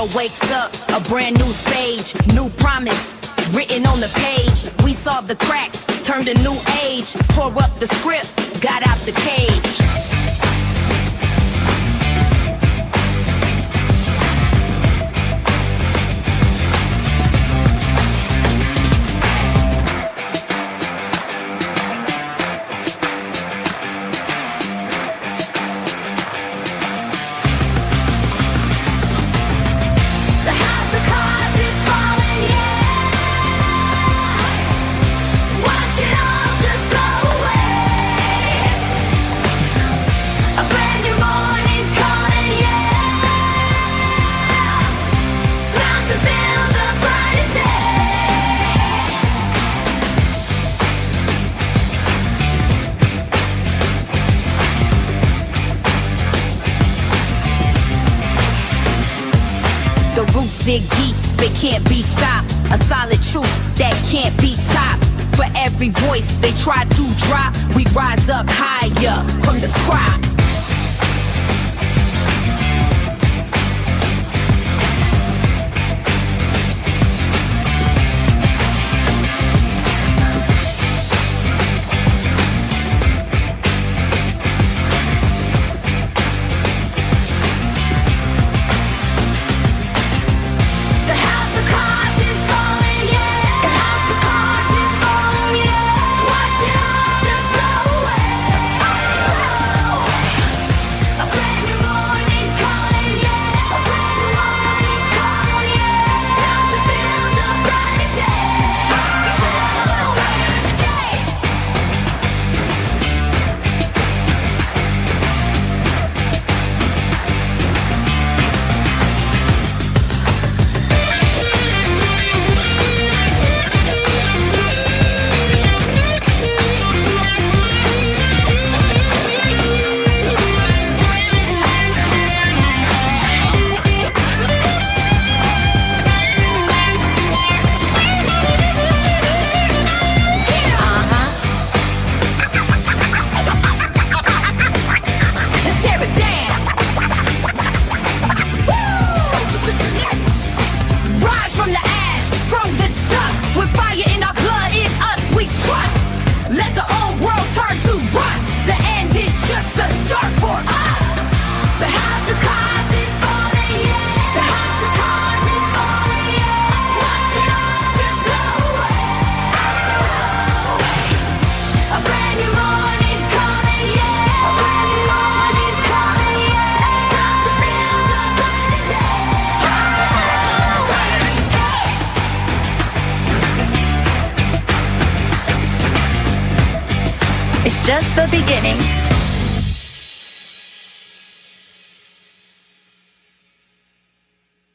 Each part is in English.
world wakes up, a brand new stage, new promise written on the page. We solved the cracks, turned a new age, tore up the script, got out the cage. Dig deep, they can't be stopped. A solid truth that can't be topped. For every voice they try to drop, we rise up higher from the crowd. It's just the beginning.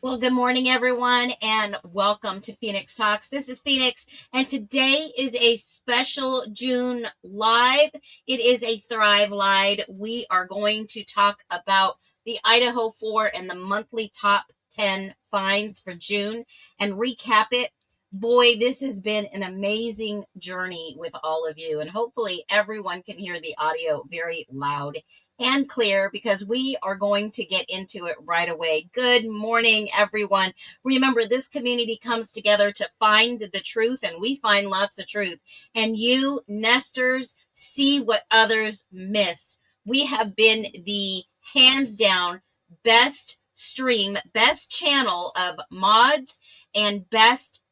Well, good morning, everyone, and welcome to Phoenix Talks. This is Phoenix, and today is a special June live. It is a Thrive Live. We are going to talk about the Idaho 4 and the monthly top 10 finds for June and recap it. Boy, this has been an amazing journey with all of you, and hopefully everyone can hear the audio very loud and clear because we are going to get into it right away. Good morning, everyone. Remember, this community comes together to find the truth, and we find lots of truth. And you, nesters, see what others miss. We have been the hands down best stream, best channel of mods and best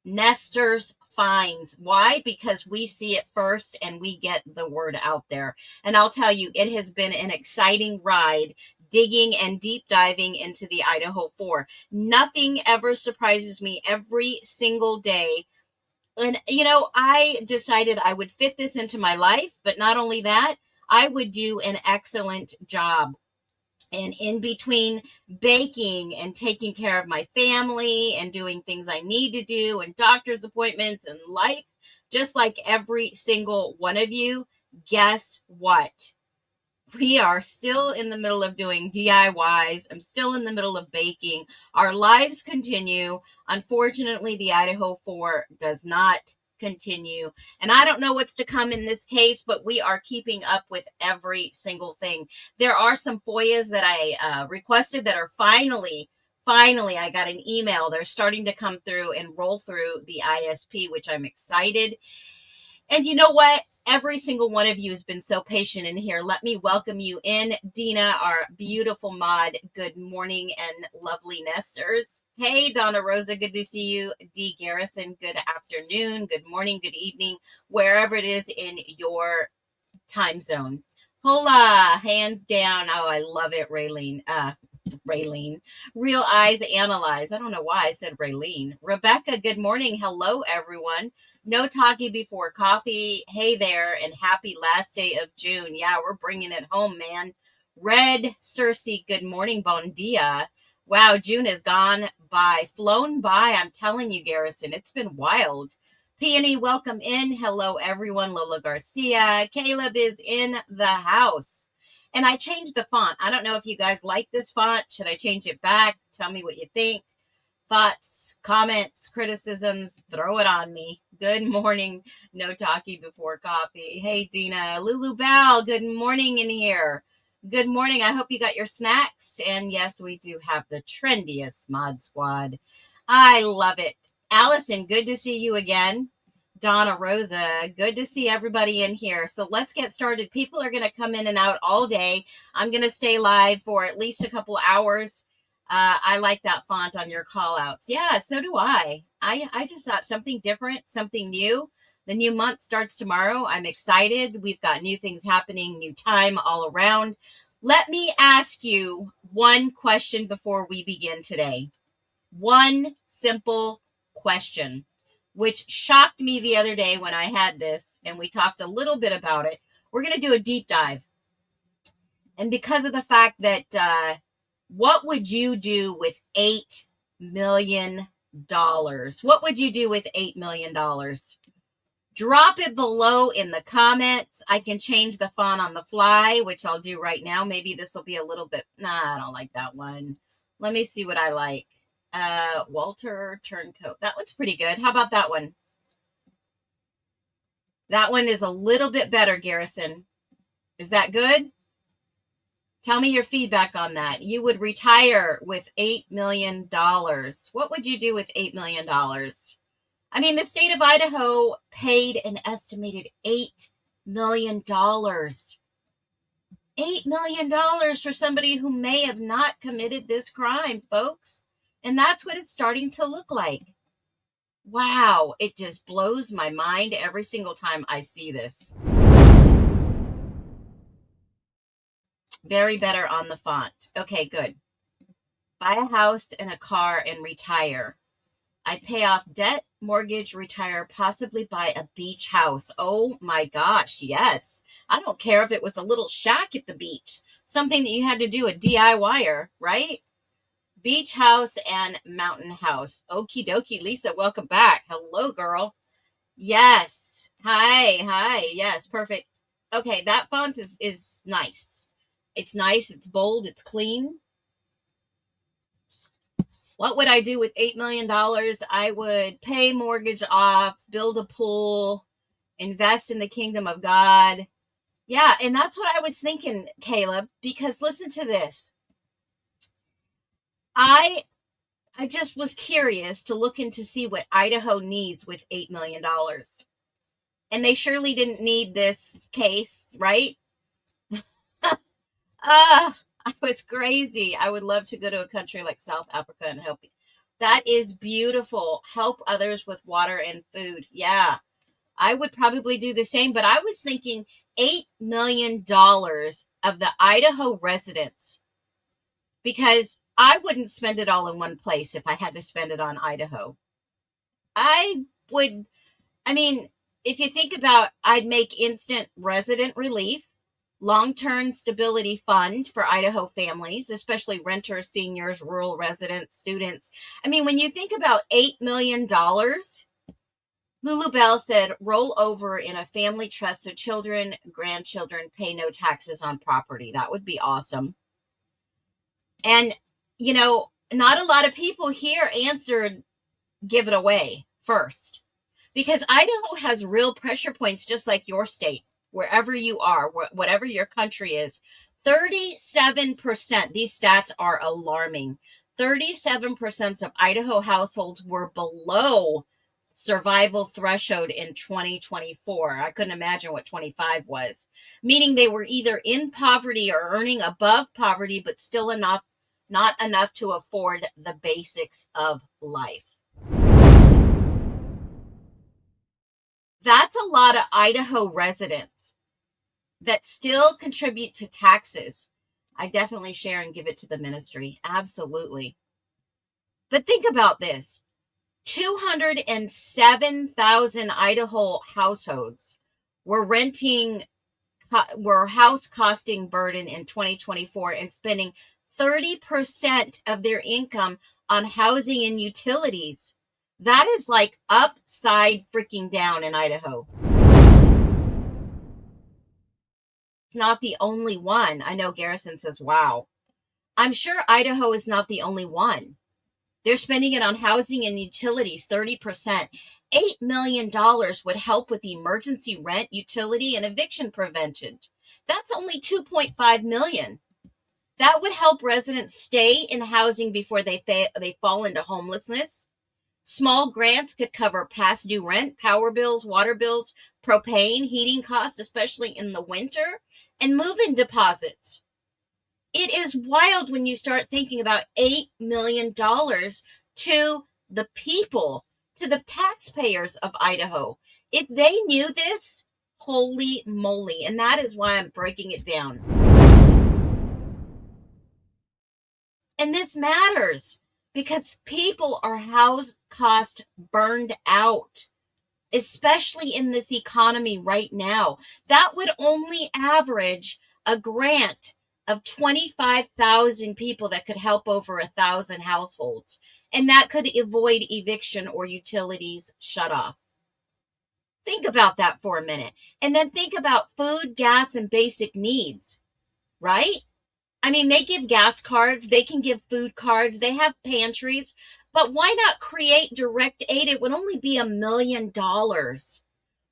nesters finds. Why? Because we see it first and we get the word out there. And I'll tell you, it has been an exciting ride digging and deep diving into the Idaho 4. Nothing ever surprises me every single day. And, you know, I decided I would fit this into my life, but not only that, I would do an excellent job. And in between baking and taking care of my family and doing things I need to do and doctor's appointments and life, just like every single one of you, guess what? We are still in the middle of doing DIYs. I'm still in the middle of baking. Our lives continue. Unfortunately, the Idaho 4 does not continue. And I don't know what's to come in this case, but we are keeping up with every single thing. There are some FOIAs that I requested that are finally Finally, I got an email. They're starting to come through and roll through the ISP, which I'm excited. And you know what? Every single one of you has been so patient in here. Let me welcome you in. Dina, our beautiful mod. Good morning and lovely nesters. Hey, Donna Rosa, good to see you. D. Garrison, good afternoon, good morning, good evening, wherever it is in your time zone. Hola, hands down. Oh, I love it, Raylene. Raylene. Real Eyes Analyze. I don't know why I said Raylene. Rebecca, good morning. Hello, everyone. No talkie before coffee. Hey there, and happy last day of June. Yeah, we're bringing it home, man. Red Cersei, good morning. Bon dia. Wow, June has gone by, flown by. I'm telling you, Garrison, it's been wild. Peony, welcome in. Hello, everyone. Lola Garcia. Caleb is in the house. And I changed the font. I don't know if you guys like this font. Should I change it back? Tell me what you think. Thoughts, comments, criticisms, throw it on me. Good morning. No talkie before coffee. Hey, Dina. Lulu Bell, good morning in here. Good morning. I hope you got your snacks. And yes, we do have the trendiest mod squad. I love it. Allison, good to see you again. Donna Rosa, good to see everybody in here. So let's get started. People are going to come in and out all day. I'm going to stay live for at least a couple hours. I like that font on your call outs. Yeah, so do I. I just thought something different, something new. The new month starts tomorrow. I'm excited. We've got new things happening, new time all around. Let me ask you one question before we begin today. One simple question, which shocked me the other day when I had this, and we talked a little bit about it. We're going to do a deep dive. And because of the fact that, what would you do with $8 million? What would you do with $8 million? Drop it below in the comments. I can change the font on the fly, which I'll do right now. Maybe this will be a little bit, I don't like that one. Let me see what I like. Walter Turncoat. That one's pretty good. How about that one? That one is a little bit better, Garrison. Is that good? Tell me your feedback on that. You would retire with $8 million. What would you do with $8 million? I mean, the state of Idaho paid an estimated $8 million. $8 million for somebody who may have not committed this crime, folks. And that's what it's starting to look like. Wow, it just blows my mind every single time I see this. Very better on the font. Okay, good. Buy a house and a car and retire. I pay off debt, mortgage, retire, possibly buy a beach house. Oh my gosh, yes. I don't care if it was a little shack at the beach. Something that you had to do, a DIYer, right? Beach house and mountain house. Okie dokie. Lisa, welcome back. Hello, girl. Yes. Hi. Yes, perfect. Okay, that font is nice. It's nice. It's bold. It's clean. What would I do with $8 million? I would pay mortgage off, build a pool, invest in the kingdom of God. Yeah, and that's what I was thinking, Caleb, because listen to this. I just was curious to look into see what Idaho needs with $8 million. And they surely didn't need this case, right? I was crazy. I would love to go to a country like South Africa and help you. That is beautiful. Help others with water and food. Yeah, I would probably do the same. But I was thinking $8 million of the Idaho residents, because I wouldn't spend it all in one place if I had to spend it on Idaho. If you think about, I'd make instant resident relief, long-term stability fund for Idaho families, especially renters, seniors, rural residents, students. I mean, when you think about $8 million, Lulu Bell said, roll over in a family trust so children, grandchildren pay no taxes on property. That would be awesome. And, not a lot of people here answered give it away first, because Idaho has real pressure points, just like your state. Wherever you are, whatever your country is, 37%, these stats are alarming. 37% of Idaho households were below survival threshold in 2024. I couldn't imagine what 25 was, meaning they were either in poverty or earning above poverty, but still not enough to afford the basics of life. That's a lot of Idaho residents that still contribute to taxes. I definitely share and give it to the ministry. Absolutely. But think about this. 207,000 Idaho households were house costing burden in 2024 and spending 30% of their income on housing and utilities. That is like upside freaking down in Idaho. It's not the only one. I know Garrison says, wow. I'm sure Idaho is not the only one. They're spending it on housing and utilities, 30%. $8 million would help with emergency rent, utility, and eviction prevention. That's only $2.5 million. That would help residents stay in housing before they fall into homelessness. Small grants could cover past due rent, power bills, water bills, propane, heating costs, especially in the winter, and move-in deposits. It is wild when you start thinking about $8 million to the people, to the taxpayers of Idaho. If they knew this, holy moly. And that is why I'm breaking it down. And this matters because people are house cost burned out, especially in this economy right now. That would only average a grant of 25,000 people that could help over 1,000 households. And that could avoid eviction or utilities shut off. Think about that for a minute. And then think about food, gas, and basic needs, right? I mean, they give gas cards, they can give food cards, they have pantries, but why not create direct aid? It would only be $1 million.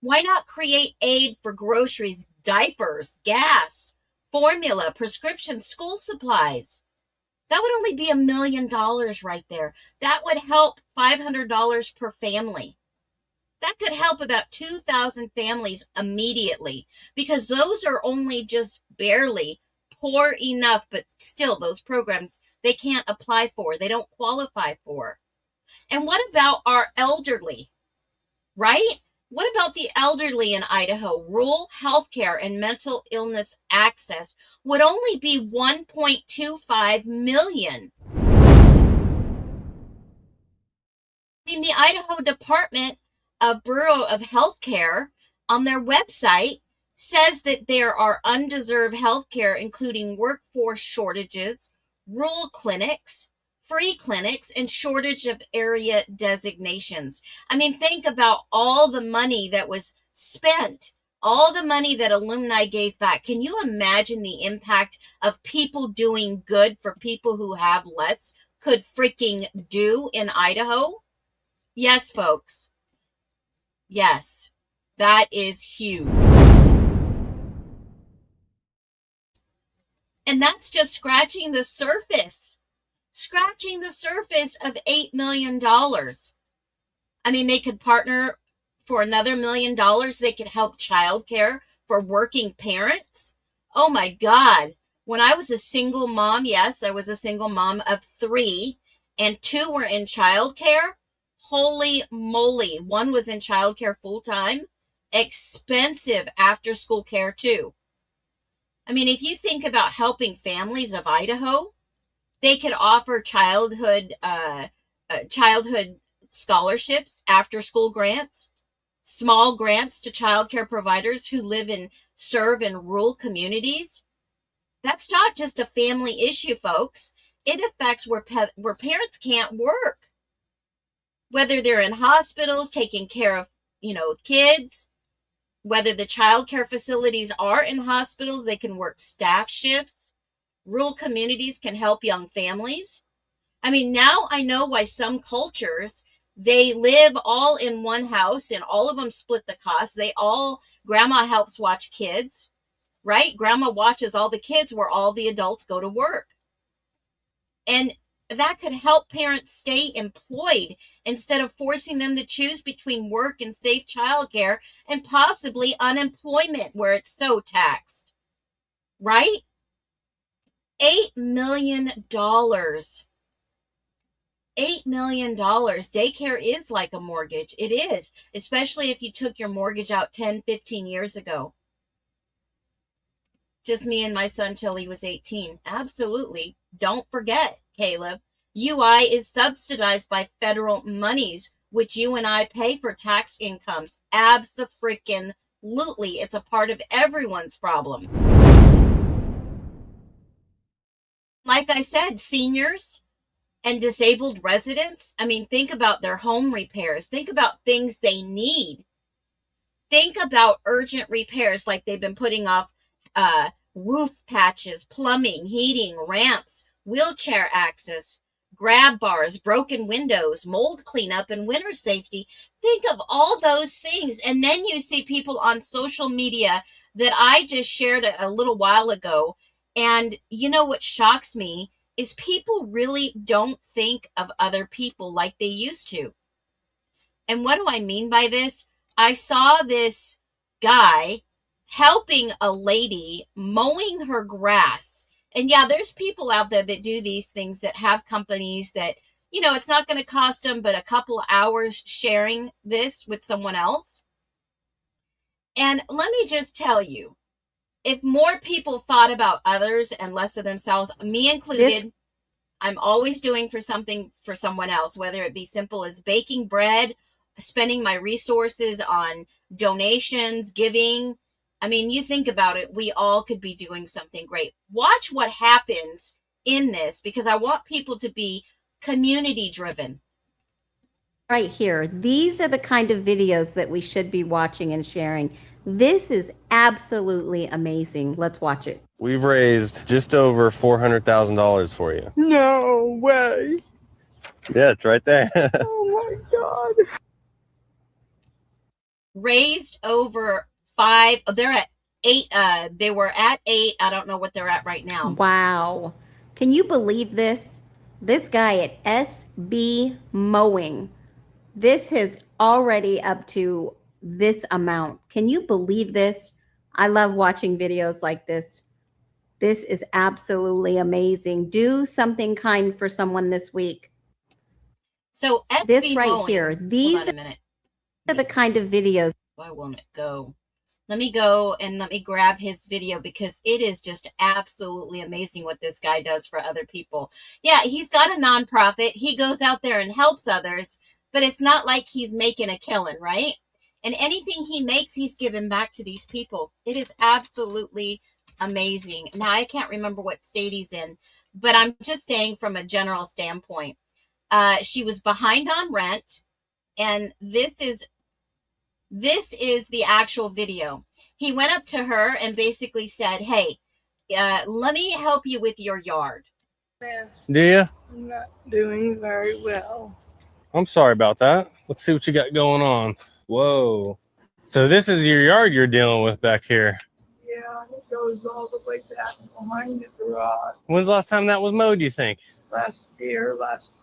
Why not create aid for groceries, diapers, gas, formula, prescription, school supplies? That would only be $1 million right there. That would help $500 per family. That could help about 2,000 families immediately because those are only just barely poor enough, but still those programs they can't apply for, they don't qualify for. And what about our elderly, right? What about the elderly in Idaho? Rural healthcare and mental illness access would only be 1.25 million. I mean, the Idaho Department of Bureau of Healthcare on their website says that there are undeserved healthcare, including workforce shortages, rural clinics, free clinics, and shortage of area designations. I mean, think about all the money that was spent, all the money that alumni gave back. Can you imagine the impact of people doing good for people who have less could freaking do in Idaho? Yes, folks. Yes, that is huge. And that's just scratching the surface of $8 million. I mean, they could partner for another $1 million. They could help childcare for working parents. Oh my God. When I was a single mom, yes, I was a single mom of 3, and 2 were in childcare. Holy moly. 1 was in childcare full time. Expensive after school care too. I mean, if you think about helping families of Idaho, they could offer childhood scholarships, after school grants, small grants to childcare providers who serve in rural communities. That's not just a family issue, folks. It affects where parents can't work. Whether they're in hospitals taking care of, kids, whether the child care facilities are in hospitals, they can work staff shifts. Rural communities can help young families. I mean, now I know why some cultures, they live all in one house and all of them split the cost. Grandma helps watch kids, right? Grandma watches all the kids where all the adults go to work. And that could help parents stay employed instead of forcing them to choose between work and safe childcare and possibly unemployment where it's so taxed, right? $8 million. $8 million. Daycare is like a mortgage. It is, especially if you took your mortgage out 10, 15 years ago. Just me and my son till he was 18. Absolutely. Don't forget, Caleb, UI is subsidized by federal monies, which you and I pay for tax incomes. Abso-freaking-lutely. It's a part of everyone's problem. Like I said, seniors and disabled residents, I mean, think about their home repairs. Think about things they need. Think about urgent repairs like they've been putting off roof patches, plumbing, heating, ramps, wheelchair access, grab bars, broken windows, mold cleanup, and winter safety. Think of all those things. And then you see people on social media that I just shared a little while ago. And you know what shocks me is people really don't think of other people like they used to. And what do I mean by this? I saw this guy helping a lady mowing her grass. And yeah, there's people out there that do these things that have companies that, you know, it's not going to cost them but a couple of hours sharing this with someone else. And let me just tell you, if more people thought about others and less of themselves, me included, I'm always doing for something for someone else, whether it be simple as baking bread, spending my resources on donations, giving. I mean, you think about it, we all could be doing something great. Watch what happens in this, because I want people to be community driven. Right here, these are the kind of videos that we should be watching and sharing. This is absolutely amazing. Let's watch it. We've raised just over $400,000 for you. No way. Yeah, it's right there. Oh my God. Raised over 5, they're at 8, they were at 8, I don't know what they're at right now. Wow. Can you believe this? This guy at SB Mowing, this is already up to this amount. Can you believe this? I love watching videos like this. This is absolutely amazing. Do something kind for someone this week. So SB This right Mowing, here, these hold on a minute. are the kind of videos. Why won't it go? Let me go and let me grab his video, because it is just absolutely amazing what this guy does for other people. Yeah, he's got a nonprofit. He goes out there and helps others, but it's not like he's making a killing, right? And anything he makes, he's giving back to these people. It is absolutely amazing. Now, I can't remember what state he's in, but I'm just saying from a general standpoint. She was behind on rent, and this is the actual video. He went up to her and basically said, hey, let me help you with your yard. Do you? I'm not doing very well. I'm sorry about that. Let's see what you got going on. Whoa. So this is your yard you're dealing with back here. Yeah, it goes all the way back behind the garage. When's the last time that was mowed, do you think? Last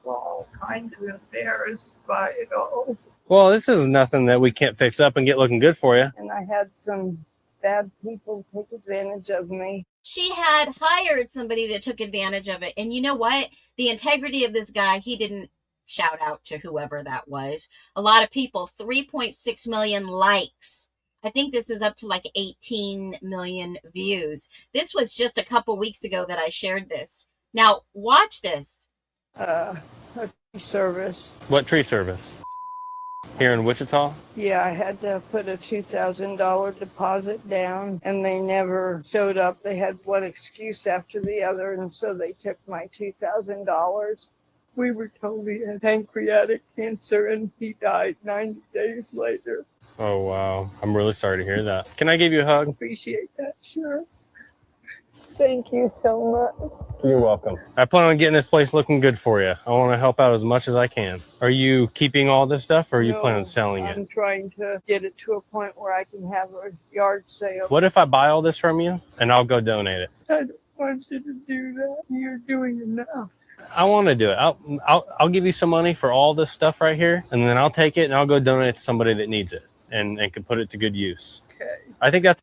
fall, kind of embarrassed by it all. Well, this is nothing that we can't fix up and get looking good for you. And I had some bad people take advantage of me. She had hired somebody that took advantage of it. And you know what? The integrity of this guy, he didn't shout out to whoever that was. A lot of people, 3.6 million likes. I think this is up to like 18 million views. This was just a couple weeks ago that I shared this. Now, watch this. A tree service. What tree service? Here in Wichita? Yeah, I had to put a $2,000 deposit down, and they never showed up. They had one excuse after the other, and so they took my $2,000. We were told he had pancreatic cancer, and he died 90 days later. Oh, wow. I'm really sorry to hear that. Can I give you a hug? Appreciate that, sure. Thank you so much. You're welcome. I plan on getting this place looking good for you. I want to help out as much as I can. Are you keeping all this stuff, or are you planning on selling it? I'm trying to get it to a point where I can have a yard sale. What if I buy all this from you and I'll go donate it? want you to do that. You're doing enough. I want to do it. I'll give you some money for all this stuff right here, and then I'll take it and I'll go donate it to somebody that needs it and can put it to good use. Okay. I think that's.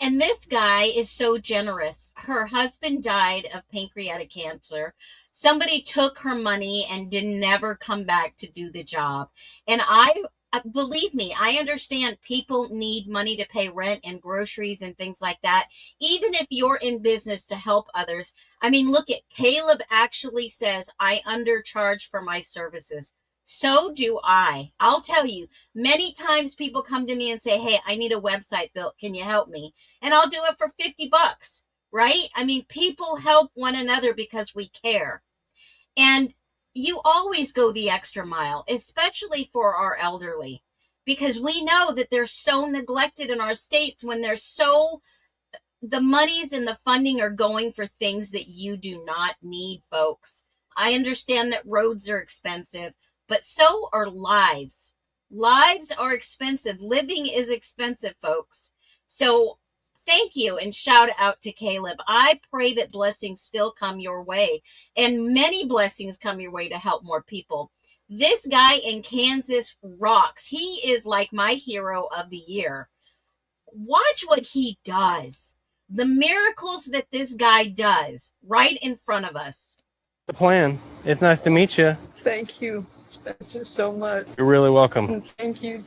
And this guy is so generous. Her husband died of pancreatic cancer. Somebody took her money and did never come back to do the job. And believe me, I understand people need money to pay rent and groceries and things like that. Even if you're in business to help others. I mean, look at Caleb actually says, I undercharge for my services. So do I. I'll tell you, many times people come to me and say, hey, I need a website built. Can you help me? And I'll do it for $50, right? I mean, people help one another because we care. And you always go the extra mile, especially for our elderly, because we know that they're so neglected in our states when the monies and the funding are going for things that you do not need, folks. I understand that roads are expensive, but so are lives. Lives are expensive. Living is expensive, folks. So thank you and shout out to Caleb. I pray that blessings still come your way and many blessings come your way to help more people. This guy in Kansas rocks. He is like my hero of the year. Watch what he does. The miracles that this guy does right in front of us. The plan. It's nice to meet you. Thank you, Spencer, so much. You're really welcome. And thank you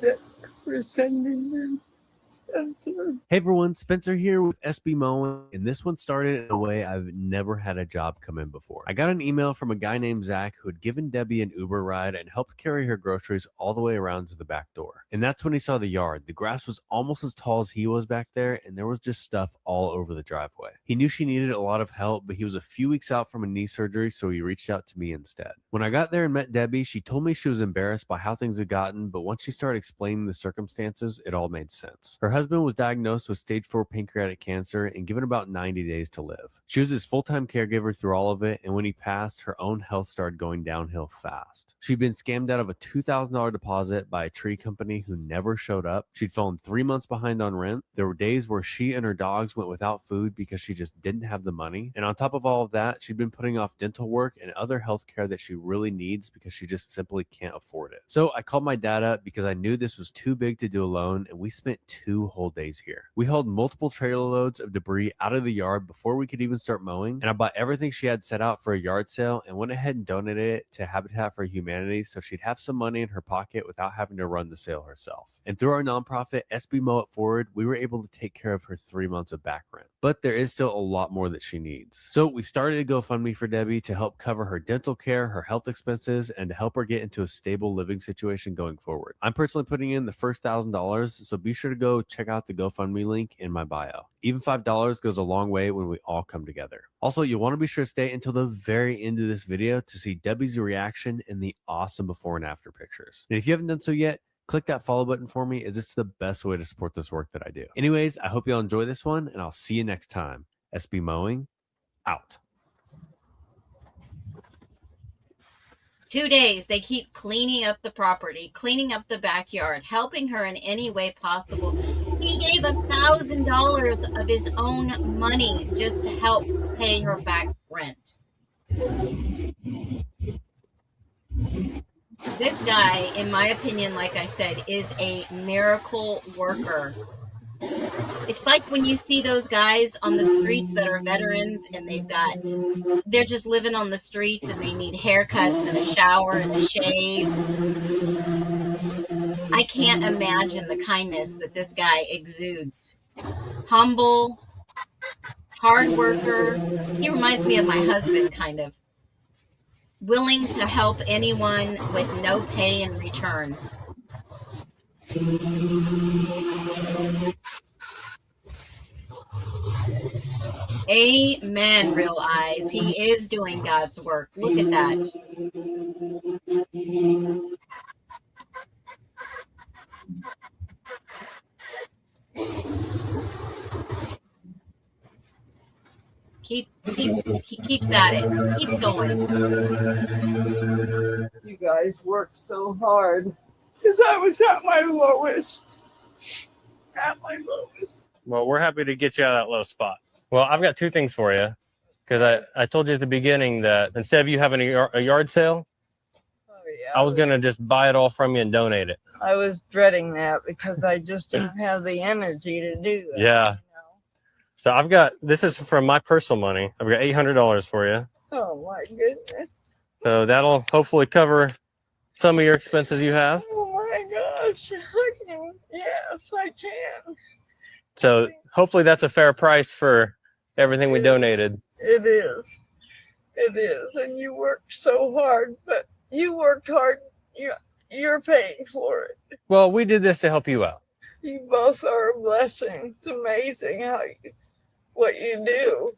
for sending them, Spencer. Hey everyone, Spencer here with SB Mowing, and this one started in a way I've never had a job come in before. I got an email from a guy named Zach who had given Debbie an Uber ride and helped carry her groceries all the way around to the back door. And that's when he saw the yard. The grass was almost as tall as he was back there, and there was just stuff all over the driveway. He knew she needed a lot of help, but he was a few weeks out from a knee surgery, so he reached out to me instead. When I got there and met Debbie, she told me she was embarrassed by how things had gotten, but once she started explaining the circumstances, it all made sense. Her husband was diagnosed with stage 4 pancreatic cancer and given about 90 days to live. She was his full-time caregiver through all of it, and when he passed, her own health started going downhill fast. She'd been scammed out of a $2,000 deposit by a tree company who never showed up. She'd fallen 3 months behind on rent. There were days where she and her dogs went without food because she just didn't have the money. And on top of all of that, she'd been putting off dental work and other health care that she really needs because she just simply can't afford it. So I called my dad up because I knew this was too big to do alone, and we spent 2 whole days here. We hauled multiple trailer loads of debris out of the yard before we could even start mowing, and I bought everything she had set out for a yard sale and went ahead and donated it to Habitat for Humanity so she'd have some money in her pocket without having to run the sale herself. And through our nonprofit, SB Mow It Forward, we were able to take care of her 3 months of back rent. But there is still a lot more that she needs. So we started a GoFundMe for Debbie to help cover her dental care, her health expenses, and to help her get into a stable living situation going forward. I'm personally putting in the first $1,000, so be sure to go check out the GoFundMe link in my bio. Even $5 goes a long way when we all come together. Also, you'll want to be sure to stay until the very end of this video to see Debbie's reaction and the awesome before and after pictures. And if you haven't done so yet, click that follow button for me, as it's the best way to support this work that I do. Anyways, I hope you'll enjoy this one, and I'll see you next time. SB Mowing, out. 2 days, they keep cleaning up the property, cleaning up the backyard, helping her in any way possible. He gave $1,000 of his own money just to help pay her back rent. This guy, in my opinion, like I said, is a miracle worker. It's like when you see those guys on the streets that are veterans and they're just living on the streets and they need haircuts and a shower and a shave. I can't imagine the kindness that this guy exudes. Humble, hard worker. He reminds me of my husband, kind of. Willing to help anyone with no pay in return. Amen, Real Eyes. He is doing God's work. Look at that. He keeps at it. Keeps going. You guys worked so hard because I was at my lowest. At my lowest. Well, we're happy to get you out of that low spot. Well, I've got 2 things for you. Because I told you at the beginning that instead of you having a yard sale, Oh, yeah. I was going to just buy it all from you and donate it. I was dreading that because I just don't have the energy to do that. Yeah. You know? So I've got, this is from my personal money. I've got $800 for you. Oh my goodness. So that'll hopefully cover some of your expenses you have. Oh my gosh. I can, yes, I can. So hopefully that's a fair price for everything we donated. It is. It is. And you worked so hard, but you worked hard. You're paying for it. Well, we did this to help you out. You both are a blessing. It's amazing what you do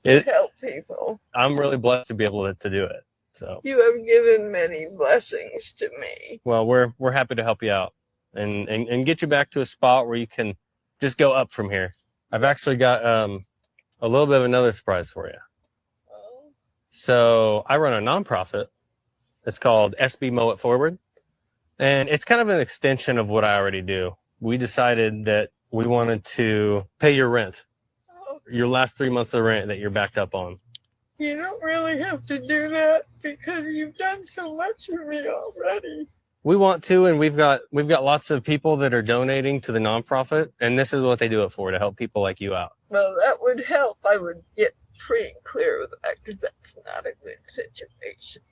to help people. I'm really blessed to be able to do it. So You have given many blessings to me. well, we're happy to help you out and get you back to a spot where you can just go up from here. I've actually got a little bit of another surprise for you. Oh, So I run a nonprofit. It's called SB Mow It Forward. And it's kind of an extension of what I already do. We decided that we wanted to pay your rent, oh, your last 3 months of rent that you're backed up on. you don't really have to do that because you've done so much for me already. We want to, and we've got lots of people that are donating to the nonprofit, and this is what they do it for, to help people like you out. Well, that would help. I would get free and clear of that because that's not a good situation.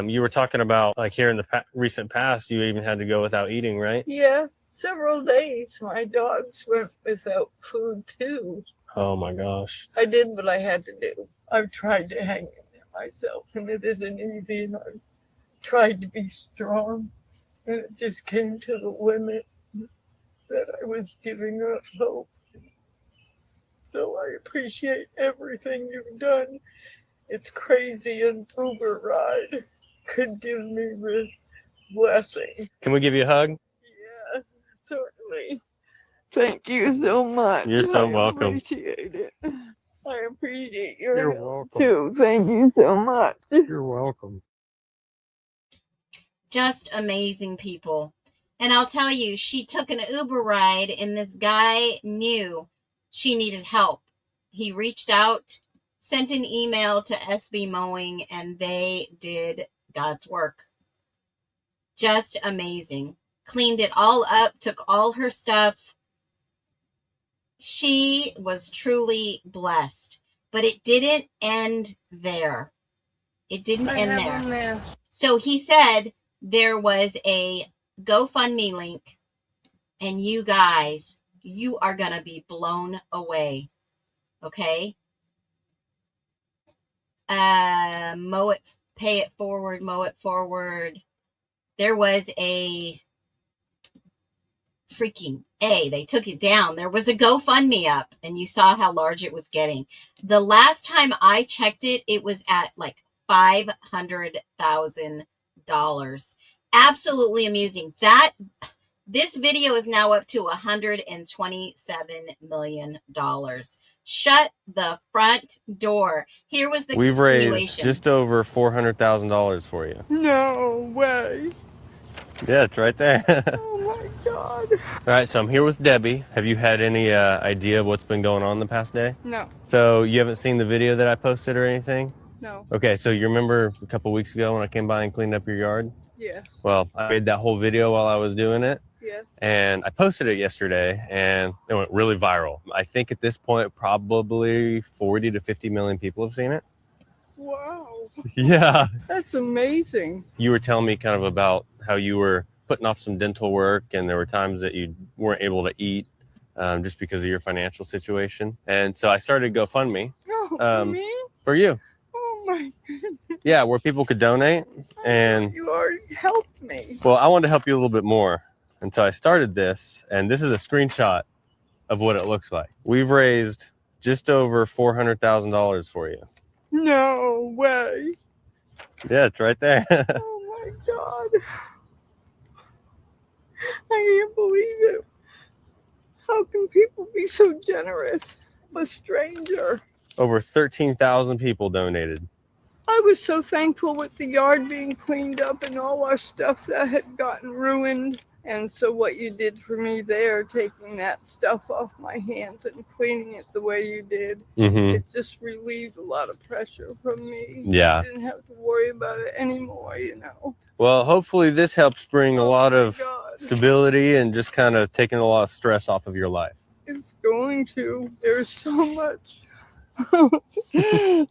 You were talking about, like, here in the recent past, you even had to go without eating, right? Yeah, several days. My dogs went without food too. Oh my gosh. I did what I had to do. I've tried to hang in there myself, and it isn't easy, and I've tried to be strong, and it just came to the limit that I was giving up hope. So I appreciate everything you've done. It's crazy an Uber ride could give me this blessing. Can we give you a hug? Yeah, certainly. Thank you so much. You're so welcome. I appreciate it. I appreciate your You're help welcome. too. Thank you so much. You're welcome. Just amazing people. And I'll tell you, she took an Uber ride and this guy knew she needed help. He reached out, sent an email to SB Mowing, and they did God's work. Just amazing. Cleaned it all up, took all her stuff. She was truly blessed. But it didn't end there. It didn't end there. So he said there was a GoFundMe link, and you guys, you are going to be blown away. Okay? Mow it, pay it forward, mow it forward. There was a freaking they took it down. There was a GoFundMe up, and you saw how large it was getting. The last time I checked it, it was at like $500,000. Absolutely amusing. This video is now up to $127 million. Shut the front door. Here was the We've continuation. raised just over $400,000 for you. No way. Yeah, it's right there. Oh my God. All right, so I'm here with Debbie. Have you had any idea of what's been going on the past day? No, So you haven't seen the video that I posted or anything? no. Okay, so you remember a couple weeks ago when I came by and cleaned up your yard? Yes, Well, I made that whole video while I was doing it, yes. and I posted it yesterday, and it went really viral. I think at this point, probably 40 to 50 million people have seen it. Wow. Yeah. That's amazing. You were telling me kind of about how you were putting off some dental work, and there were times that you weren't able to eat just because of your financial situation. And so I started GoFundMe Oh, me? for you. Oh my goodness. Yeah, where people could donate. And You already helped me. well, I wanted to help you a little bit more until I started this. And this is a screenshot of what it looks like. We've raised just over $400,000 for you. No way. Yeah, it's right there. Oh my God. I can't believe it. How can people be so generous? A stranger. Over 13,000 people donated. I was so thankful with the yard being cleaned up and all our stuff that had gotten ruined. And so what you did for me there, taking that stuff off my hands and cleaning it the way you did, it just relieved a lot of pressure from me. Yeah. I didn't have to worry about it anymore, you know. Well, hopefully this helps bring a lot of God. stability and just kind of taking a lot of stress off of your life. It's going to. There's so much. Thank you,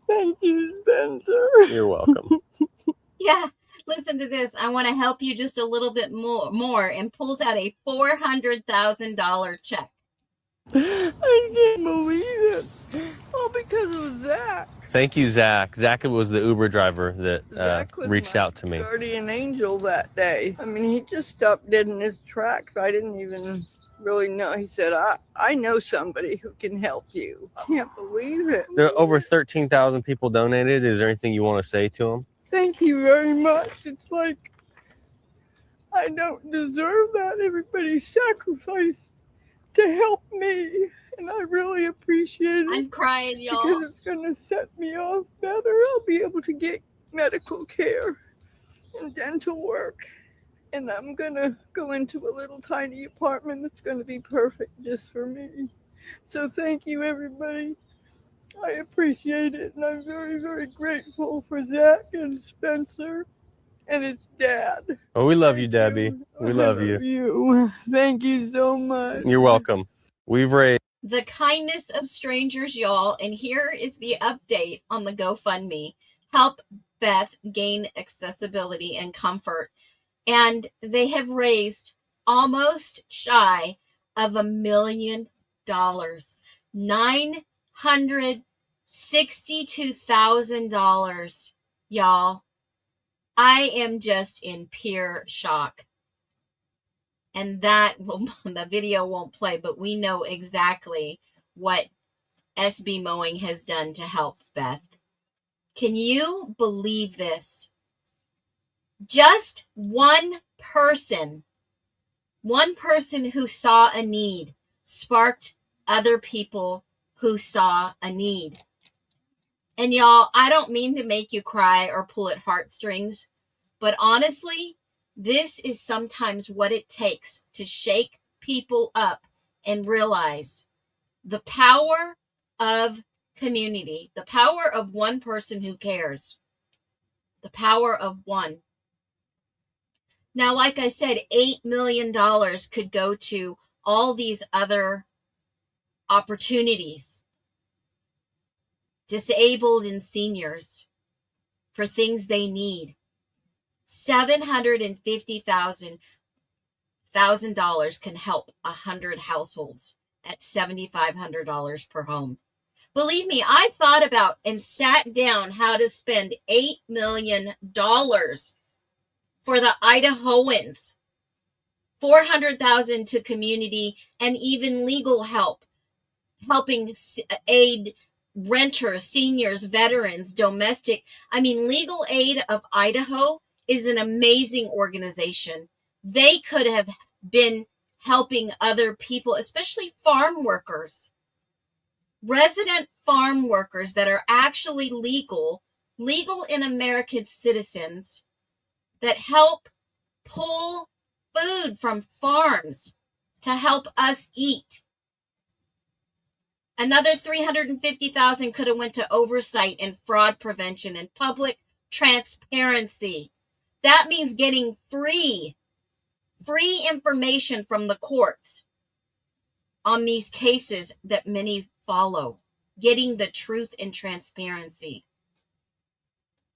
Spencer. You're welcome. Yeah, listen to this. I want to help you just a little bit more, and pulls out a $400,000 check. I can't believe it. All because of Zach. Thank you, Zach. Zach was the Uber driver that Zach was reached my out to me. guardian angel that day. I mean, he just stopped dead in his tracks. I didn't even really know. He said, I know somebody who can help you. I can't believe it. There are over 13,000 people donated. Is there anything you want to say to them? Thank you very much. It's like, I don't deserve that. Everybody sacrificed to help me. And I really appreciate it. I'm crying, y'all. Because it's going to set me off better. I'll be able to get medical care and dental work. And I'm going to go into a little tiny apartment that's going to be perfect just for me. So thank you, everybody. I appreciate it. And I'm very, very grateful for Zach and Spencer and his dad. Oh, we love you, Debbie. We love you. Thank you so much. You're welcome. We've raised The kindness of strangers, y'all. And here is the update on the GoFundMe. Help Beth gain accessibility and comfort. And they have raised almost shy of $1 million. $962,000, y'all. I am just in pure shock. And the video won't play, but we know exactly what SB Mowing has done to help Beth. Can you believe this? Just one person who saw a need sparked other people who saw a need. And y'all, I don't mean to make you cry or pull at heartstrings, but honestly, this is sometimes what it takes to shake people up and realize the power of community, the power of one person who cares, the power of one. Now, like I said, $8 million could go to all these other opportunities, disabled and seniors, for things they need. $750,000 can help 100 households at $7,500 per home. Believe me, I thought about and sat down how to spend $8 million for the Idahoans, $400,000 to community, and even legal help, helping aid renters, seniors, veterans, domestic. I mean, Legal Aid of Idaho is an amazing organization. They could have been helping other people, especially farm workers, resident farm workers that are actually legal in American citizens that help pull food from farms to help us eat. Another $350,000 could have went to oversight and fraud prevention and public transparency. That means getting free information from the courts on these cases that many follow, getting the truth and transparency.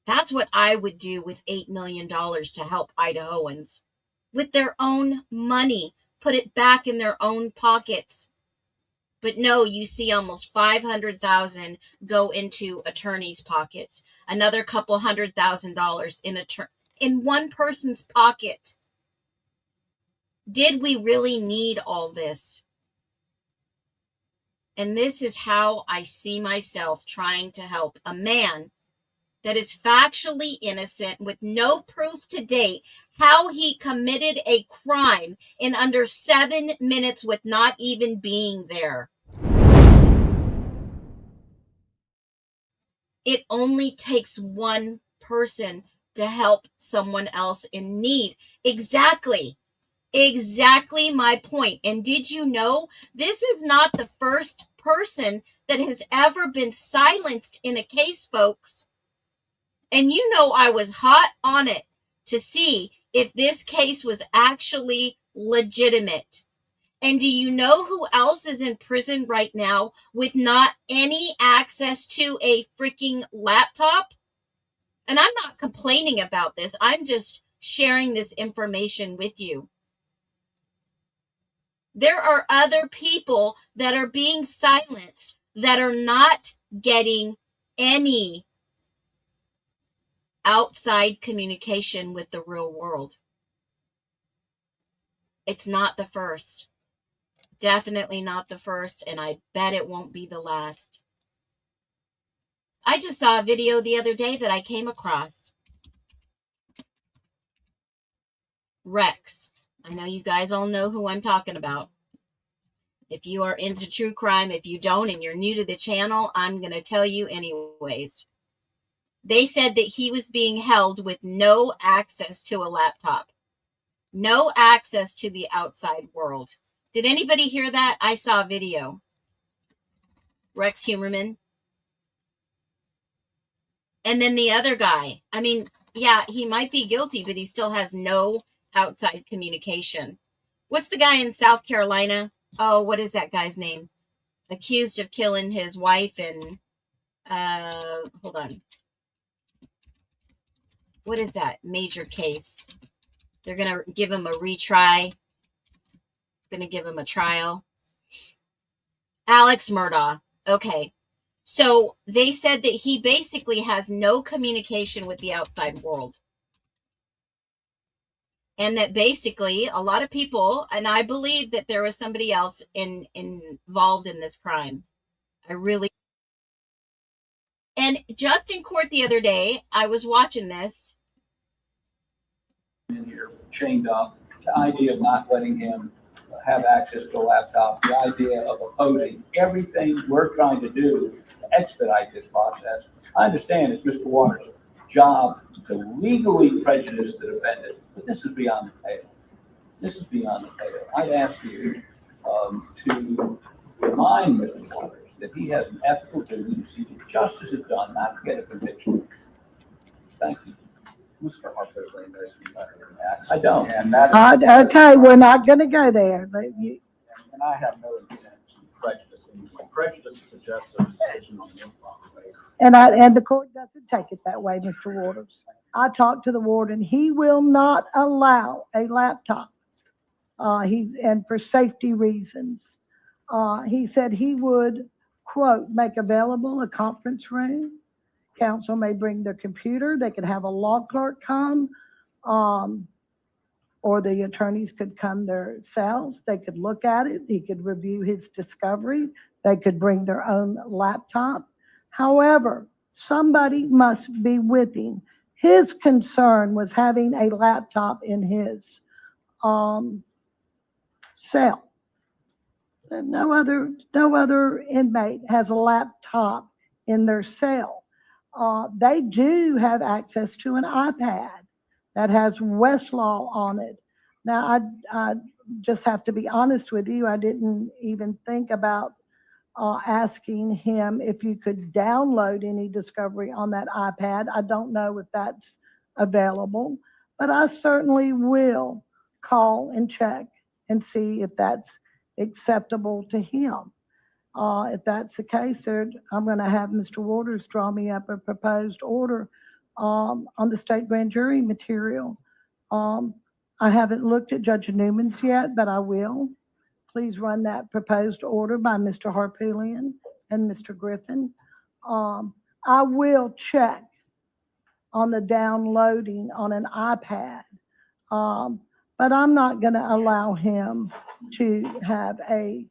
That's what I would do with $8 million to help Idahoans. With their own money, put it back in their own pockets. But no, you see almost $500,000 go into attorneys' pockets. Another couple $100,000 in one person's pocket. Did we really need all this? And this is how I see myself trying to help a man that is factually innocent with no proof to date how he committed a crime in under 7 minutes with not even being there. It only takes one person to help someone else in need. Exactly. Exactly my point. And did you know this is not the first person that has ever been silenced in a case, folks? And you know I was hot on it to see if this case was actually legitimate. And do you know who else is in prison right now with not any access to a freaking laptop? And I'm not complaining about this. I'm just sharing this information with you. There are other people that are being silenced that are not getting any outside communication with the real world. It's not the first. Definitely not the first, and I bet it won't be the last. I just saw a video the other day that I came across. Rex. I know you guys all know who I'm talking about. If you are into true crime, if you don't and you're new to the channel, I'm going to tell you anyways. They said that he was being held with no access to a laptop. No access to the outside world. Did anybody hear that? I saw a video. Rex Humerman. And then the other guy. I mean, yeah, he might be guilty, but he still has no outside communication. What's the guy in South Carolina? Oh, what is that guy's name? Accused of killing his wife and, hold on. What is that major case? They're going to give him a retry. Going to give him a trial. Alex Murdaugh. Okay. So they said that he basically has no communication with the outside world. And that basically a lot of people, and I believe that there was somebody else involved in this crime. I really. And just in court the other day, I was watching this. In here, chained up, the idea of not letting him have access to a laptop, the idea of opposing everything we're trying to do to expedite this process. I understand it's Mr. Waters' job to legally prejudice the defendant, but this is beyond the pale. This is beyond the pale. I'd ask you to remind Mr. Waters that he has an ethical duty to see that justice is done, not to get a conviction. Thank you. Mr. Harper knows you better than that. I don't. And that is, Okay, we're not going to go there. But you, and I have no intent to prejudice anyone. Prejudice suggests a decision on the improper basis. and the court doesn't take it that way, Mr. Waters. I talked to the warden. He will not allow a laptop. And for safety reasons, he said he would, quote, make available a conference room. Counsel may bring their computer. They could have a law clerk come, or the attorneys could come themselves. They could look at it. He could review his discovery. They could bring their own laptop. However, somebody must be with him. His concern was having a laptop in his cell. No other inmate has a laptop in their cell. They do have access to an iPad that has Westlaw on it. Now, I just have to be honest with you. I didn't even think about asking him if you could download any discovery on that iPad. I don't know if that's available, but I certainly will call and check and see if that's acceptable to him. If that's the case, I'm going to have Mr. Waters draw me up a proposed order on the state grand jury material. I haven't looked at Judge Newman's yet, but I will. Please run that proposed order by Mr. Harpoolian and Mr. Griffin. I will check on the downloading on an iPad, but I'm not going to allow him to have a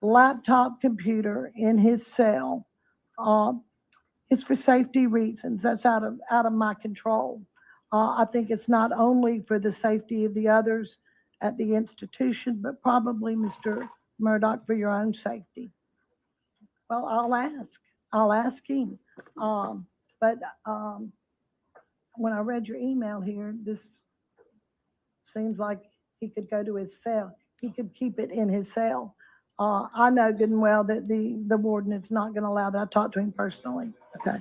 laptop computer in his cell. It's for safety reasons. That's out of my control. I think it's not only for the safety of the others at the institution, but probably, Mr. Murdaugh, for your own safety. Well, I'll ask him. But when I read your email here, this seems like he could go to his cell. He could keep it in his cell. I know good and well that the warden is not going to allow that. I talked to him personally. Okay.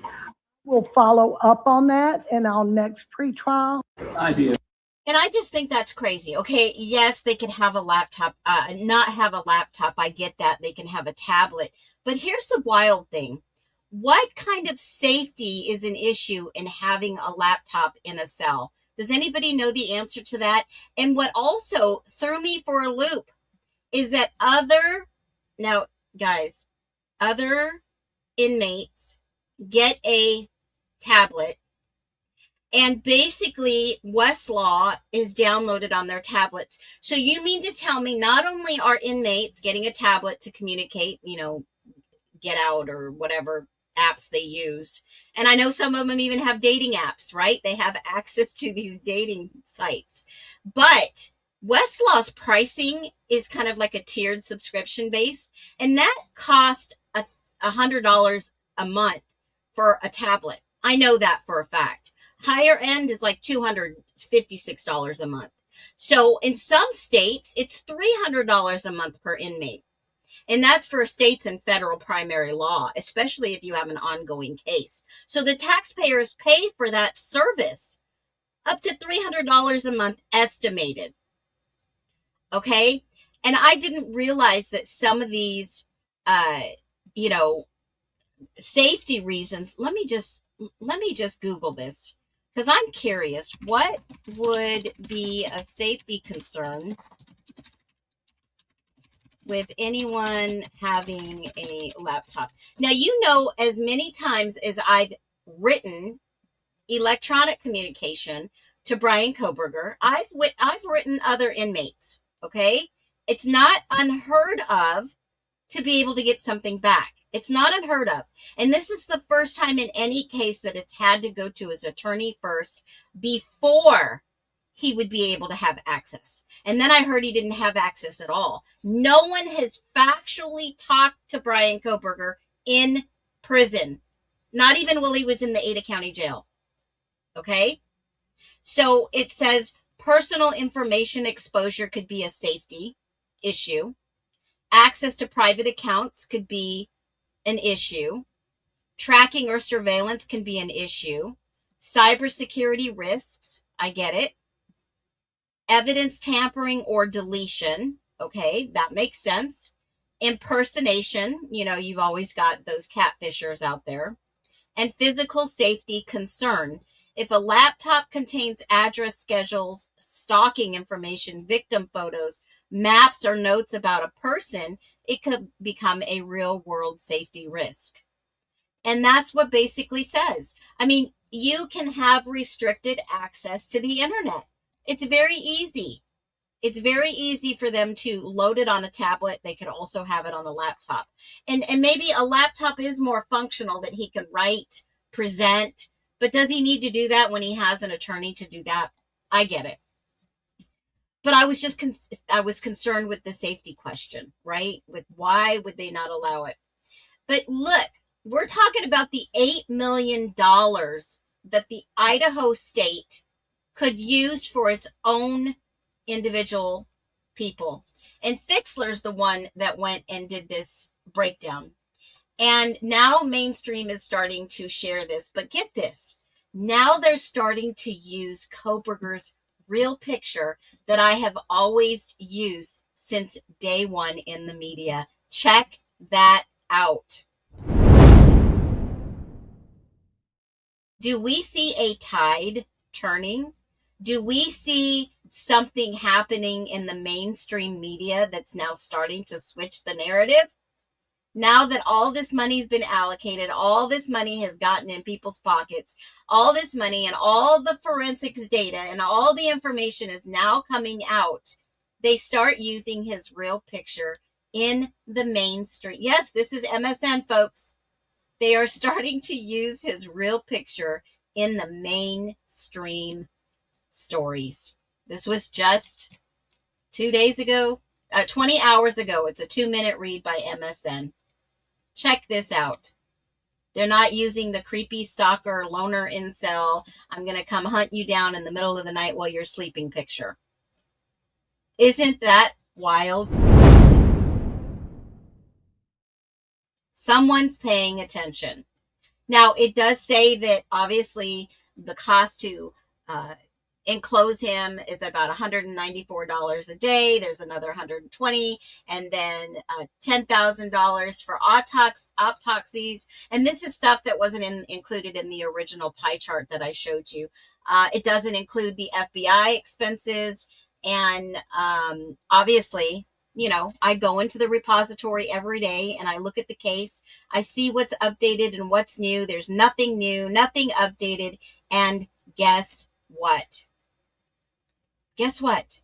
We'll follow up on that in our next pretrial. Idea. And I just think that's crazy. Okay, yes, they can have a laptop, not have a laptop. I get that. They can have a tablet. But here's the wild thing. What kind of safety is an issue in having a laptop in a cell? Does anybody know the answer to that? And what also threw me for a loop is that now, guys, other inmates get a tablet, and basically Westlaw is downloaded on their tablets. So you mean to tell me not only are inmates getting a tablet to communicate, Get Out or whatever apps they use, and I know some of them even have dating apps, right? They have access to these dating sites. But Westlaw's pricing is kind of like a tiered subscription base, and that cost $100 a month for a tablet. I know that for a fact. Higher end is like $256 a month. So in some states, it's $300 a month per inmate. And that's for states and federal primary law, especially if you have an ongoing case. So the taxpayers pay for that service up to $300 a month estimated. Okay? And I didn't realize that some of these, safety reasons. Let me just Google this, because I'm curious. What would be a safety concern with anyone having a laptop? Now, as many times as I've written electronic communication to Brian Koberger, I've written other inmates, okay? It's not unheard of to be able to get something back. It's not unheard of. And this is the first time in any case that it's had to go to his attorney first before he would be able to have access. And then I heard he didn't have access at all. No one has factually talked to Brian Koberger in prison. Not even while he was in the Ada County Jail. Okay? So it says personal information exposure could be a safety issue. Access to private accounts could be an issue. Tracking or surveillance can be an issue. Cybersecurity risks, I get it. Evidence tampering or deletion, okay, that makes sense. Impersonation, you've always got those catfishers out there. And physical safety concern. If a laptop contains address schedules, stalking information, victim photos, maps, or notes about a person, it could become a real world safety risk. And that's what basically says. I mean, you can have restricted access to the internet. It's very easy. It's very easy for them to load it on a tablet. They could also have it on a laptop. And maybe a laptop is more functional, that he can write, present, but does he need to do that when he has an attorney to do that? I get it. But I was just I was concerned with the safety question, right? With why would they not allow it? But look, we're talking about the $8 million that the Idaho state could use for its own individual people. And Fixler's the one that went and did this breakdown. And now mainstream is starting to share this. But get this. Now they're starting to use Koberger's real picture that I have always used since day one in the media. Check that out. Do we see a tide turning? Do we see something happening in the mainstream media that's now starting to switch the narrative? Now that all this money's been allocated, all this money has gotten in people's pockets, all this money and all the forensics data and all the information is now coming out, they start using his real picture in the mainstream. Yes, this is MSN, folks. They are starting to use his real picture in the mainstream stories. This was just 2 days ago, 20 hours ago. It's a 2-minute read by MSN. Check this out. They're not using the creepy stalker, loner incel, I'm going to come hunt you down in the middle of the night while you're sleeping picture. Isn't that wild? Someone's paying attention. Now, it does say that obviously the cost to enclose him is about $194 a day. There's another $120, and then $10,000 for autopsies. And this is stuff that wasn't included in the original pie chart that I showed you. It doesn't include the FBI expenses, and obviously, you know, I go into the repository every day and I look at the case. I see what's updated and what's new. There's nothing new, nothing updated. And guess what? Guess what?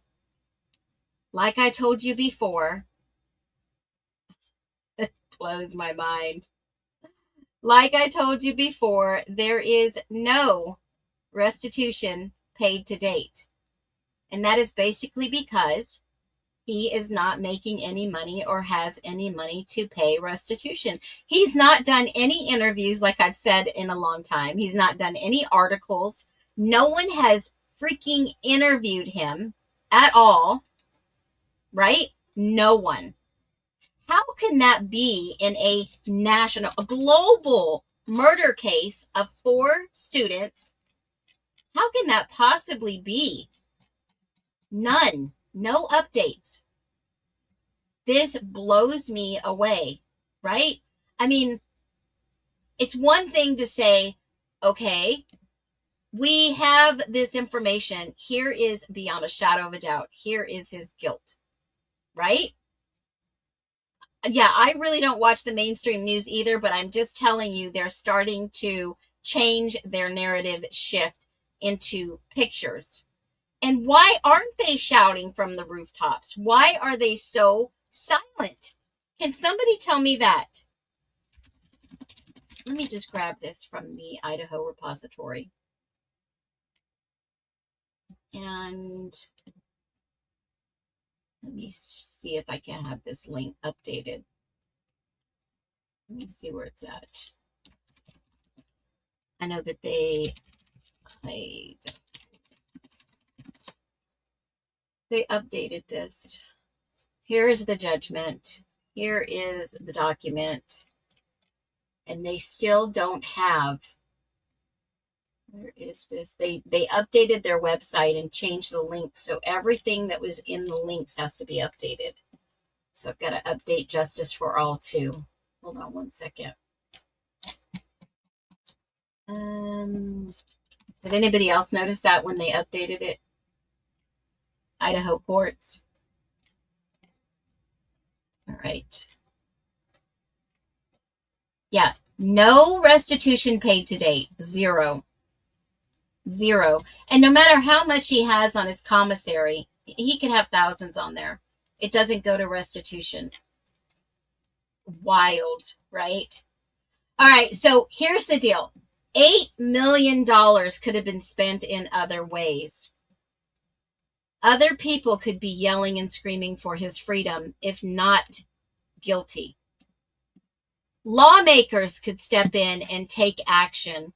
Like I told you before, it blows my mind. Like I told you before, there is no restitution paid to date. And that is basically because he is not making any money or has any money to pay restitution. He's not done any interviews, like I've said, in a long time. He's not done any articles. No one has freaking interviewed him at all, right? No one. How can that be in a global murder case of 4 students? How can that possibly be? None. No updates. This blows me away, right? I mean, it's one thing to say, okay, we have this information. Here is, beyond a shadow of a doubt, here is his guilt, right? Yeah, I really don't watch the mainstream news either, but I'm just telling you, they're starting to change their narrative shift into pictures. And why aren't they shouting from the rooftops? Why are they so silent? Can somebody tell me that? Let me just grab this from the Idaho repository. And let me see if I can have this link updated. Let me see where it's at. I know that they updated this. Here is the judgment. Here is the document. And they still don't have, where is this? They updated their website and changed the links. So everything that was in the links has to be updated. So I've got to update Justice for All too. Hold on one second. Did anybody else notice that when they updated it? Idaho courts. All right. Yeah, no restitution paid to date. Zero. And no matter how much he has on his commissary, he could have thousands on there. It doesn't go to restitution. Wild, right? All right, so here's the deal. $8 million could have been spent in other ways. Other people could be yelling and screaming for his freedom, if not guilty. Lawmakers could step in and take action.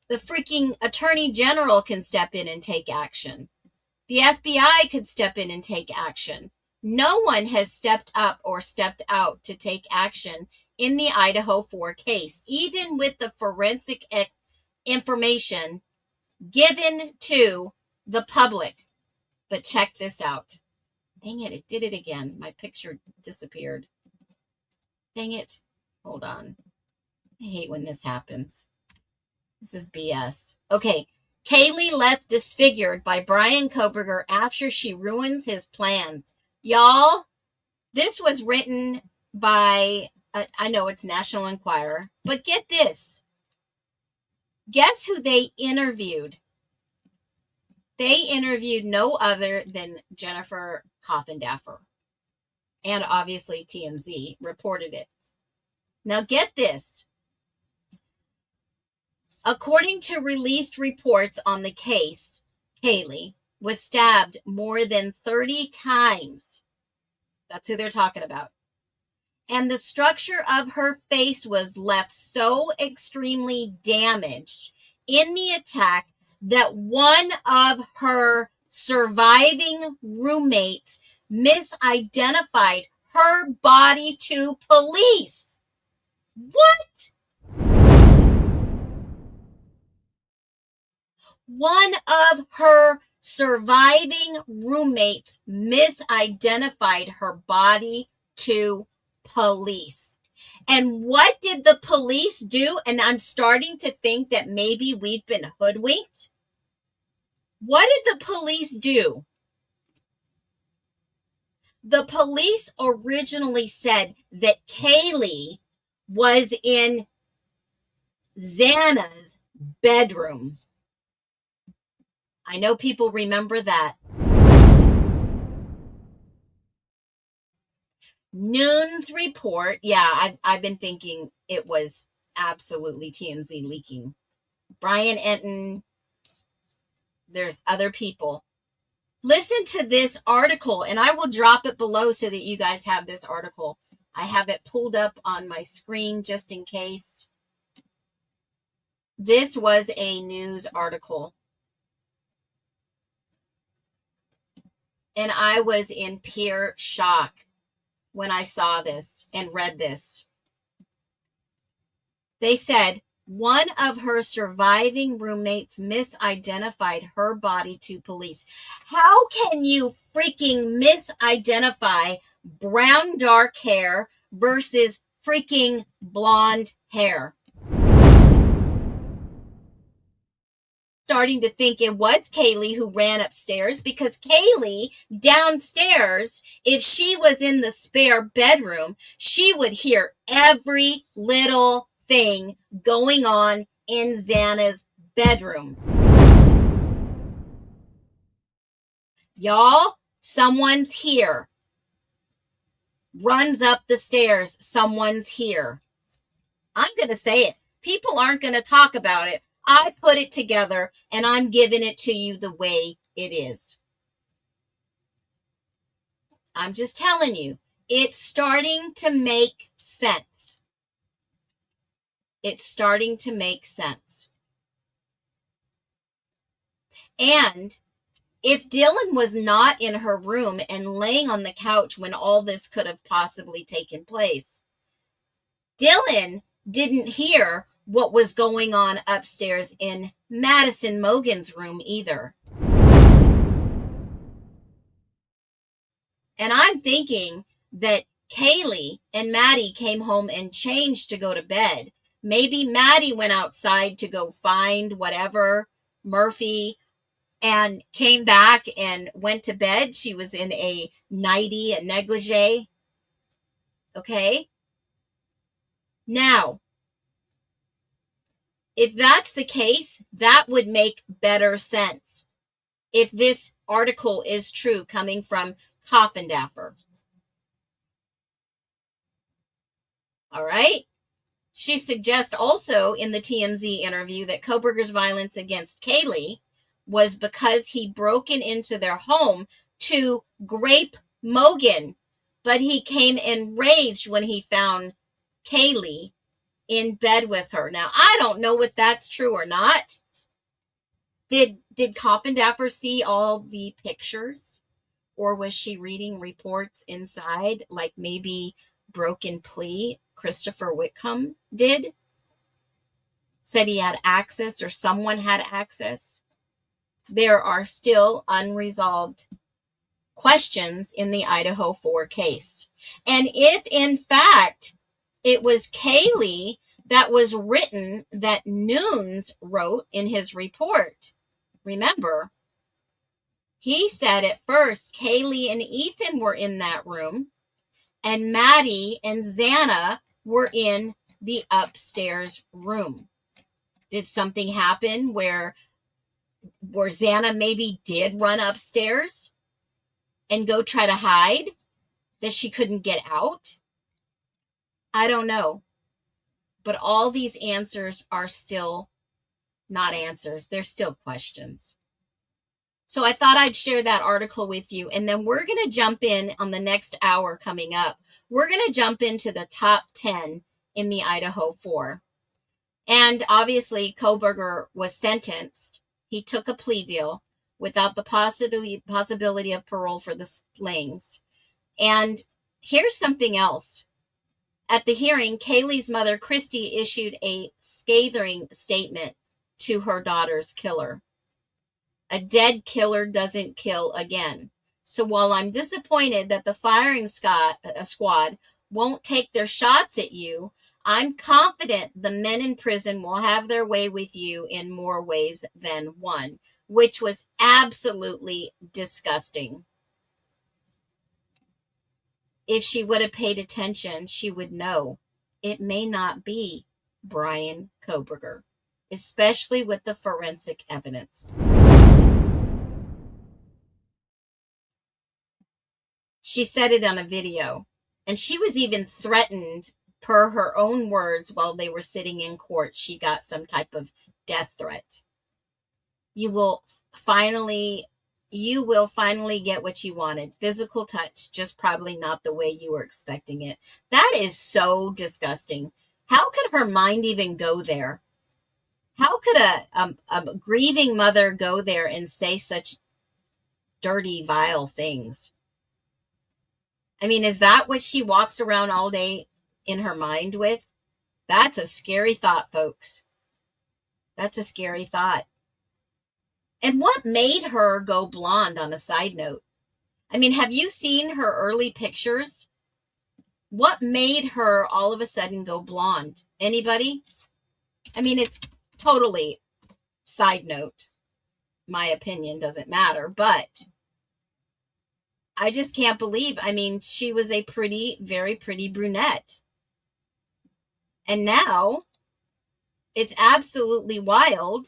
The freaking attorney general can step in and take action. The FBI could step in and take action. No one has stepped up or stepped out to take action in the Idaho 4 case, even with the forensic information given to the public. But check this out. Dang it, it did it again. My picture disappeared. Dang it. Hold on. I hate when this happens. This is BS. Okay. Kaylee left disfigured by Brian Koberger after she ruins his plans. Y'all, this was written by, I know it's National Enquirer, but get this. Guess who they interviewed? They interviewed no other than Jennifer Coffindaffer. And obviously TMZ reported it. Now get this. According to released reports on the case, Kaylee was stabbed more than 30 times. That's who they're talking about. And the structure of her face was left so extremely damaged in the attack that one of her surviving roommates misidentified her body to police. What? One of her surviving roommates misidentified her body to police. And what did the police do? And I'm starting to think that maybe we've been hoodwinked. What did the police do? The police originally said that Kaylee was in Xana's bedroom. I know people remember that. Noon's report, yeah, I've been thinking it was absolutely TMZ leaking. Brian Enton, there's other people. Listen to this article, and I will drop it below so that you guys have this article. I have it pulled up on my screen just in case. This was a news article. And I was in pure shock when I saw this and read this. They said one of her surviving roommates misidentified her body to police. How can you freaking misidentify brown dark hair versus freaking blonde hair? Starting to think it was Kaylee who ran upstairs, because Kaylee downstairs, if she was in the spare bedroom, she would hear every little thing going on in Xana's bedroom. Y'all, someone's here. Runs up the stairs, someone's here. I'm going to say it. People aren't going to talk about it. I put it together, and I'm giving it to you the way it is. I'm just telling you, it's starting to make sense. It's starting to make sense. And if Dylan was not in her room and laying on the couch when all this could have possibly taken place, Dylan didn't hear what was going on upstairs in Madison Mogan's room either. And I'm thinking that Kaylee and Maddie came home and changed to go to bed. Maybe Maddie went outside to go find whatever, Murphy, and came back and went to bed. She was in a nightie, a negligee. Okay? Now, if that's the case, that would make better sense. If this article is true, coming from Coffin Dapper. All right? She suggests also in the TMZ interview that Kohberger's violence against Kaylee was because he broken into their home to grape Mogan, but he came enraged when he found Kaylee in bed with her. Now, I don't know if that's true or not. Did Coffin Dapper see all the pictures? Or was she reading reports inside, like maybe Broken Plea, Christopher Whitcomb did? Said he had access, or someone had access. There are still unresolved questions in the Idaho 4 case. And if, in fact, it was Kaylee that was written, that Nunes wrote in his report, remember, he said at first Kaylee and Ethan were in that room, and Maddie and Xana were in the upstairs room. Did something happen where Xana maybe did run upstairs and go try to hide, that she couldn't get out? I don't know. But all these answers are still not answers. They're still questions. So I thought I'd share that article with you. And then we're going to jump in on the next hour coming up. We're going to jump into the top 10 in the Idaho 4. And obviously, Kohberger was sentenced. He took a plea deal without the possibility of parole for the Slings. And here's something else. At the hearing, Kaylee's mother, Christy, issued a scathing statement to her daughter's killer. A dead killer doesn't kill again. So while I'm disappointed that the firing squad won't take their shots at you, I'm confident the men in prison will have their way with you in more ways than one, which was absolutely disgusting. If she would have paid attention, she would know it may not be Brian Kohberger, especially with the forensic evidence. She said it on a video, and she was even threatened, per her own words, while they were sitting in court. She got some type of death threat. You will finally get what you wanted. Physical touch, just probably not the way you were expecting it. That is so disgusting. How could her mind even go there? How could a grieving mother go there and say such dirty, vile things? I mean, is that what she walks around all day in her mind with? That's a scary thought, folks. That's a scary thought. And what made her go blonde, on a side note? I mean, have you seen her early pictures? What made her all of a sudden go blonde? Anybody? I mean, it's totally side note. My opinion doesn't matter, but I just can't believe. I mean, she was a pretty, very pretty brunette. And now it's absolutely wild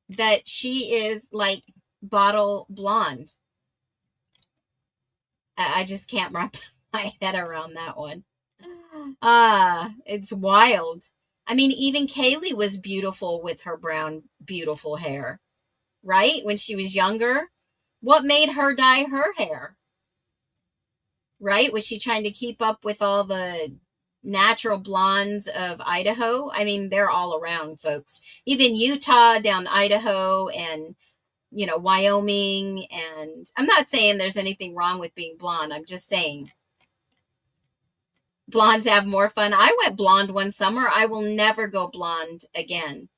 that she is like bottle blonde. I just can't wrap my head around that one. It's wild. I mean, even Kaylee was beautiful with her brown, beautiful hair, right? When she was younger. What made her dye her hair? Right? Was she trying to keep up with all the natural blondes of Idaho? I mean, they're all around, folks. Even Utah, down Idaho, and, you know, Wyoming. And I'm not saying there's anything wrong with being blonde. I'm just saying blondes have more fun. I went blonde one summer. I will never go blonde again.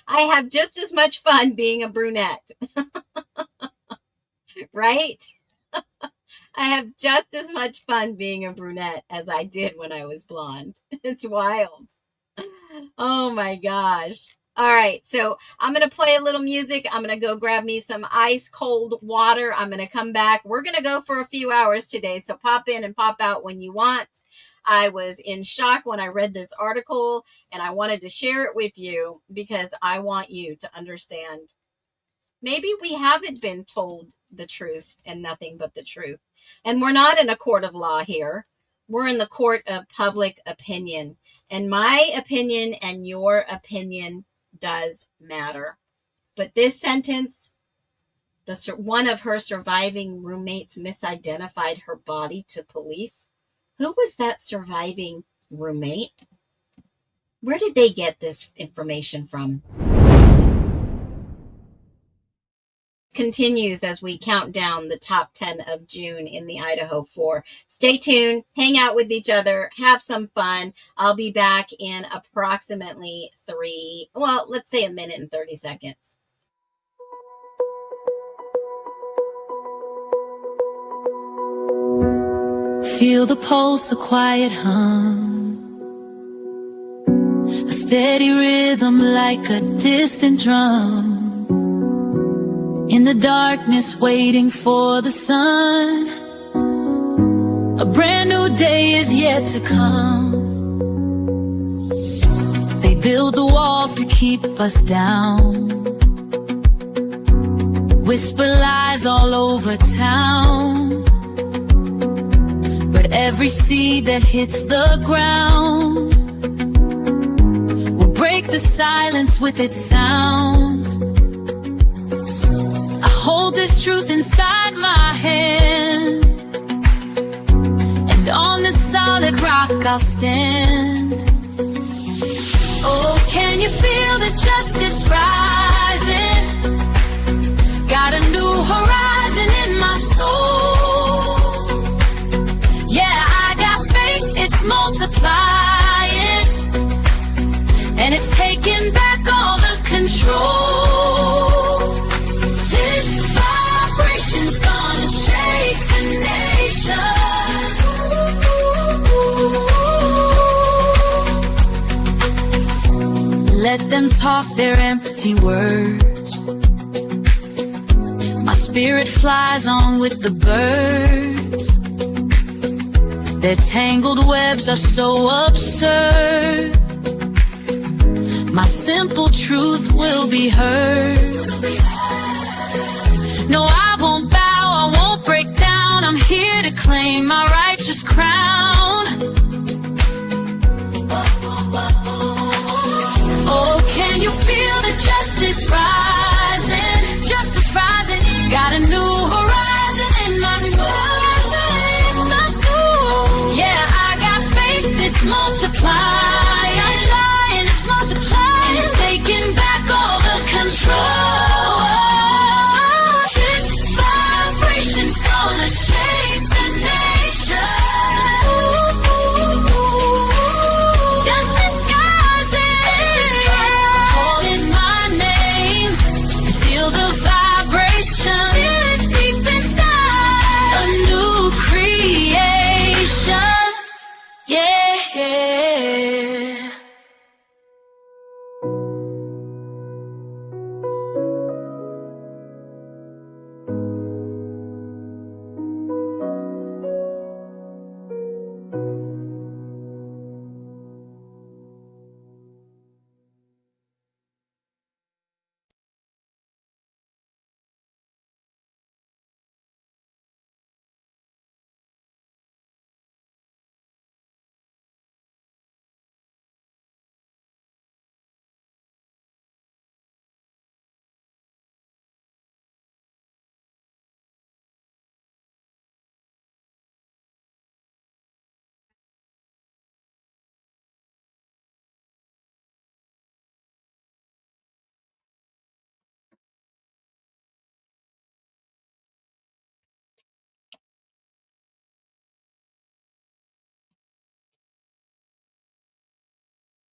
I have just as much fun being a brunette. Right? I have just as much fun being a brunette as I did when I was blonde. It's wild. Oh my gosh. All right, so I'm going to play a little music. I'm going to go grab me some ice cold water. I'm going to come back. We're going to go for a few hours today, so pop in and pop out when you want. I was in shock when I read this article, and I wanted to share it with you because I want you to understand. Maybe we haven't been told the truth and nothing but the truth. And we're not in a court of law here. We're in the court of public opinion. And my opinion and your opinion does matter. But this sentence, one of her surviving roommates misidentified her body to police. Who was that surviving roommate? Where did they get this information from? Continues as we count down the top 10 of June in the Idaho 4. Stay tuned, hang out with each other, have some fun. I'll be back in approximately let's say a minute and 30 seconds. Feel the pulse, a quiet hum, a steady rhythm like a distant drum. In the darkness, waiting for the sun, a brand new day is yet to come. They build the walls to keep us down, whisper lies all over town. But every seed that hits the ground will break the silence with its sound. Hold this truth inside my hand, and on this solid rock I'll stand. Oh, can you feel the justice rising? Got a new horizon in my soul. it's multiplying, and it's taking back all the control. This vibration's gonna shake the nation. Let them talk their empty words. My spirit flies on with the birds. Their tangled webs are so absurd. My simple truth will be heard. No, I won't bow, I won't break down. I'm here to claim my righteous crown. Oh, can you feel the justice rising? Justice rising. Got a new horizon in my soul. Yeah, I got faith, it's multiplying. It's multiplying. It's taking back all the control. This vibration's gonna shake the nation. Justice rising. Calling my name. Feel the vibration. Feel it deep inside. A new creation. Yeah.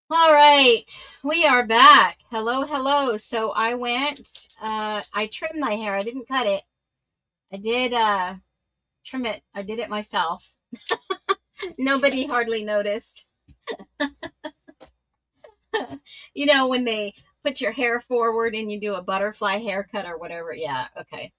All right, we are back. Hello, hello. So I went, I trimmed my hair. I didn't cut it. I did trim it. I did it myself. Nobody hardly noticed. You know, when they put your hair forward and you do a butterfly haircut or whatever. Yeah, okay.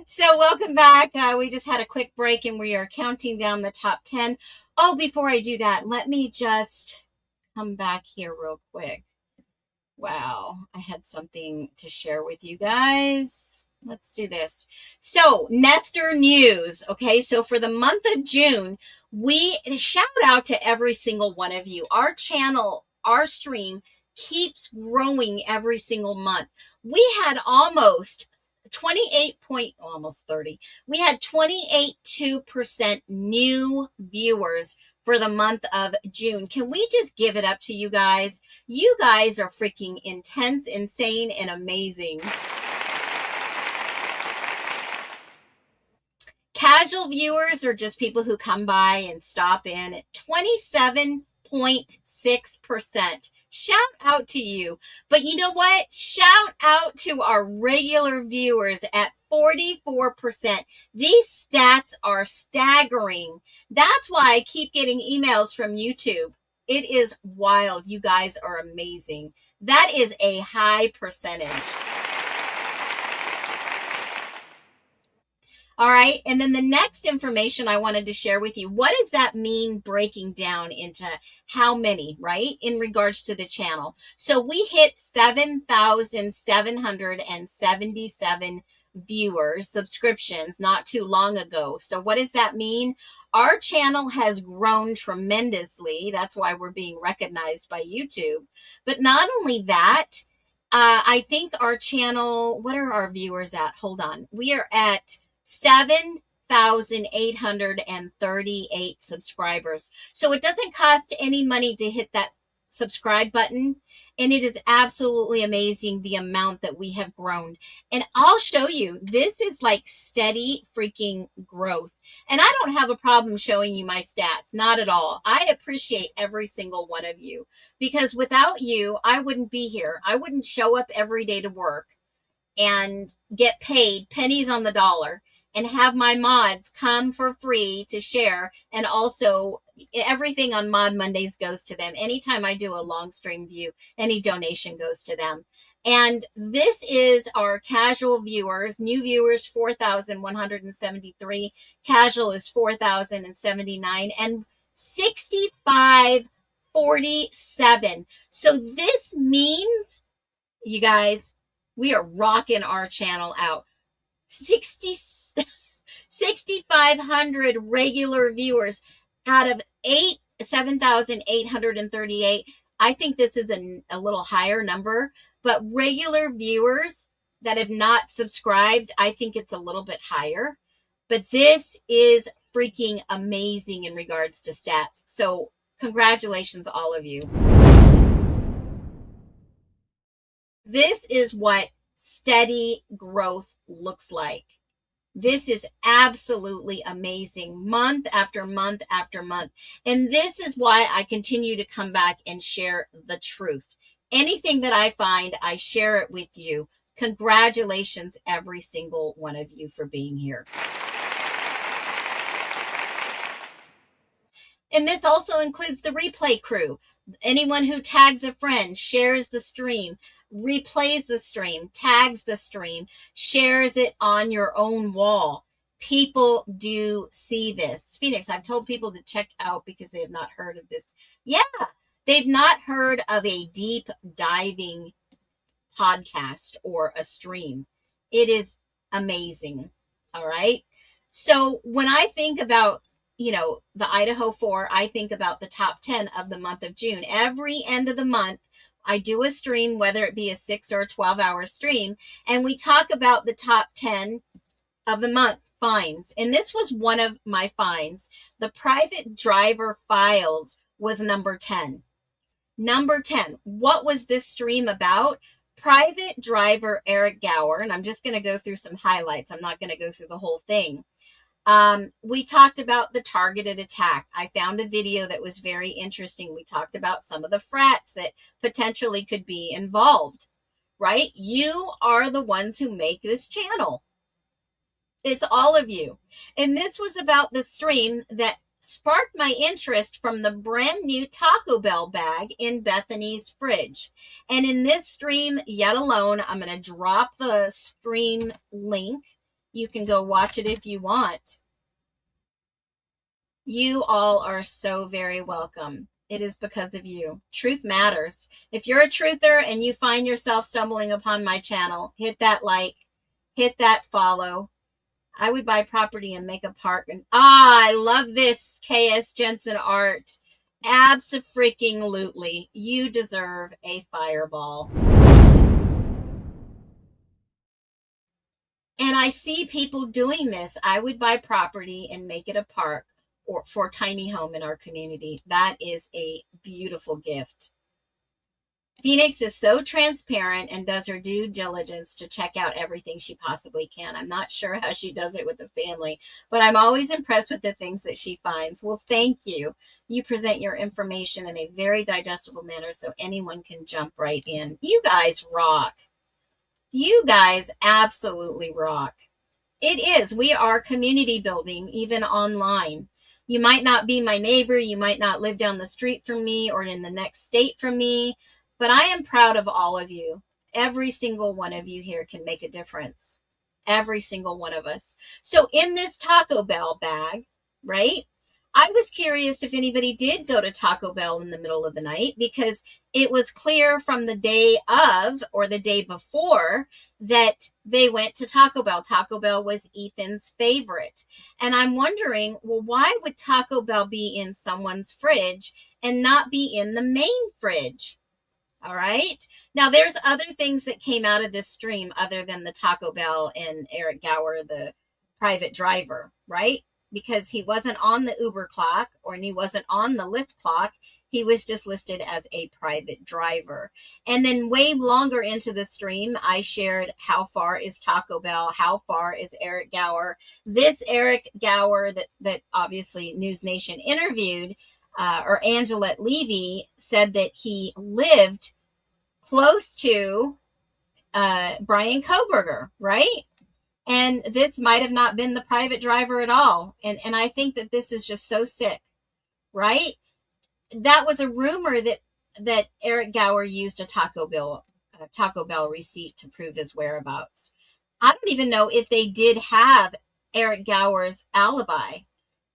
So welcome back. We just had a quick break and we are counting down the top 10. Oh, before I do that, let me just come back here real quick. Wow, I had something to share with you guys. Let's do this. So, Nestor News. Okay, so for the month of June, we shout out to every single one of you. Our channel, our stream keeps growing every single month. We had almost 30. We had 28.2% new viewers for the month of June. Can we just give it up to you guys? You guys are freaking intense, insane, and amazing. Casual viewers are just people who come by and stop in at 27.6%. Shout out to you. But you know what? Shout out to our regular viewers at 44%. These stats are staggering. That's why I keep getting emails from YouTube. It is wild. You guys are amazing. That is a high percentage. All right. And then the next information I wanted to share with you, what does that mean breaking down into how many, right? In regards to the channel. So we hit 7,777 viewers, subscriptions not too long ago. So what does that mean? Our channel has grown tremendously. That's why we're being recognized by YouTube. But not only that, I think our channel, what are our viewers at? Hold on. We are at 7,838 subscribers. So it doesn't cost any money to hit that subscribe button, and it is absolutely amazing the amount that we have grown. And I'll show you, this is like steady freaking growth. And I don't have a problem showing you my stats, not at all. I appreciate every single one of you, because without you, I wouldn't be here. I wouldn't show up every day to work and get paid pennies on the dollar and have my mods come for free to share. And also everything on Mod Mondays goes to them. Anytime I do a long stream view, any donation goes to them. And this is our casual viewers. New viewers, 4,173. Casual is 4,079. And 6547. So this means, you guys, we are rocking our channel out. 6,500 regular viewers out of 7,838. I think this is a little higher number, but regular viewers that have not subscribed, I think it's a little bit higher. But this is freaking amazing in regards to stats. So congratulations, all of you. This is what steady growth looks like. This is absolutely amazing, month after month after month. And this is why I continue to come back and share the truth. Anything that I find, I share it with you. Congratulations, every single one of you, for being here. And this also includes the replay crew. Anyone who tags a friend, shares the stream, replays the stream, tags the stream, shares it on your own wall. People do see this. Phoenix, I've told people to check out because they have not heard of this. Yeah, they've not heard of a deep diving podcast or a stream. It is amazing. All right. So when I think about, the Idaho 4, I think about the top 10 of the month of June. Every end of the month, I do a stream, whether it be a 6 or a 12-hour stream, and we talk about the top 10 of the month finds. And this was one of my finds. The private driver files was number 10. Number 10. What was this stream about? Private driver Eric Gower, and I'm just going to go through some highlights. I'm not going to go through the whole thing. We talked about the targeted attack. I found a video that was very interesting. We talked about some of the frats that potentially could be involved, right? You are the ones who make this channel. It's all of you. And this was about the stream that sparked my interest from the brand new Taco Bell bag in Bethany's fridge. And in this stream, yet alone, I'm going to drop the stream link. You can go watch it if you want. You all are so very welcome. It is because of you. Truth matters. If you're a truther and you find yourself stumbling upon my channel, hit that like, hit that follow. I would buy property and make a park. And I love this KS Jensen art. Abso-freaking-lutely. You deserve a fireball. And I see people doing this. I would buy property and make it a park or for tiny home in our community. That is a beautiful gift. Phoenix is so transparent and does her due diligence to check out everything she possibly can. I'm not sure how she does it with the family, but I'm always impressed with the things that she finds. Well, thank you. You present your information in a very digestible manner so anyone can jump right in. You guys rock. You guys absolutely rock. It is. We are community building, even online. You might not be my neighbor. You might not live down the street from me or in the next state from me, but I am proud of all of you. Every single one of you here can make a difference. Every single one of us. So in this Taco Bell bag, right? I was curious if anybody did go to Taco Bell in the middle of the night, because it was clear from the day of or the day before that they went to Taco Bell. Taco Bell was Ethan's favorite. And I'm wondering, well, why would Taco Bell be in someone's fridge and not be in the main fridge? All right. Now, there's other things that came out of this stream other than the Taco Bell and Eric Gower, the private driver, right? because he wasn't on the Uber clock or he wasn't on the Lyft clock. He was just listed as a private driver. And then way longer into the stream, I shared how far is Taco Bell? How far is Eric Gower? This Eric Gower that obviously News Nation interviewed, or Angelette Levy, said that he lived close to Brian Koberger, right? And this might have not been the private driver at all. And I think that this is just so sick, right? That was a rumor that Eric Gower used a Taco Bell receipt to prove his whereabouts. I don't even know if they did have Eric Gower's alibi.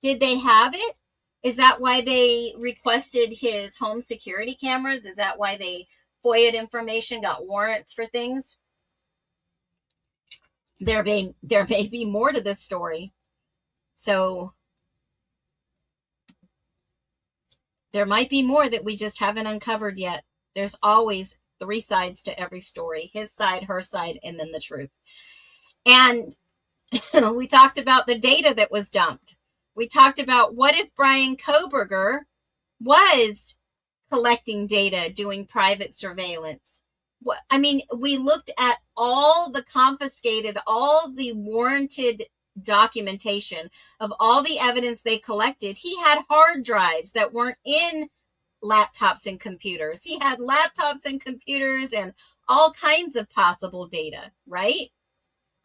Did they have it? Is that why they requested his home security cameras? Is that why they FOIA'd information, got warrants for things? There may be more to this story. So there might be more that we just haven't uncovered yet. There's always 3 sides to every story: his side, her side, and then the truth. And we talked about the data that was dumped. We talked about, what if Brian Koberger was collecting data, doing private surveillance? I mean, we looked at all the confiscated, all the warranted documentation of all the evidence they collected. He had hard drives that weren't in laptops and computers. He had laptops and computers and all kinds of possible data, right?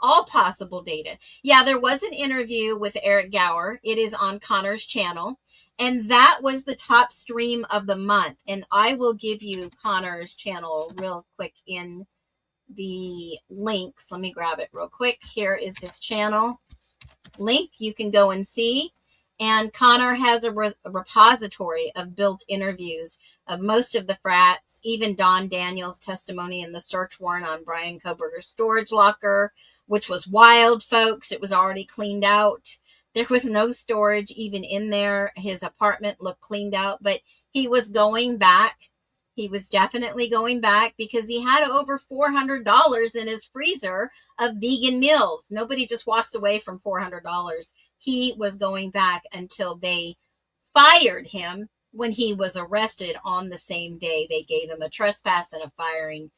All possible data. Yeah, there was an interview with Eric Gower. It is on Connor's channel. And that was the top stream of the month. And I will give you Connor's channel real quick in the links. Let me grab it real quick. Here is his channel link. You can go and see. And Connor has a repository of built interviews of most of the frats, even Don Daniels' testimony in the search warrant on Brian Koberger's storage locker, which was wild, folks. It was already cleaned out. There was no storage even in there. His apartment looked cleaned out, but he was going back. He was definitely going back because he had over $400 in his freezer of vegan meals. Nobody just walks away from $400. He was going back until they fired him when he was arrested on the same day. They gave him a trespass and a firing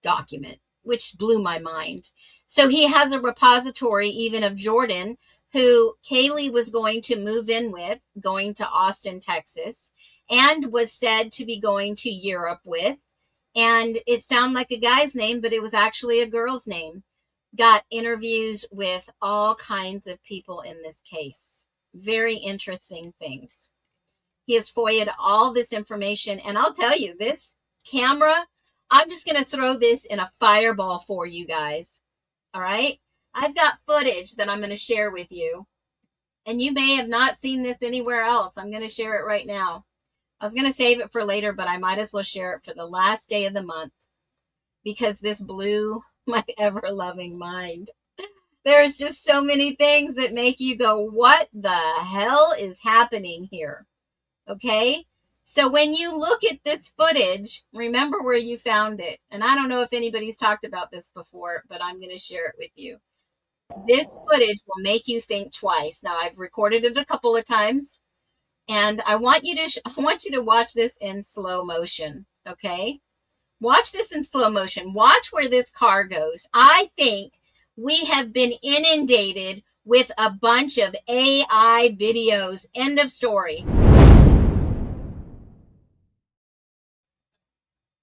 document, which blew my mind. So he has a repository even of Jordan, who Kaylee was going to move in with, going to Austin, Texas, and was said to be going to Europe with. And it sounded like a guy's name, but it was actually a girl's name. Got interviews with all kinds of people in this case. Very interesting things. He has FOIA'd all this information. And I'll tell you, this camera, I'm just going to throw this in a fireball for you guys. All right? I've got footage that I'm going to share with you. And you may have not seen this anywhere else. I'm going to share it right now. I was going to save it for later, but I might as well share it for the last day of the month, because this blew my ever-loving mind. There's just so many things that make you go, what the hell is happening here? Okay? So when you look at this footage, remember where you found it. And I don't know if anybody's talked about this before, but I'm going to share it with you. This footage will make you think twice. Now, I've recorded it a couple of times, and I want you to watch this in slow motion, okay? Watch this in slow motion. Watch where this car goes. I think we have been inundated with a bunch of AI videos. End of story.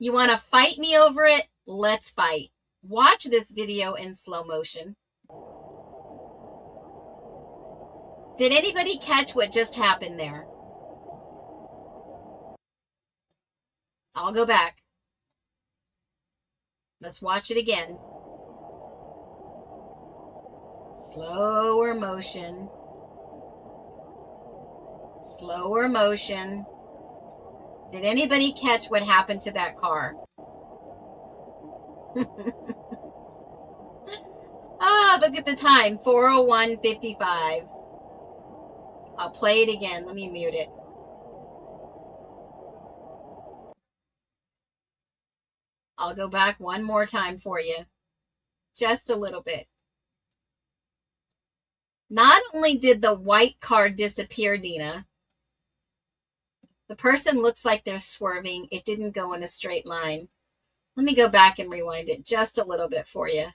You want to fight me over it? Let's fight. Watch this video in slow motion. Did anybody catch what just happened there? I'll go back. Let's watch it again. Slower motion. Slower motion. Did anybody catch what happened to that car? Ah, look at the time, 4:01:55. I'll play it again. Let me mute it. I'll go back one more time for you. Just a little bit. Not only did the white car disappear, Dina, the person looks like they're swerving. It didn't go in a straight line. Let me go back and rewind it just a little bit for you.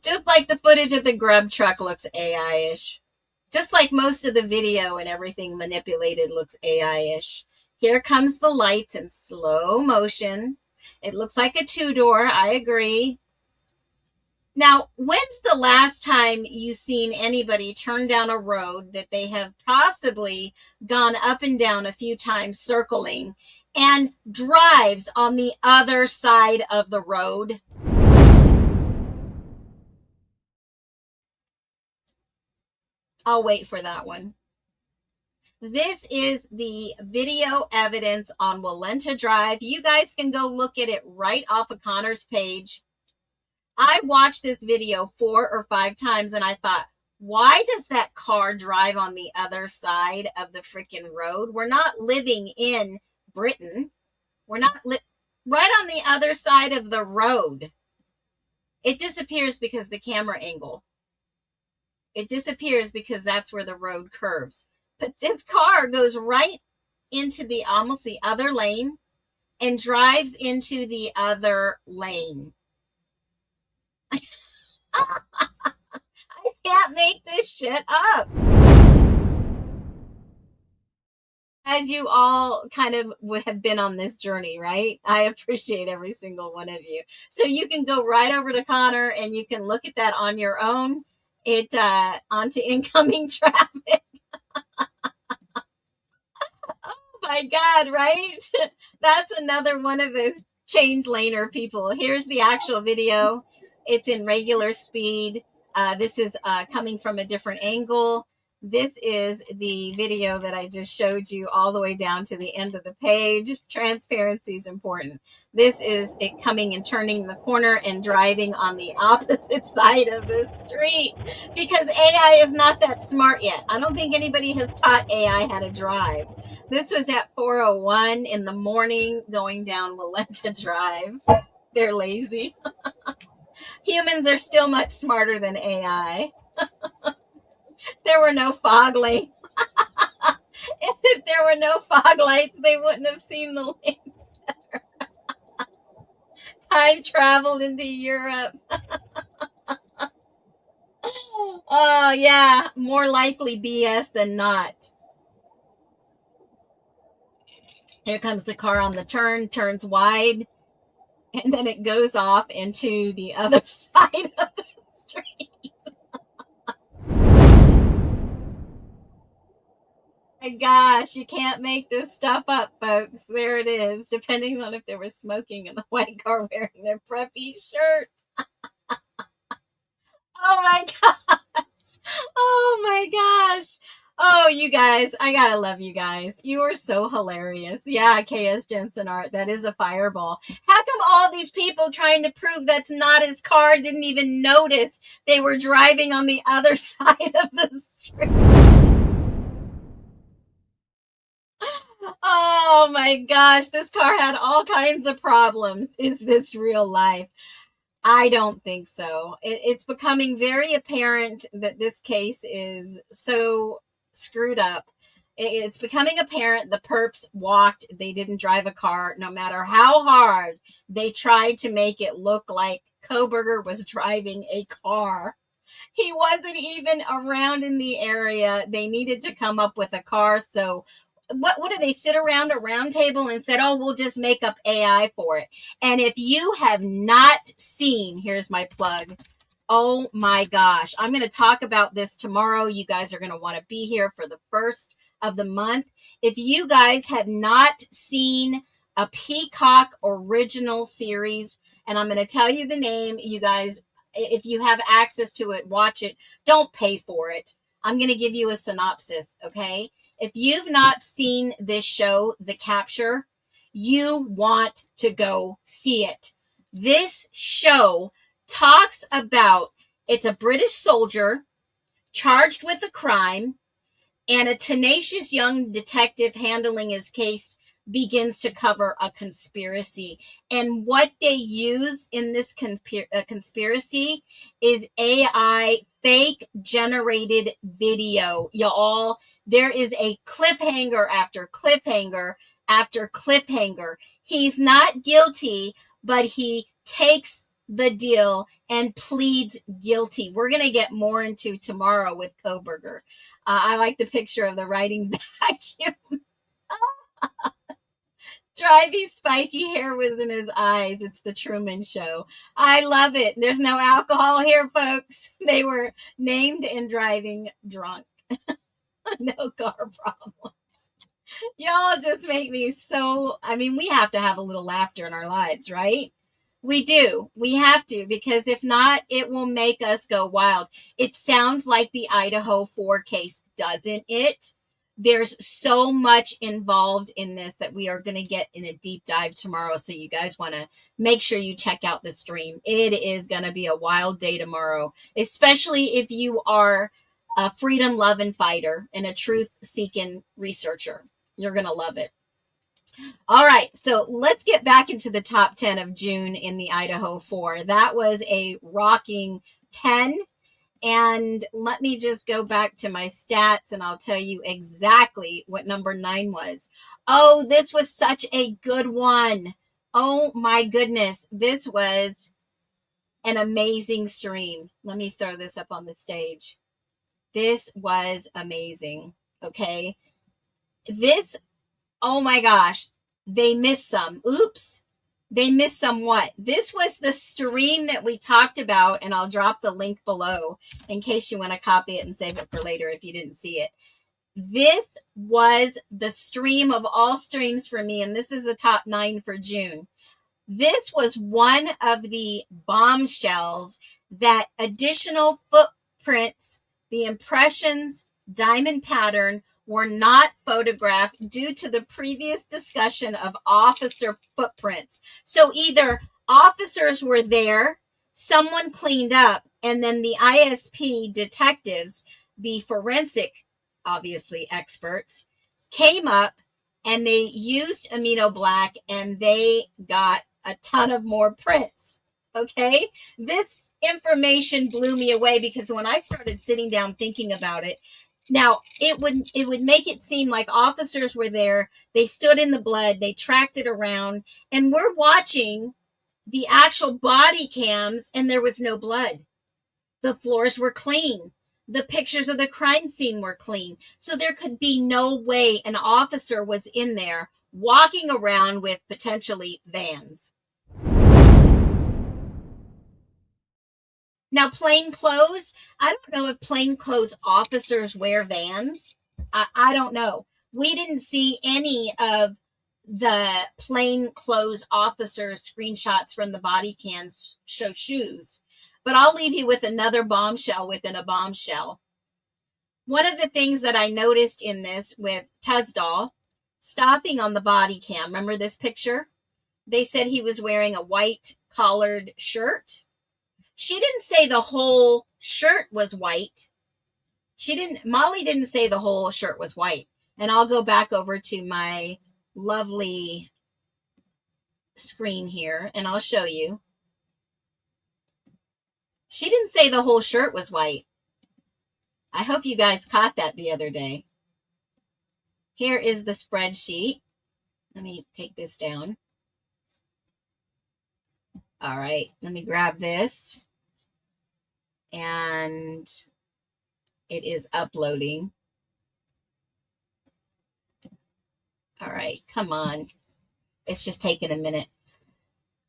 Just like the footage of the grub truck looks AI-ish. Just like most of the video and everything manipulated looks AI-ish. Here comes the lights in slow motion. It looks like a two-door, I agree. Now, when's the last time you seen anybody turn down a road that they have possibly gone up and down a few times circling and drives on the other side of the road? I'll wait for that one. This is the video evidence on Walenta Drive. You guys can go look at it right off of Connor's page. I watched this video 4 or 5 times and I thought, why does that car drive on the other side of the freaking road? We're not living in Britain. We're not right on the other side of the road. It disappears because the camera angle. It disappears because that's where the road curves. But this car goes right into the almost the other lane and drives into the other lane. I can't make this shit up. As you all kind of would have been on this journey, right? I appreciate every single one of you. So you can go right over to Connor and you can look at that on your own. It onto incoming traffic. Oh my God, right? That's another one of those change laner people. Here's the actual video. It's in regular speed. This is coming from a different angle. This is the video that I just showed you all the way down to the end of the page. Transparency is important. This is it coming and turning the corner and driving on the opposite side of the street because AI is not that smart yet. I don't think anybody has taught AI how to drive. This was at 4:01 in the morning going down Walenta Drive. They're lazy. Humans are still much smarter than AI. There were no fog lanes. If there were no fog lights, they wouldn't have seen the lanes better. Time traveled into Europe. Oh, yeah. More likely BS than not. Here comes the car on the turn, turns wide, and then it goes off into the other side of the street. My gosh, you can't make this stuff up, folks. There it is, depending on if they were smoking in the white car wearing their preppy shirt. Oh my gosh. Oh my gosh. Oh, you guys, I gotta love you guys. You are so hilarious. Yeah, KS Jensen Art, that is a fireball. How come all these people trying to prove that's not his car didn't even notice they were driving on the other side of the street? Oh my gosh, this car had all kinds of problems. Is this real life? I don't think so. It's becoming very apparent that this case is so screwed up. It's becoming apparent the perps walked. They didn't drive a car. No matter how hard they tried to make it look like Koberger was driving a car. He wasn't even around in the area. They needed to come up with a car. So what did they sit around a round table and said, oh, we'll just make up AI for it. And if you have not seen, here's my plug. Oh my gosh. I'm going to talk about this tomorrow. You guys are going to want to be here for the first of the month. If you guys have not seen a Peacock original series, and I'm going to tell you the name, you guys, if you have access to it, watch it. Don't pay for it. I'm going to give you a synopsis, okay? If you've not seen this show, The Capture, you want to go see it. This show talks about, it's a British soldier charged with a crime and a tenacious young detective handling his case begins to cover a conspiracy. And what they use in this conspiracy is AI fake generated video. Y'all, there is a cliffhanger after cliffhanger after cliffhanger. He's not guilty, but he takes the deal and pleads guilty. We're going to get more into tomorrow with Koberger. I like the picture of the writing vacuum. Drivey, spiky hair was in his eyes. It's the Truman Show. I love it. There's no alcohol here, folks. They were named and driving drunk. No car problems. Y'all just make me so, I mean, we have to have a little laughter in our lives, right? We do. We have to, because if not, it will make us go wild. It sounds like the Idaho 4 case, doesn't it? There's so much involved in this that we are going to get in a deep dive tomorrow. So you guys want to make sure you check out the stream. It is going to be a wild day tomorrow, especially if you are a freedom loving fighter and a truth seeking researcher. You're going to love it. All right, so let's get back into the top 10 of June in the Idaho 4. That was a rocking 10. And let me just go back to my stats and I'll tell you exactly what number 9 was. Oh, this was such a good one. Oh my goodness. This was an amazing stream. Let me throw this up on the stage. This was amazing. Okay. This, oh my gosh, they missed some. Oops. They missed some what? This was the stream that we talked about, and I'll drop the link below in case you want to copy it and save it for later if you didn't see it. This was the stream of all streams for me, and this is the top 9 for June. This was one of the bombshells that additional footprints, the impressions, diamond pattern, were not photographed due to the previous discussion of officer footprints. So either officers were there, someone cleaned up, and then the ISP detectives, the forensic, obviously, experts, came up and they used amino black and they got a ton of more prints. Okay, this information blew me away because when I started sitting down thinking about it, now, it would make it seem like officers were there, they stood in the blood, they tracked it around, and we're watching the actual body cams, and there was no blood. The floors were clean. The pictures of the crime scene were clean. So there could be no way an officer was in there walking around with potentially vans. Now, plain clothes, I don't know if plain clothes officers wear vans. I don't know. We didn't see any of the plain clothes officers' screenshots from the body cams show shoes. But I'll leave you with another bombshell within a bombshell. One of the things that I noticed in this with Tesdall stopping on the body cam, remember this picture? They said he was wearing a white collared shirt. She didn't say the whole shirt was white. Molly didn't say the whole shirt was white. And I'll go back over to my lovely screen here and I'll show you. She didn't say the whole shirt was white. I hope you guys caught that the other day. Here is the spreadsheet. Let me take this down. All right, let me grab this. And it is uploading. All right, come on. It's just taking a minute.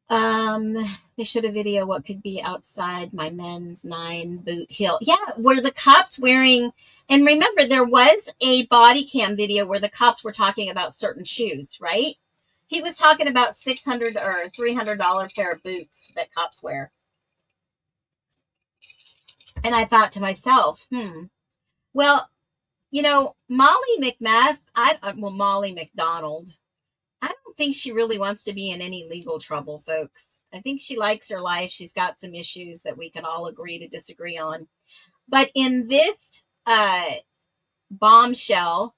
They showed a video what could be outside my men's 9 boot heel. Yeah, were the cops wearing, and remember there was a body cam video where the cops were talking about certain shoes, right? He was talking about $600 or $300 pair of boots that cops wear. And I thought to myself, well, you know, Molly McDonald, I don't think she really wants to be in any legal trouble, folks. I think she likes her life. She's got some issues that we can all agree to disagree on. But in this bombshell,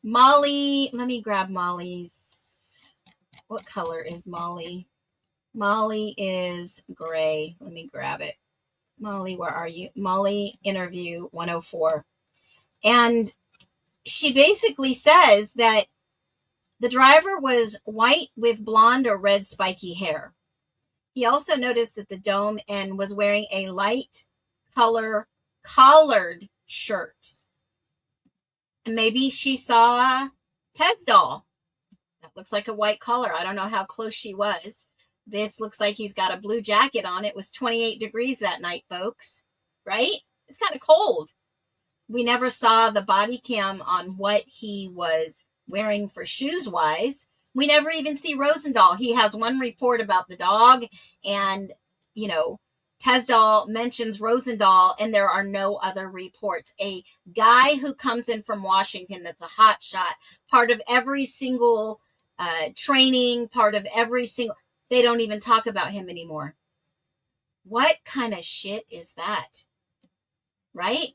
Molly, let me grab Molly's What color is Molly? Molly is gray. Let me grab it. Molly, where are you? Molly interview 104. And she basically says that the driver was white with blonde or red spiky hair. He also noticed that the dome and was wearing a light color collared shirt. And maybe she saw Ted's doll. That looks like a white collar. I don't know how close she was. This looks like he's got a blue jacket on. It was 28 degrees that night, folks. Right? It's kind of cold. We never saw the body cam on what he was wearing for shoes wise. We never even see Rosendahl. He has one report about the dog, and, you know, Tesdahl mentions Rosendahl, and there are no other reports. A guy who comes in from Washington that's a hot shot, part of every single training, part of every single, they don't even talk about him anymore. What kind of shit is that? Right?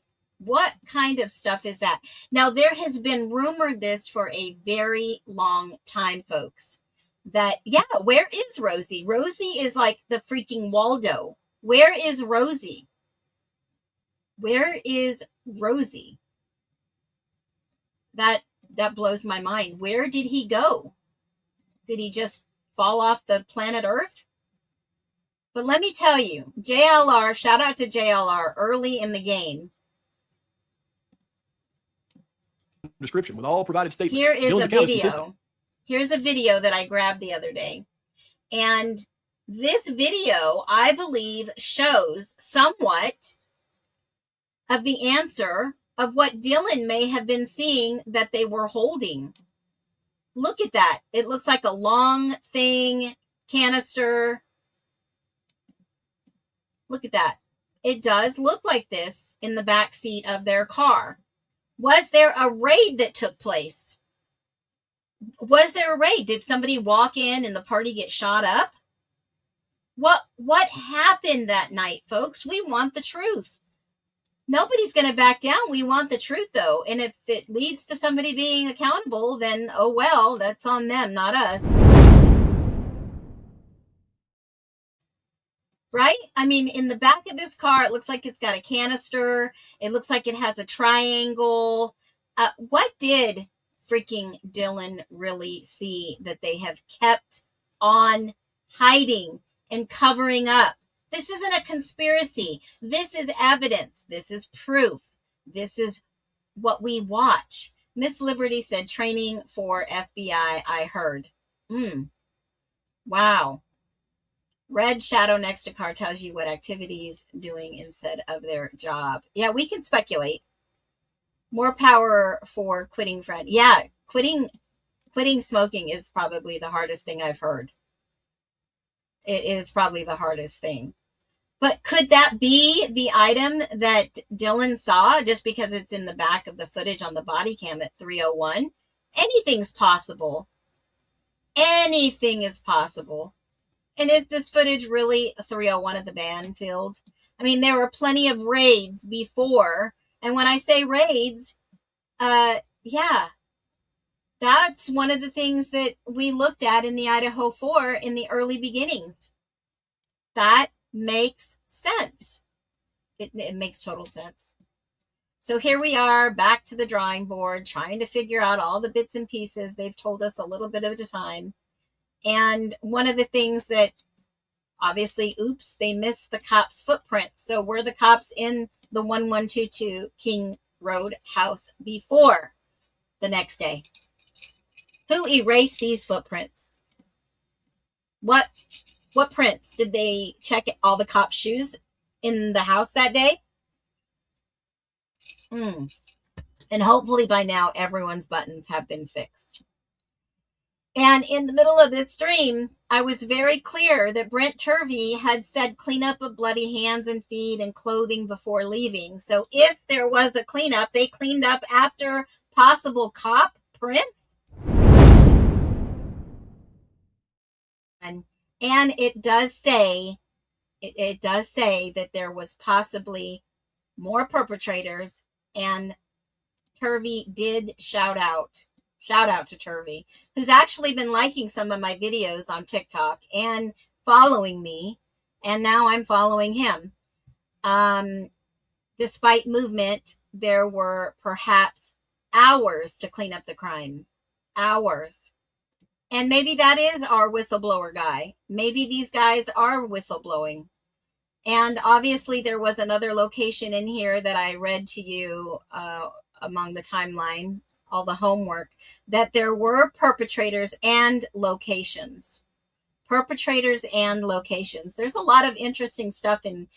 What kind of stuff is that? Now, there has been rumored this for a very long time, folks, that, yeah, where is Rosie? Rosie is like the freaking Waldo. Where is Rosie? Where is Rosie? That blows my mind. Where did he go? Did he just fall off the planet Earth? But let me tell you, JLR, shout out to JLR, early in the game. Description with all provided statements. Here is Dylan's a account is consistent. video. Here's a video that I grabbed the other day. And this video, I believe, shows somewhat of the answer of what Dylan may have been seeing that they were holding. Look at that. It looks like a long thing, canister. Look at that. It does look like this in the back seat of their car. Was there a raid that took place? Was there a raid? Did somebody walk in and the party get shot up? What happened that night, folks? We want the truth. Nobody's going to back down. We want the truth, though. And if it leads to somebody being accountable, then, oh well, that's on them, not us. Right? I mean, in the back of this car, it looks like it's got a canister. It looks like it has a triangle. What did freaking Dylan really see that they have kept on hiding and covering up? This isn't a conspiracy. This is evidence. This is proof. This is what we watch. Miss Liberty said, training for FBI, I heard. Wow. Red shadow next to car tells you what activities doing instead of their job. Yeah, we can speculate. More power for quitting friend. Yeah, quitting smoking is probably the hardest thing I've heard. It is probably the hardest thing. But could that be the item that Dylan saw just because it's in the back of the footage on the body cam at 3:01? Anything's possible. Anything is possible. And is this footage really 3:01 at the Banfield? I mean, there were plenty of raids before. And when I say raids, yeah, that's one of the things that we looked at in the Idaho 4 in the early beginnings. That makes sense. It makes total sense. So here we are back to the drawing board, trying to figure out all the bits and pieces. They've told us a little bit at a time. And one of the things that obviously, oops, they missed the cops' footprints. So were the cops in the 1122 King Road house before the next day? Who erased these footprints? What prints? Did they check all the cops' shoes in the house that day? And hopefully by now everyone's buttons have been fixed. And in the middle of this stream, I was very clear that Brent Turvey had said clean up of bloody hands and feet and clothing before leaving. So if there was a cleanup, they cleaned up after possible cop prints. And it does say that there was possibly more perpetrators, and Turvey did shout out Shout out to Turvey, who's actually been liking some of my videos on TikTok and following me. And now I'm following him. Despite movement, there were perhaps hours to clean up the crime. Hours. And maybe that is our whistleblower guy. Maybe these guys are whistleblowing. And obviously there was another location in here that I read to you among the timeline, all the homework, that there were perpetrators and locations. Perpetrators and locations. There's a lot of interesting stuff in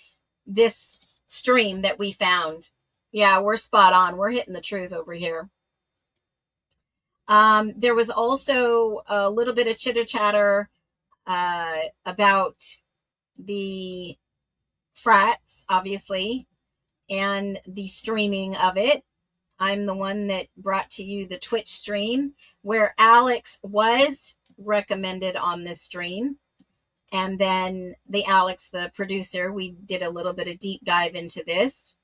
this stream that we found. Yeah, we're spot on. We're hitting the truth over here. There was also a little bit of chitter chatter about the frats, obviously, and the streaming of it. I'm the one that brought to you the Twitch stream where Alex was recommended on this stream. And then Alex, the producer, we did a little bit of deep dive into this.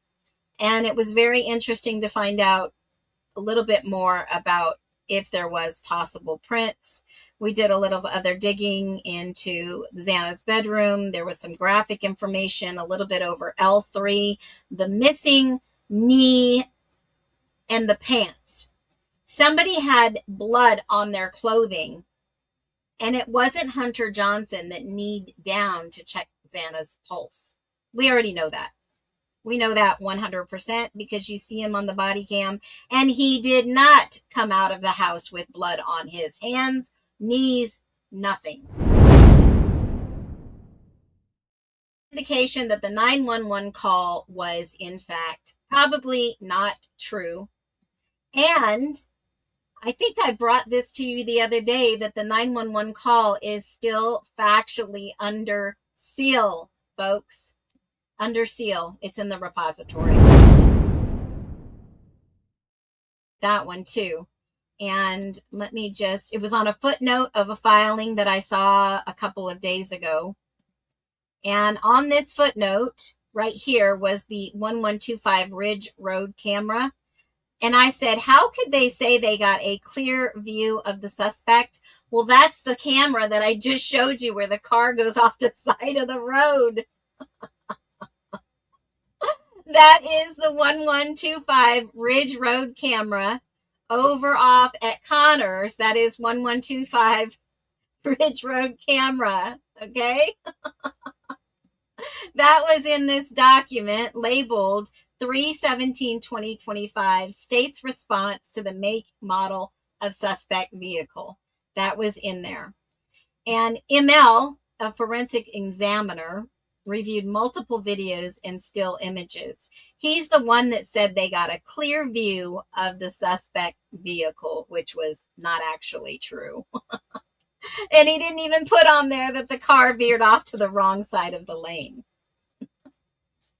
And it was very interesting to find out a little bit more about if there was possible prints. We did a little other digging into Xana's bedroom. There was some graphic information, a little bit over L3, the missing knee and the pants. Somebody had blood on their clothing, and it wasn't Hunter Johnson that kneed down to check Xana's pulse. We already know that. We know that 100% because you see him on the body cam, and he did not come out of the house with blood on his hands, knees, nothing. Indication that the 911 call was in fact probably not true. And I think I brought this to you the other day that the 911 call is still factually under seal, folks. Under seal. It's in the repository. That one too. And let me just, it was on a footnote of a filing that I saw a couple of days ago. And on this footnote right here was the 1125 Ridge Road camera. And I said, how could they say they got a clear view of the suspect? Well, that's the camera that I just showed you where the car goes off the side of the road. That is the 1125 Ridge Road camera over off at Connors. That is 1125 Ridge Road camera. Okay. That was in this document labeled 3/17/2025 state's response to the make model of suspect vehicle. That was in there. And ML, a forensic examiner, reviewed multiple videos and still images. He's the one that said they got a clear view of the suspect vehicle, which was not actually true. And he didn't even put on there that the car veered off to the wrong side of the lane.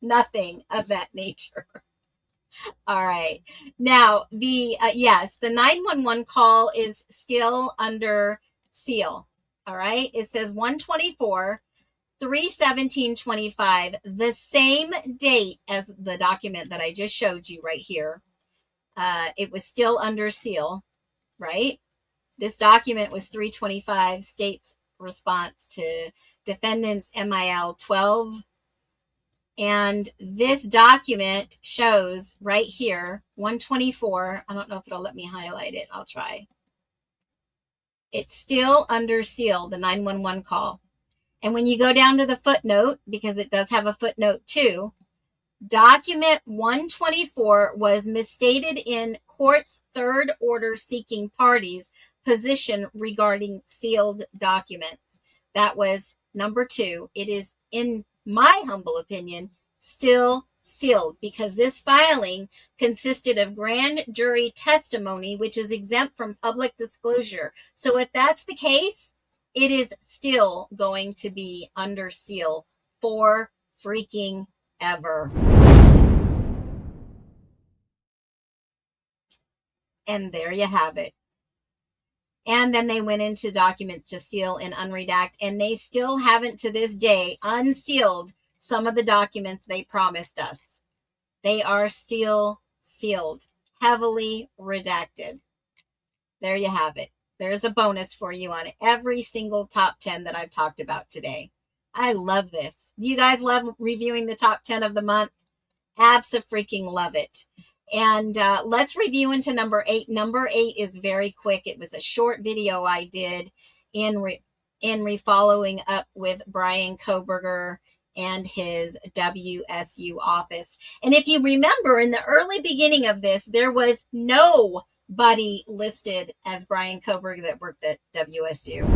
Nothing of that nature. All right. Now, yes, the 911 call is still under seal. All right. It says 124/3/17/25, the same date as the document that I just showed you right here. It was still under seal, right? This document was 3/25, state's response to defendant's MIL 12. And this document shows right here, 124. I don't know if it'll let me highlight it. I'll try. It's still under seal, the 911 call. And when you go down to the footnote, because it does have a footnote too, document 124 was misstated in court's third order seeking parties position regarding sealed documents. That was number 2. It is, in my humble opinion, still sealed because this filing consisted of grand jury testimony, which is exempt from public disclosure. So if that's the case, it is still going to be under seal for freaking ever. And there you have it. And then they went into documents to seal and unredact, and they still haven't to this day unsealed some of the documents they promised us. They are still sealed, heavily redacted. There you have it. There's a bonus for you on every single top 10 that I've talked about today. I love this. You guys love reviewing the top 10 of the month? Abso-freaking love it. And let's review into number 8. Number 8 is very quick. It was a short video I did in following up with Brian Koberger and his WSU office. And if you remember, in the early beginning of this, there was nobody listed as Brian Koberger that worked at WSU.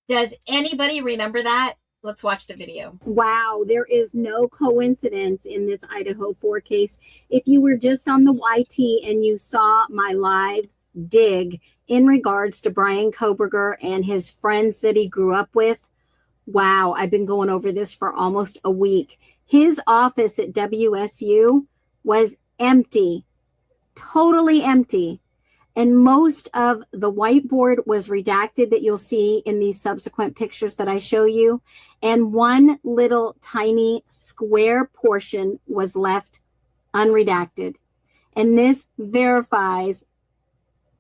Does anybody remember that? Let's watch the video. Wow, there is no coincidence in this Idaho 4 case. If you were just on the YT and you saw my live dig in regards to Brian Koberger and his friends that he grew up with, wow, I've been going over this for almost a week. His office at WSU was empty, totally empty. And most of the whiteboard was redacted that you'll see in these subsequent pictures that I show you. And one little tiny square portion was left unredacted. And this verifies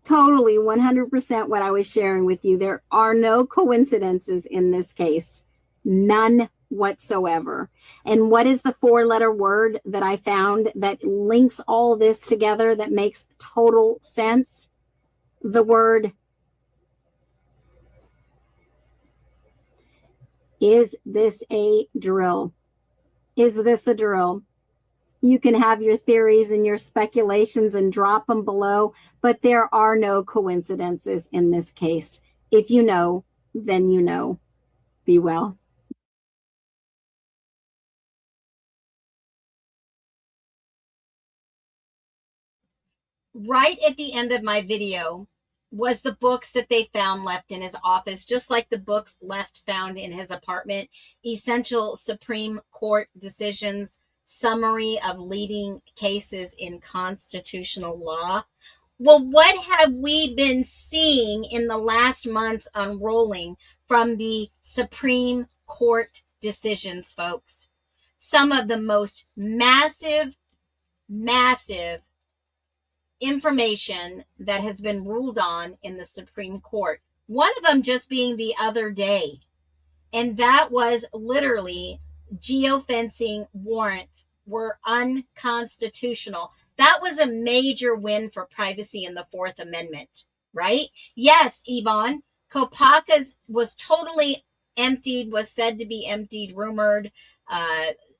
totally 100% what I was sharing with you. There are no coincidences in this case. None whatsoever. And what is the 4-letter word that I found that links all this together that makes total sense? The word, is this a drill? Is this a drill? You can have your theories and your speculations and drop them below, but there are no coincidences in this case. If you know, then you know. Be well. Right at the end of my video was the books that they found left in his office, just like the books found in his apartment. Essential Supreme Court decisions, summary of leading cases in constitutional law. Well, what have we been seeing in the last months unrolling from the Supreme Court decisions, folks? Some of the most massive information that has been ruled on in the Supreme Court. One of them just being the other day. And that was literally geofencing warrants were unconstitutional. That was a major win for privacy in the Fourth Amendment, right? Yes, Yvonne, Kopaka's was totally emptied, was said to be emptied, rumored,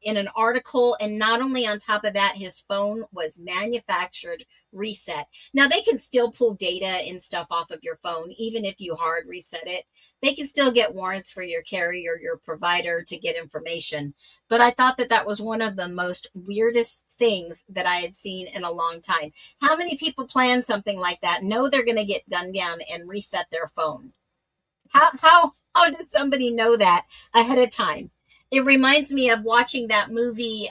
in an article. And not only on top of that, his phone was manufactured reset. Now they can still pull data and stuff off of your phone, even if you hard reset it. They can still get warrants for your carrier, your provider to get information. But I thought that was one of the most weirdest things that I had seen in a long time. How many people plan something like that, know they're going to get gunned down and reset their phone? How did somebody know that ahead of time? It reminds me of watching that movie,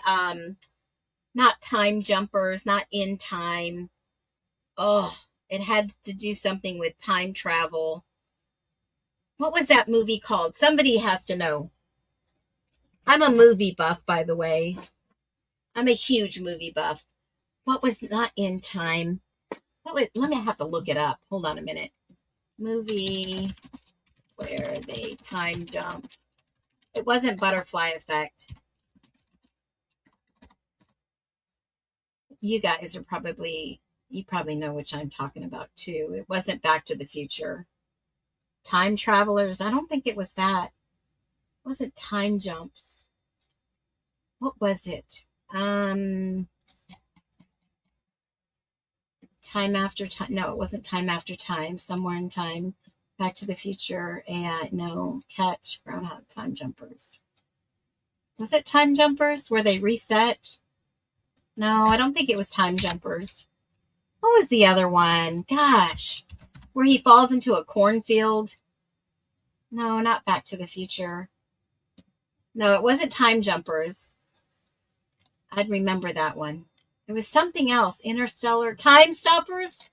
not Time Jumpers, not In Time. Oh, it had to do something with time travel. What was that movie called? Somebody has to know. I'm a movie buff, by the way. I'm a huge movie buff. What was not In Time? Let me have to look it up. Hold on a minute. Movie where they time jump. It wasn't Butterfly Effect. You guys you probably know which I'm talking about too. It wasn't Back to the Future. Time Travelers. I don't think it was that. It wasn't Time Jumps. What was it? Time After Time. No, it wasn't Time After Time. Somewhere in Time. Back to the Future. And no, Catch, Groundhog, Time Jumpers. Was it Time Jumpers where they reset? No, I don't think it was Time Jumpers. What was the other one? Gosh, where he falls into a cornfield. No, not Back to the Future. No, it wasn't Time Jumpers. I'd remember that one. It was something else. Interstellar. Time Stoppers?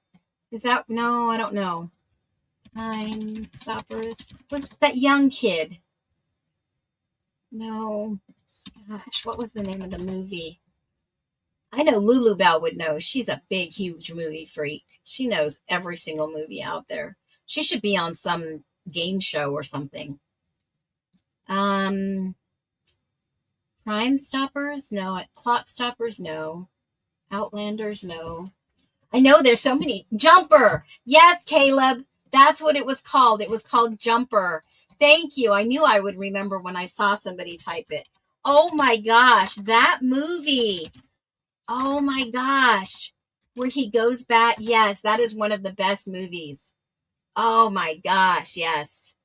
Is that? No, I don't know. Time Stoppers. Was it that young kid? No. Gosh, what was the name of the movie? I know Lulu Bell would know. She's a big, huge movie freak. She knows every single movie out there. She should be on some game show or something. Crime Stoppers? No. Clock Stoppers? No. Outlanders? No. I know there's so many. Jumper. Yes, Caleb. That's what it was called. It was called Jumper. Thank you. I knew I would remember when I saw somebody type it. Oh my gosh, that movie. Oh my gosh. Where he goes back. Yes, that is one of the best movies. Oh my gosh, yes.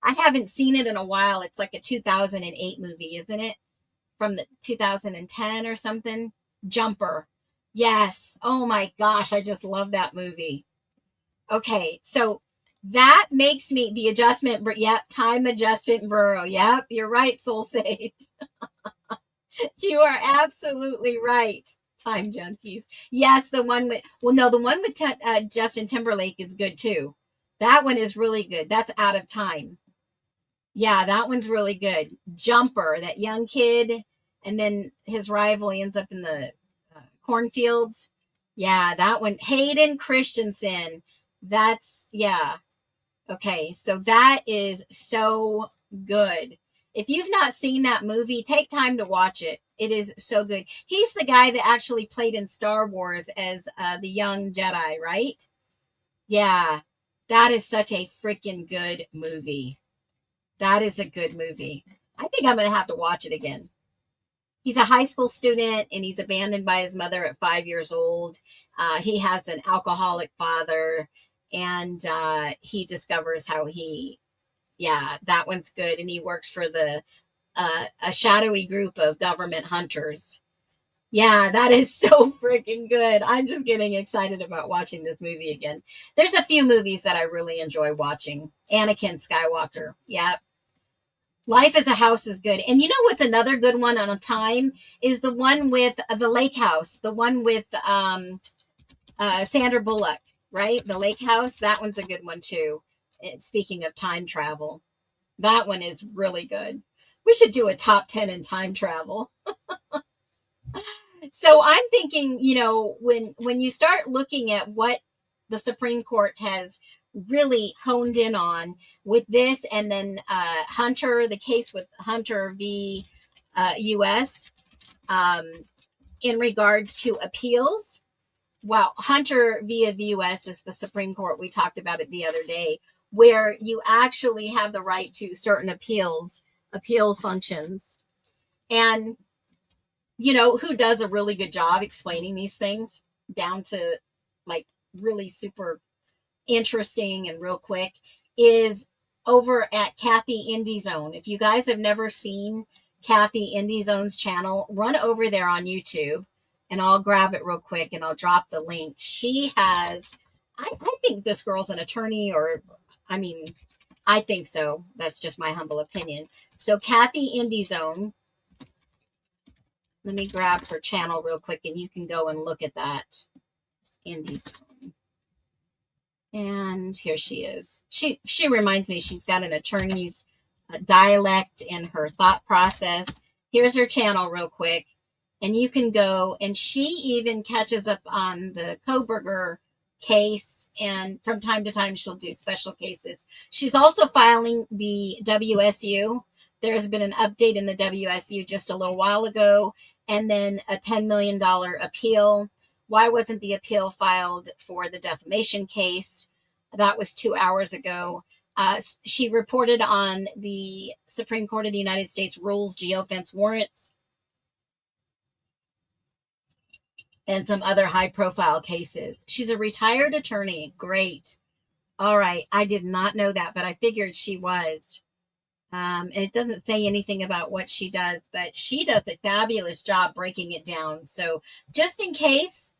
I haven't seen it in a while. It's like a 2008 movie, isn't it? From the 2010 or something. Jumper. Yes. Oh my gosh, I just love that movie. Okay, so that makes me the adjustment. Yep, time adjustment bureau. Yep, you're right, Soul Sage. You are absolutely right. Time junkies. Yes, the one with the one with Justin Timberlake is good too. That one is really good. That's Out of Time. Yeah, that one's really good. Jumper, that young kid, and then his rival ends up in the cornfields. Yeah, that one. Hayden Christensen. That's, yeah. Okay, so that is so good. If you've not seen that movie, take time to watch it. It is so good. He's the guy that actually played in Star Wars as the young Jedi, right? Yeah, that is such a freaking good movie. That is a good movie. I think I'm going to have to watch it again. He's a high school student and he's abandoned by his mother at 5 years old. He has an alcoholic father and he discovers how that one's good. And he works for a shadowy group of government hunters. Yeah, that is so freaking good. I'm just getting excited about watching this movie again. There's a few movies that I really enjoy watching. Anakin Skywalker. Yeah. Life as a House is good. And you know what's another good one on a time is the one with the Lake House, the one with Sandra Bullock, right? The Lake House. That one's a good one too. And speaking of time travel, that one is really good. We should do a top 10 in time travel. So I'm thinking, when you start looking at what the Supreme Court has really honed in on with this, and then Hunter, the case with Hunter v. U.S. In regards to appeals. Well, Hunter v. U.S. is the Supreme Court. We talked about it the other day, where you actually have the right to certain appeal functions. And who does a really good job explaining these things down to like really super interesting and real quick is over at Kathy Indie Zone. If you guys have never seen Kathy Indie Zone's channel, run over there on YouTube and I'll grab it real quick and I'll drop the link. She has, I think this girl's an attorney I think so. That's just my humble opinion. So Kathy Indie Zone, let me grab her channel real quick and you can go and look at that. Indie Zone. And here she is. She reminds me she's got an attorney's dialect in her thought process. Here's her channel real quick. And you can go, and she even catches up on the Koberger case. And from time to time, she'll do special cases. She's also filing the WSU. There's been an update in the WSU just a little while ago, and then a $10 million appeal. Why wasn't the appeal filed for the defamation case? That was 2 hours ago. She reported on the Supreme Court of the United States rules geofence warrants and some other high-profile cases. She's a retired attorney. Great. All right. I did not know that, but I figured she was. And it doesn't say anything about what she does, but she does a fabulous job breaking it down. So just in case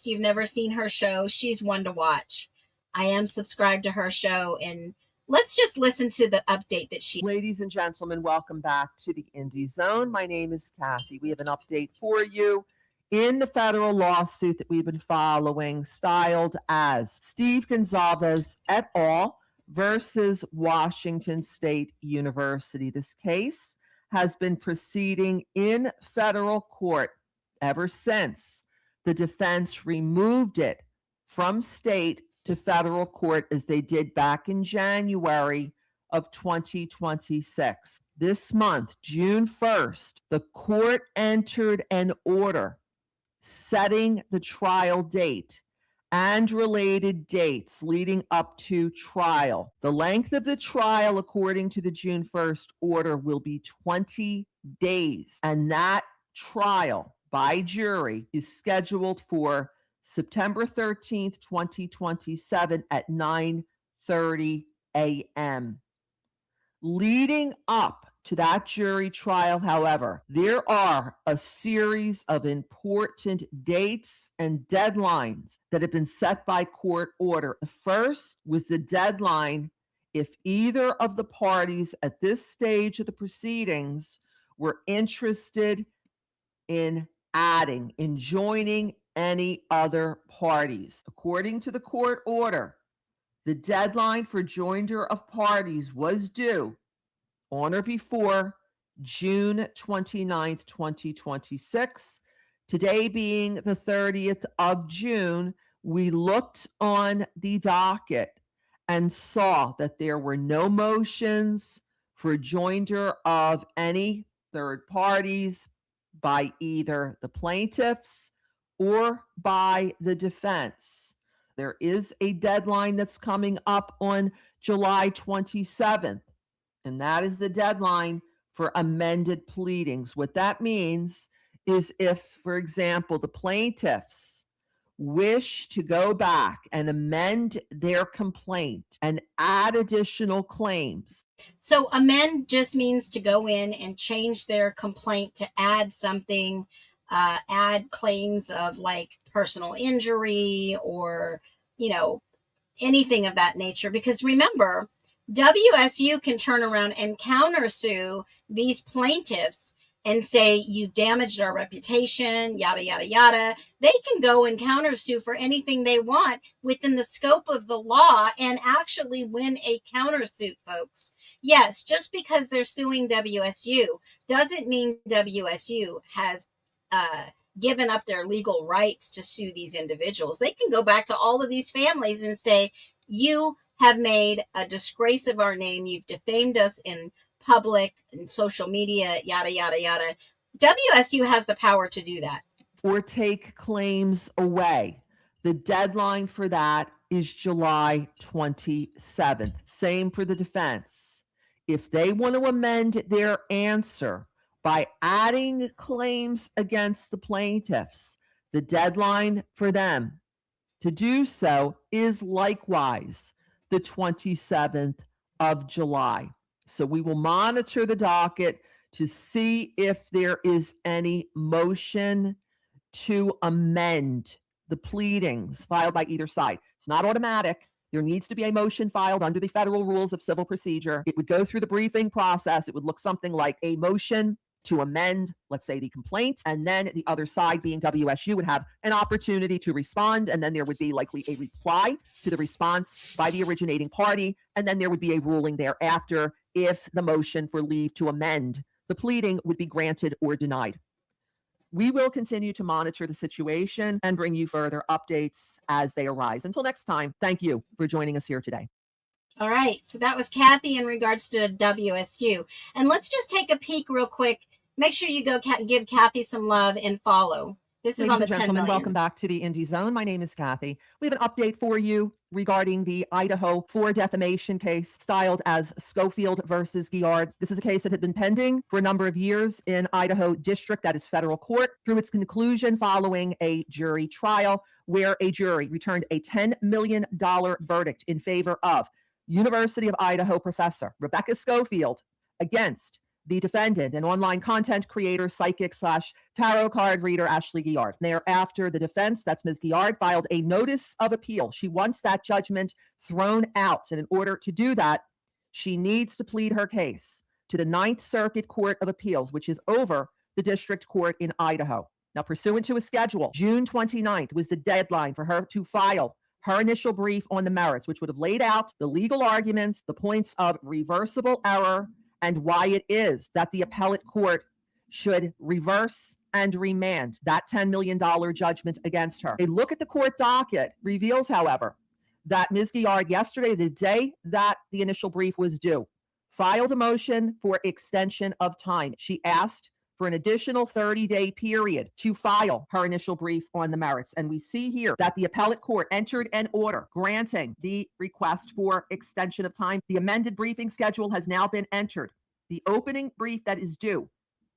you've never seen her show, she's one to watch. I am subscribed to her show, and let's just listen to the update that she... Ladies and gentlemen, welcome back to the Indie Zone. My name is Kathy. We have an update for you in the federal lawsuit that we've been following, styled as Steve Gonzalez et al. Versus Washington State University. This case has been proceeding in federal court ever since the defense removed it from state to federal court, as they did back in January of 2026. This month, June 1st, the court entered an order setting the trial date and related dates leading up to trial. The length of the trial, according to the June 1st order, will be 20 days. And that trial by jury is scheduled for September 13th, 2027 at 9:30 a.m. Leading up to that jury trial, however, there are a series of important dates and deadlines that have been set by court order. The first was the deadline if either of the parties at this stage of the proceedings were interested in joining any other parties. According to the court order, the deadline for joinder of parties was due on or before June 29th, 2026. Today being the 30th of June, we looked on the docket and saw that there were no motions for joinder of any third parties by either the plaintiffs or by the defense. There is a deadline that's coming up on July 27th, and that is the deadline for amended pleadings. What that means is if, for example, the plaintiffs wish to go back and amend their complaint and add additional claims. So amend just means to go in and change their complaint to add something, add claims of like personal injury or, anything of that nature. Because remember, WSU can turn around and countersue these plaintiffs and say, you've damaged our reputation, yada, yada, yada. They can go and countersue for anything they want within the scope of the law and actually win a countersuit, folks. Yes, just because they're suing WSU doesn't mean WSU has given up their legal rights to sue these individuals. They can go back to all of these families and say, you have made a disgrace of our name. You've defamed us in public and social media, yada, yada, yada. WSU has the power to do that. Or take claims away. The deadline for that is July 27th. Same for the defense. If they want to amend their answer by adding claims against the plaintiffs, the deadline for them to do so is likewise the 27th of July. So we will monitor the docket to see if there is any motion to amend the pleadings filed by either side. It's not automatic. There needs to be a motion filed under the federal rules of civil procedure. It would go through the briefing process. It would look something like a motion to amend, let's say, the complaint, and then the other side, being WSU, would have an opportunity to respond, and then there would be likely a reply to the response by the originating party, and then there would be a ruling thereafter if the motion for leave to amend the pleading would be granted or denied. We will continue to monitor the situation and bring you further updates as they arise. Until next time, thank you for joining us here today. All right, so that was Kathy in regards to WSU. And let's just take a peek real quick. Make sure you go give Kathy some love and follow. This is on the 10 million. Welcome back to the Indie Zone. My name is Kathy. We have an update for you regarding the Idaho for defamation case styled as Schofield versus Giard. This is a case that had been pending for a number of years in Idaho District, that is federal court, through its conclusion following a jury trial where a jury returned a $10 million verdict in favor of University of Idaho professor Rebecca Schofield against the defendant and online content creator, psychic / tarot card reader Ashley Giard. Thereafter, the defense, that's Ms. Giard, filed a notice of appeal. She wants that judgment thrown out. And in order to do that, she needs to plead her case to the Ninth Circuit Court of Appeals, which is over the district court in Idaho. Now, pursuant to a schedule, June 29th was the deadline for her to file her initial brief on the merits, which would have laid out the legal arguments, the points of reversible error, and why it is that the appellate court should reverse and remand that $10 million judgment against her. A look at the court docket reveals, however, that Ms. Guillard yesterday, the day that the initial brief was due, filed a motion for extension of time. She asked for an additional 30-day period to file her initial brief on the merits. And we see here that the appellate court entered an order granting the request for extension of time. The amended briefing schedule has now been entered. The opening brief that is due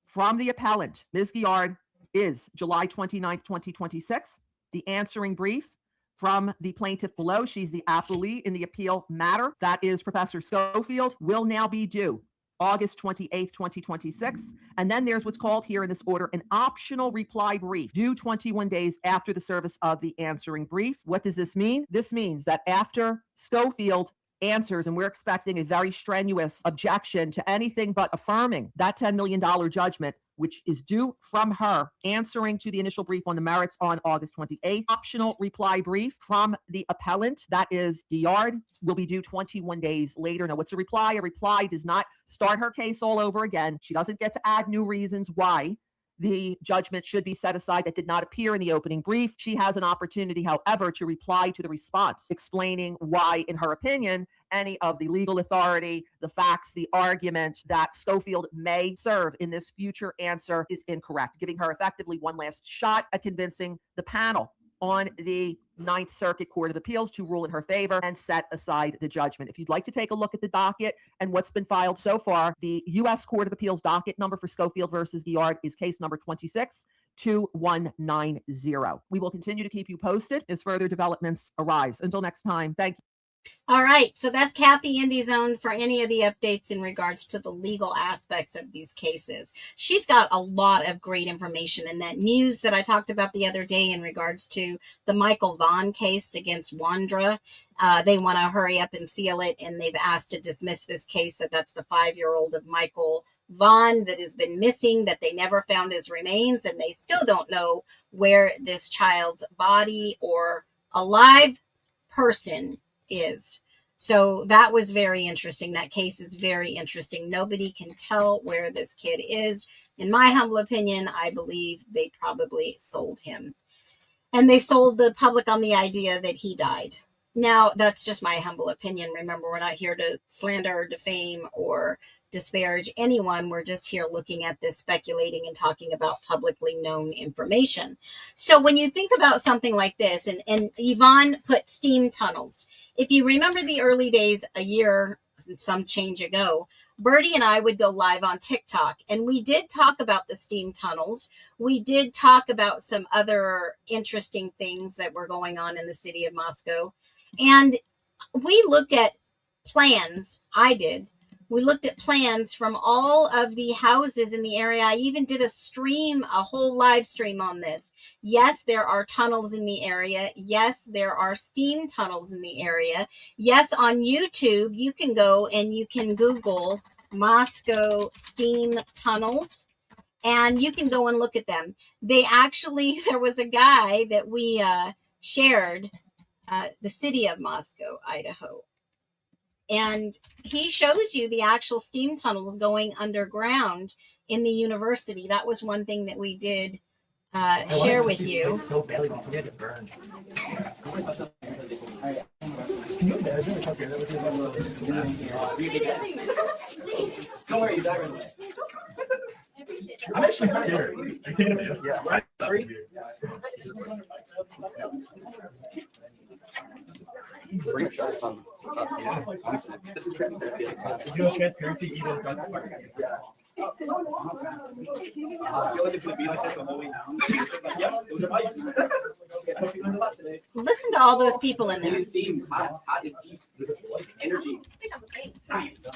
from the appellant, Ms. Guillard, is July 29th, 2026. The answering brief from the plaintiff below, she's the appellee in the appeal matter, that is Professor Schofield, will now be due August 28th, 2026. And then there's what's called here in this order an optional reply brief due 21 days after the service of the answering brief. What does this mean? This means that after Schofield answers, and we're expecting a very strenuous objection to anything but affirming that $10 million judgment, which is due from her answering to the initial brief on the merits on August 28th. Optional reply brief from the appellant, that is Guillard, will be due 21 days later. Now, what's a reply? A reply does not start her case all over again. She doesn't get to add new reasons why the judgment should be set aside that did not appear in the opening brief. She has an opportunity, however, to reply to the response, explaining why, in her opinion, any of the legal authority, the facts, the argument that Schofield may serve in this future answer is incorrect, giving her effectively one last shot at convincing the panel on the Ninth Circuit Court of Appeals to rule in her favor and set aside the judgment. If you'd like to take a look at the docket and what's been filed so far, the U.S. Court of Appeals docket number for Schofield versus Guillard is case number 262190. We will continue to keep you posted as further developments arise. Until next time, thank you. All right, so that's Kathy IndyZone for any of the updates in regards to the legal aspects of these cases. She's got a lot of great information, and that news that I talked about the other day in regards to the Michael Vaughn case against Wandra. They want to hurry up and seal it, and they've asked to dismiss this case. So that's the 5-year-old of Michael Vaughn that has been missing, that they never found his remains, and they still don't know where this child's body or a live person is. So that was very interesting. That case is very interesting. Nobody can tell where this kid is. In my humble opinion, I believe they probably sold him. And they sold the public on the idea that he died. Now, that's just my humble opinion. Remember, we're not here to slander or defame or disparage anyone. We're just here looking at this, speculating and talking about publicly known information. So when you think about something like this, and Yvonne put steam tunnels. If you remember the early days, a year and some change ago, Bertie and I would go live on TikTok, and we did talk about the steam tunnels. We did talk about some other interesting things that were going on in the city of Moscow. And we looked at plans. I did. We looked at plans from all of the houses in the area. I even did a whole live stream on this. Yes, there are tunnels in the area. Yes, there are steam tunnels in the area. Yes, on YouTube, you can go and you can Google Moscow steam tunnels, and you can go and look at them. There was a guy that we shared, the city of Moscow, Idaho. And he shows you the actual steam tunnels going underground in the university. That was one thing that we did share with you. So badly we had to burn. Don't worry, you died right away. I'm actually scared. Yeah, right. Sorry. Bring shots on. This is transparency. If you know transparency, even if that's part. Yeah. I feel like it's gonna be like this the whole way down. Yep, those are bites. I hope you learned a lot today. Listen to all those people in there. Steam, hot, it's energy. Science.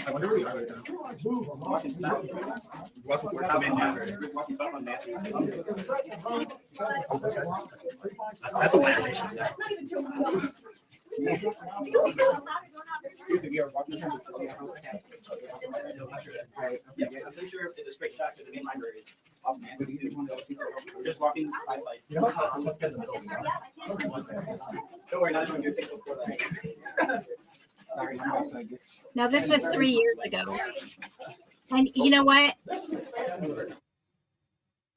I wonder where we are right now. Walking south. We're south in Denver. Walking south on Matthew. That's a violation. We are walking towards the house. Yeah, I'm pretty sure it's a straight shot to the main library. We're just walking by lights. Let's get in the middle. Don't worry, not everyone gets it before that. Sorry. Now, this was 3 years ago. And you know what?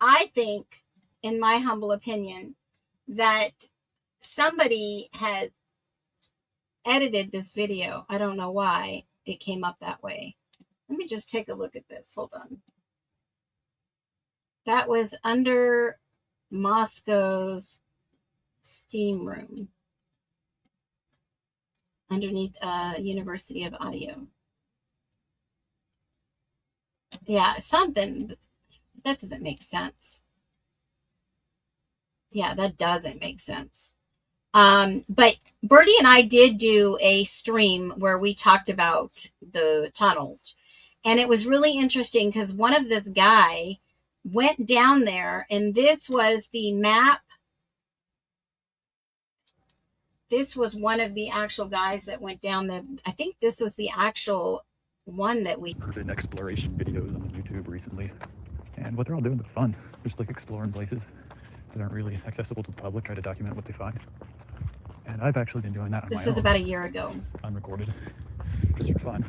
I think, in my humble opinion, that somebody has edited this video. I don't know why it came up that way. Let me just take a look at this. Hold on. That was under Moscow's steam room underneath University of Idaho. Yeah, something that doesn't make sense. Yeah, that doesn't make sense. But Bertie and I did do a stream where we talked about the tunnels, and it was really interesting because one of this guy went down there, and this was the map. This was one of the actual guys that went down there. I think this was the actual one that we heard in exploration videos on YouTube recently, and what they're all doing is fun. Just like exploring places that aren't really accessible to the public, try to document what they find. And I've actually been doing that on This my is own, about a year ago. unrecorded, just for fun.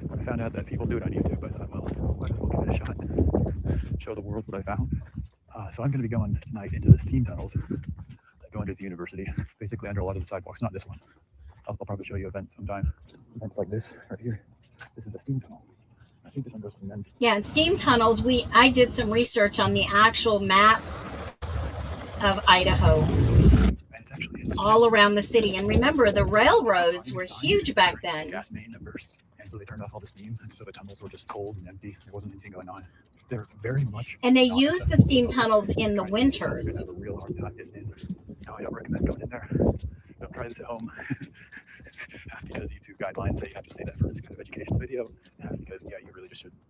When I found out that people do it on YouTube, I thought, well, why don't we give it a shot and show the world what I found. So I'm going to be going tonight into the steam tunnels that go under the university, basically under a lot of the sidewalks, not this one. I'll probably show you events sometime. Events like this right here. This is a steam tunnel. I think this one goes to the end. Yeah, and steam tunnels, I did some research on the actual maps of Idaho all around the city. And remember, the railroads were huge back then. Gas main that burst, and so they turned off all the steam, so the tunnels were just cold and empty. There wasn't anything going on. They're very much. And they use the steam tunnels in the winters. Have a real hard time getting in. No, I don't recommend going in there. Don't try this at home. Half because YouTube guidelines say you have to say that for this kind of educational video. Half because, yeah, you really just shouldn't.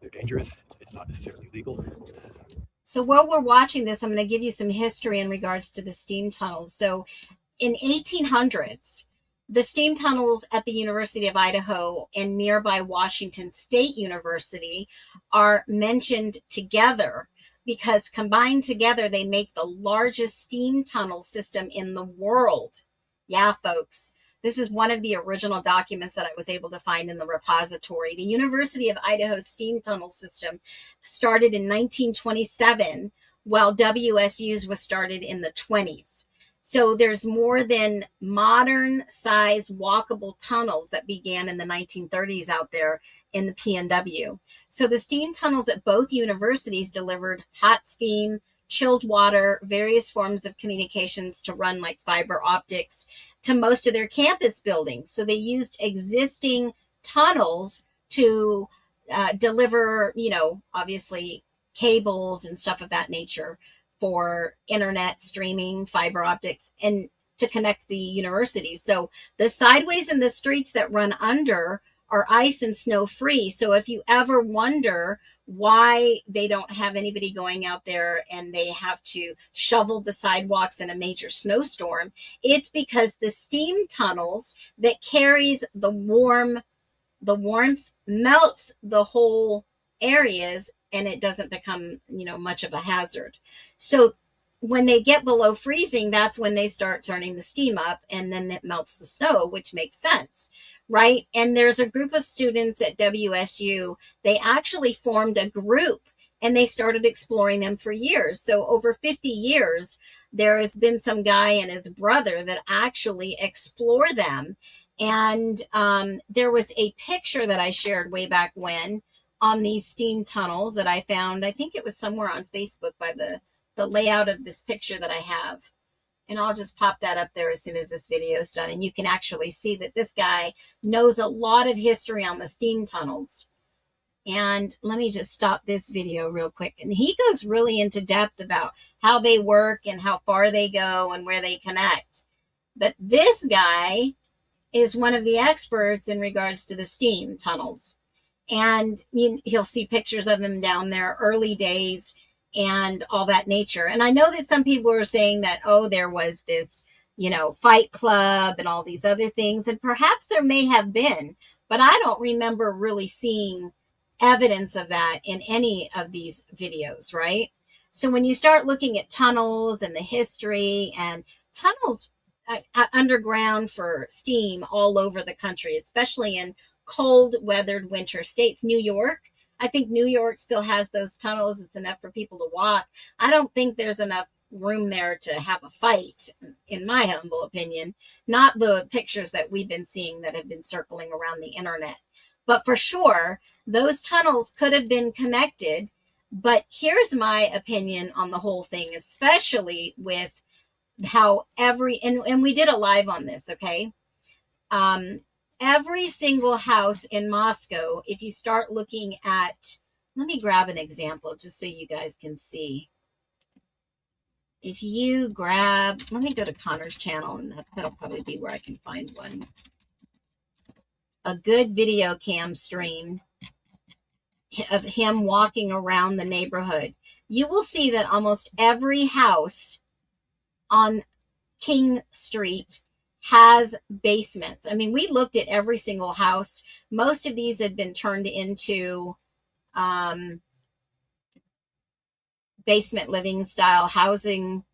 They're dangerous. It's not necessarily legal. So while we're watching this, I'm going to give you some history in regards to the steam tunnels. So in 1800s, the steam tunnels at the University of Idaho and nearby Washington State University are mentioned together because combined together, they make the largest steam tunnel system in the world. Yeah, folks. This is one of the original documents that I was able to find in the repository. The University of Idaho steam tunnel system started in 1927, while WSU's was started in the 20s. So there's more than modern size walkable tunnels that began in the 1930s out there in the PNW. So the steam tunnels at both universities delivered hot steam, chilled water, various forms of communications to run like fiber optics to most of their campus buildings. So they used existing tunnels to deliver, obviously cables and stuff of that nature for internet streaming, fiber optics, and to connect the universities. So the sideways and the streets that run under are ice and snow free. So if you ever wonder why they don't have anybody going out there and they have to shovel the sidewalks in a major snowstorm, it's because the steam tunnels that carries the warmth melts the whole areas, and it doesn't become, much of a hazard. So when they get below freezing, that's when they start turning the steam up, and then it melts the snow, which makes sense, right? And there's a group of students at WSU, they actually formed a group and they started exploring them for years. So over 50 years, there has been some guy and his brother that actually explore them. And there was a picture that I shared way back when on these steam tunnels that I found. I think it was somewhere on Facebook by the layout of this picture that I have. And I'll just pop that up there as soon as this video is done. And you can actually see that this guy knows a lot of history on the steam tunnels. And let me just stop this video real quick. And he goes really into depth about how they work and how far they go and where they connect. But this guy is one of the experts in regards to the steam tunnels. And he'll see pictures of him down there, early days and all that nature. And I know that some people are saying that, oh, there was this, fight club and all these other things. And perhaps there may have been, but I don't remember really seeing evidence of that in any of these videos, right? So when you start looking at tunnels and the history, and tunnels underground for steam all over the country, especially in cold weathered winter states. New York, I think New York still has those tunnels. It's enough for people to walk. I don't think there's enough room there to have a fight, in my humble opinion. Not the pictures that we've been seeing that have been circling around the internet. But for sure, those tunnels could have been connected. But here's my opinion on the whole thing, especially with how and we did a live on this, okay? Every single house in Moscow, if you start looking at, let me grab an example just so you guys can see. If you grab, let me go to Connor's channel, and that'll probably be where I can find one. A good video cam stream of him walking around the neighborhood. You will see that almost every house on King Street has basements. I mean, we looked at every single house. Most of these had been turned into basement living style housing.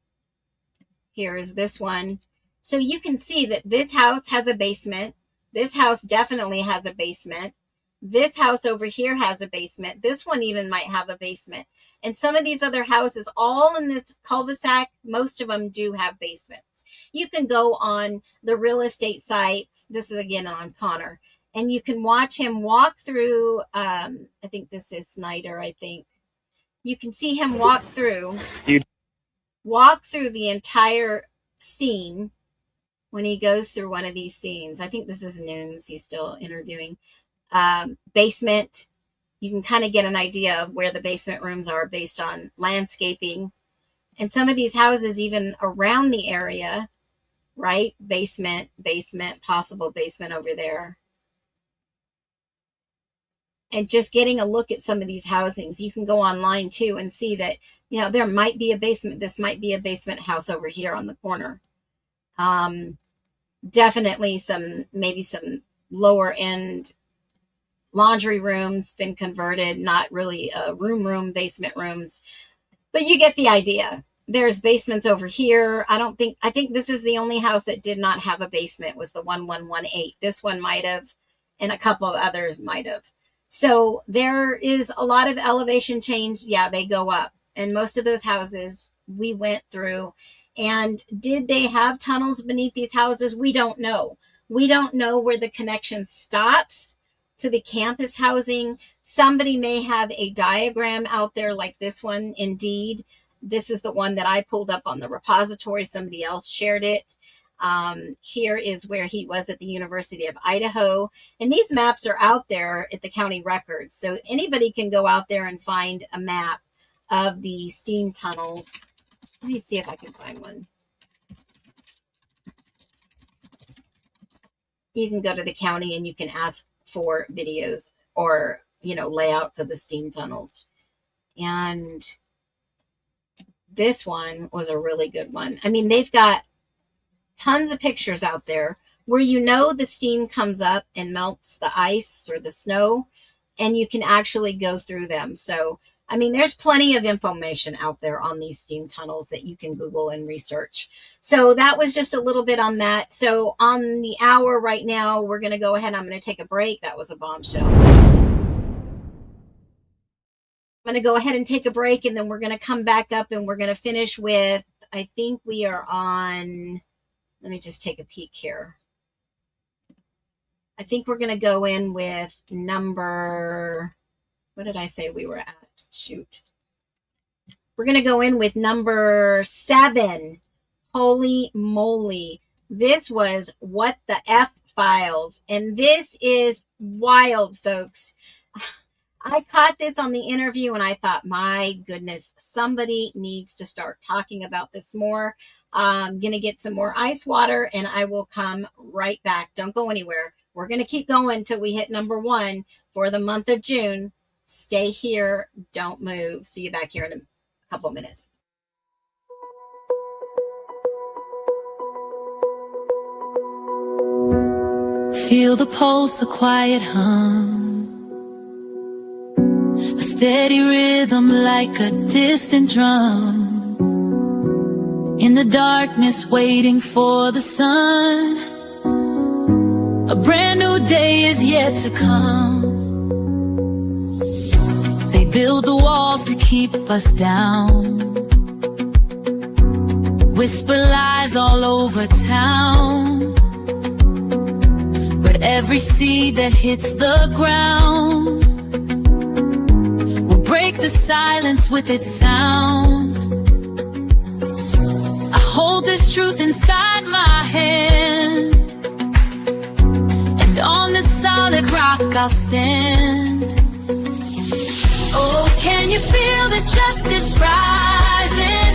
Here's this one. So you can see that this house has a basement. This house definitely has a basement. This house over here has a basement. This one even might have a basement. And some of these other houses, all in this cul-de-sac, most of them do have basements. You can go on the real estate sites. This is again on Connor. And you can watch him walk through, I think this is Snyder, I think. You can see him walk through the entire scene when he goes through one of these scenes. I think this is Noons. He's still interviewing. Basement. You can kind of get an idea of where the basement rooms are based on landscaping. And some of these houses, even around the area, right? Basement, possible basement over there. And just getting a look at some of these housings, you can go online too and see that, you know, there might be a basement. This might be a basement house over here on the corner. Definitely maybe some lower end laundry rooms been converted, not really room, basement rooms, but you get the idea. There's basements over here. I think this is the only house that did not have a basement, was the 1118. This one might have, and a couple of others might have. So there is a lot of elevation change. Yeah, they go up. And most of those houses we went through. And did they have tunnels beneath these houses? We don't know. We don't know where the connection stops to the campus housing. Somebody may have a diagram out there like this one. Indeed, this is the one that I pulled up on the repository. Somebody else shared it. Here is where he was at the University of Idaho. And these maps are out there at the county records. So anybody can go out there and find a map of the steam tunnels. Let me see if I can find one. You can go to the county and you can ask for videos or, you know, layouts of the steam tunnels. And this one was a really good one. I mean, they've got tons of pictures out there where, you know, the steam comes up and melts the ice or the snow, and you can actually go through them. So, I mean, there's plenty of information out there on these steam tunnels that you can Google and research. So that was just a little bit on that. So on the hour right now, we're going to go ahead. I'm going to take a break. That was a bombshell. I'm going to go ahead and take a break, and then we're going to come back up and we're going to finish with, I think we are on, let me just take a peek here. I think we're going to go in with number, what did I say we were at? Shoot. We're going to go in with number 7. Holy moly. This was What the F Files. And this is wild, folks. I caught this on the interview and I thought, my goodness, somebody needs to start talking about this more. I'm going to get some more ice water and I will come right back. Don't go anywhere. We're going to keep going until we hit number 1 for the month of June. Stay here. Don't move. See you back here in a couple minutes. Feel the pulse, a quiet hum. steady rhythm like a distant drum. In the darkness, waiting for the sun. A brand new day is yet to come. They build the walls to keep us down. Whisper lies all over town. But every seed that hits the ground will break the silence with its sound. I hold this truth inside my hand, and on this solid rock I'll stand. Oh, can you feel the justice rising?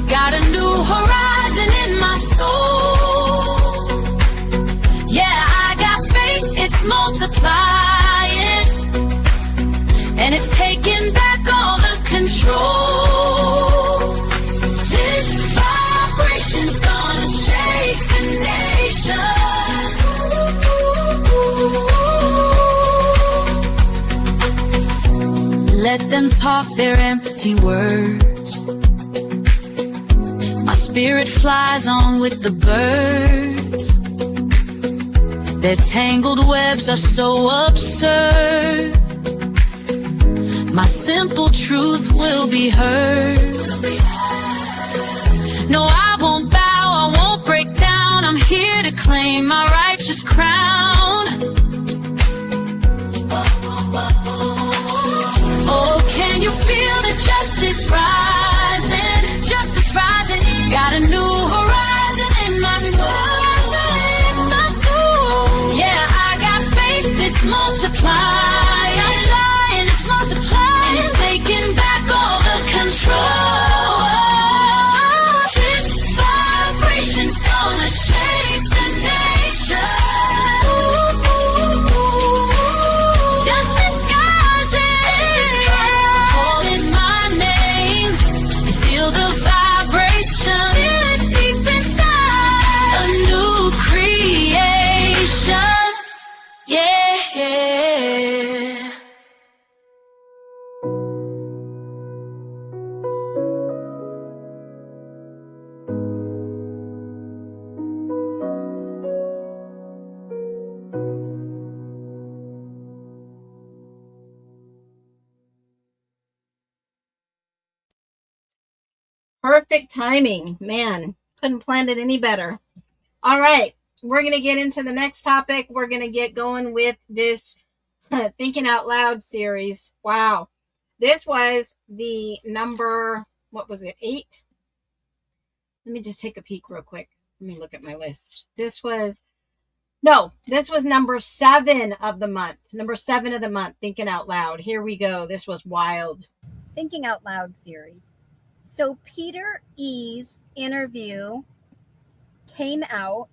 Got a new horizon in my soul. Yeah, I got faith, it's multiplying, and it's taking back all the control. This vibration's gonna shake the nation. Let them talk their empty words. My spirit flies on with the birds. Their tangled webs are so absurd. My simple truth will be heard. No, I won't bow, I won't break down. I'm here to claim my righteous crown. Oh, can you feel the justice rising? Justice rising. Got a new horizon in my soul. Yeah, I got faith, it's multiplying. It's multiplying. And it's taking back all the control. This vibration's gonna shake the nation. Justice rising. Calling my name. You feel the vibration. Feel it deep inside. A new creation. Yeah. Perfect timing. Man, couldn't plan it any better. All right, we're going to get into the next topic. We're going to get going with this Thinking Out Loud series. Wow. This was the number, what was it, 8? Let me just take a peek real quick. Let me look at my list. This was number 7 of the month. Number 7 of the month, Thinking Out Loud. Here we go. This was wild. Thinking Out Loud series. So Peter E.'s interview came out,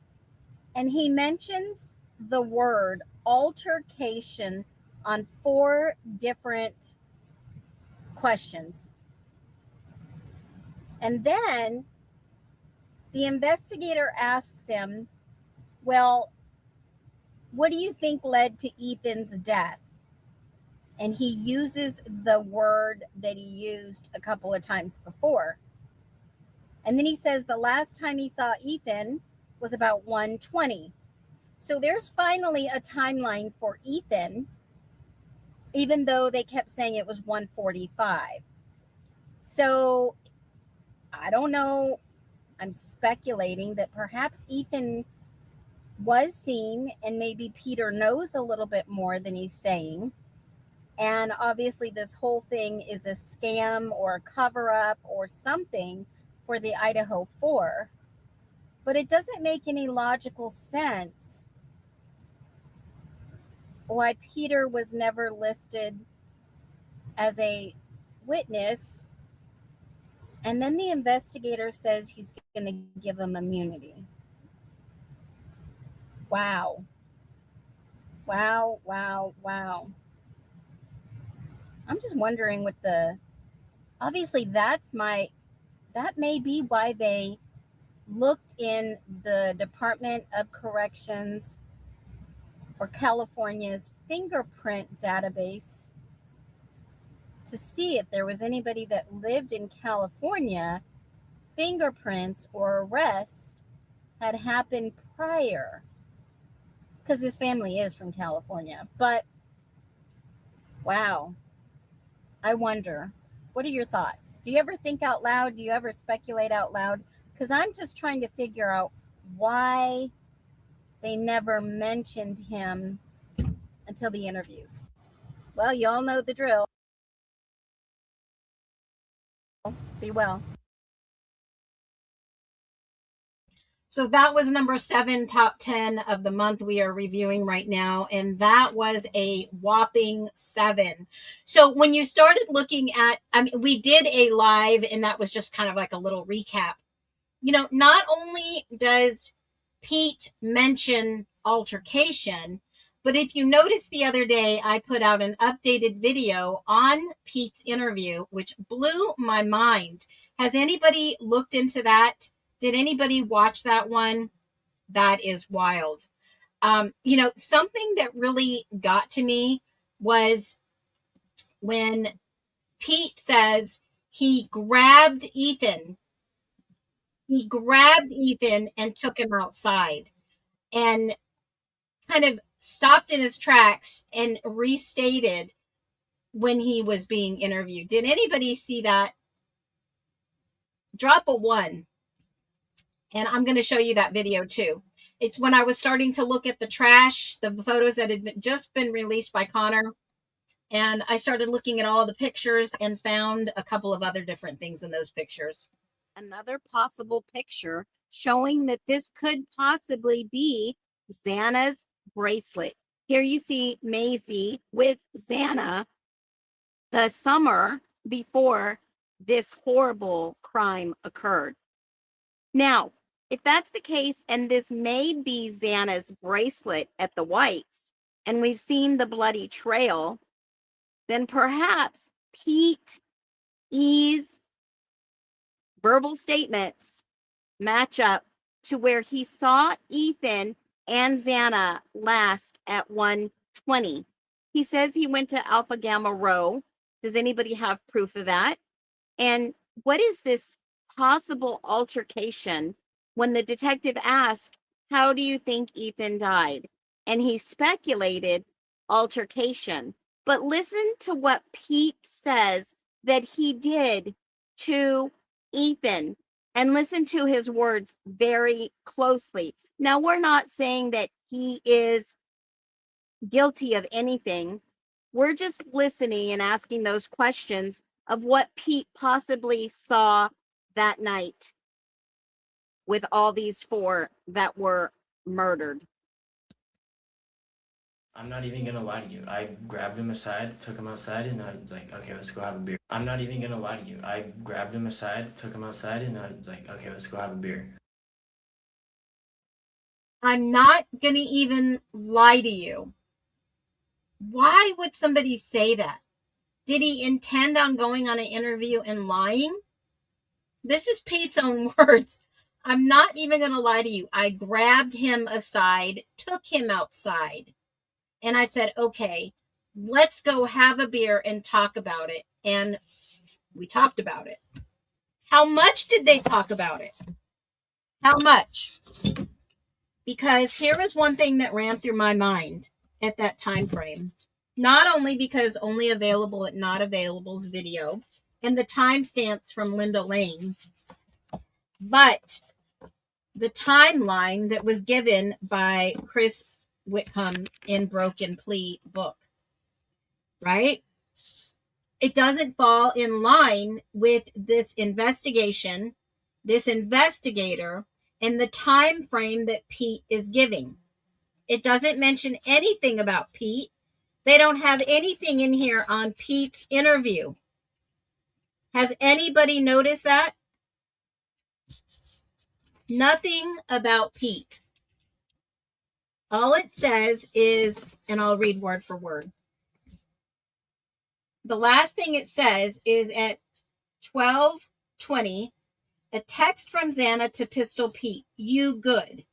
and he mentions the word altercation on 4 different questions. And then the investigator asks him, well, what do you think led to Ethan's death? And he uses the word that he used a couple of times before. And then he says the last time he saw Ethan was about 1:20. So there's finally a timeline for Ethan, even though they kept saying it was 1:45. So I don't know. I'm speculating that perhaps Ethan was seen, and maybe Peter knows a little bit more than he's saying. And obviously this whole thing is a scam or a cover-up or something for the Idaho 4. But it doesn't make any logical sense why Peter was never listed as a witness. And then the investigator says he's going to give him immunity. Wow. Wow, wow, wow. I'm just wondering what obviously that may be why they looked in the Department of Corrections or California's fingerprint database to see if there was anybody that lived in California, fingerprints or arrest had happened prior, because his family is from California. But wow, I wonder, what are your thoughts? Do you ever think out loud? Do you ever speculate out loud? Because I'm just trying to figure out why they never mentioned him until the interviews. Well, you all know the drill. Be well. So that was number 7, top 10 of the month we are reviewing right now. And that was a whopping 7. So when you started looking at, I mean, we did a live and that was just kind of like a little recap. You know, not only does Pete mention altercation, but if you noticed the other day, I put out an updated video on Pete's interview, which blew my mind. Has anybody looked into that? Did anybody watch that one? That is wild. You know, something that really got to me was when Pete says he grabbed Ethan. He grabbed Ethan and took him outside and kind of stopped in his tracks and restated when he was being interviewed. Did anybody see that? Drop a 1. And I'm going to show you that video too. It's when I was starting to look at the trash, the photos that had just been released by Connor. And I started looking at all the pictures and found a couple of other different things in those pictures. Another possible picture showing that this could possibly be Xana's bracelet. Here you see Maisie with Xana the summer before this horrible crime occurred. Now, if that's the case, and this may be Xana's bracelet at the Whites, and we've seen the bloody trail, then perhaps Pete E's verbal statements match up to where he saw Ethan and Xana last at 1:20. He says he went to Alpha Gamma Row. Does anybody have proof of that? And what is this possible altercation when the detective asked, how do you think Ethan died? And he speculated altercation. But listen to what Pete says that he did to Ethan, and listen to his words very closely. Now, we're not saying that he is guilty of anything. We're just listening and asking those questions of what Pete possibly saw that night with all these 4 that were murdered. I'm not even gonna lie to you. I grabbed him aside, took him outside, and I was like, okay, let's go have a beer. I'm not even gonna lie to you. I grabbed him aside, took him outside, and I was like, okay, let's go have a beer. I'm not going to even lie to you. Why would somebody say that? Did he intend on going on an interview and lying? This is Pete's own words. I'm not even going to lie to you. I grabbed him aside, took him outside, and I said, okay, let's go have a beer and talk about it. And we talked about it. How much did they talk about it? How much? Because here is one thing that ran through my mind at that time frame. Not only because only available at Not Available's video and the timestamps from Linda Lane, but the timeline that was given by Chris Whitcomb in Broken Plea book, right? It doesn't fall in line with this investigation, this investigator, and the time frame that Pete is giving. It doesn't mention anything about Pete. They don't have anything in here on Pete's interview. Has anybody noticed that? Nothing about Pete. All it says is, and I'll read word for word. The last thing it says is at 12:20, a text from Xana to Pistol Pete. You good.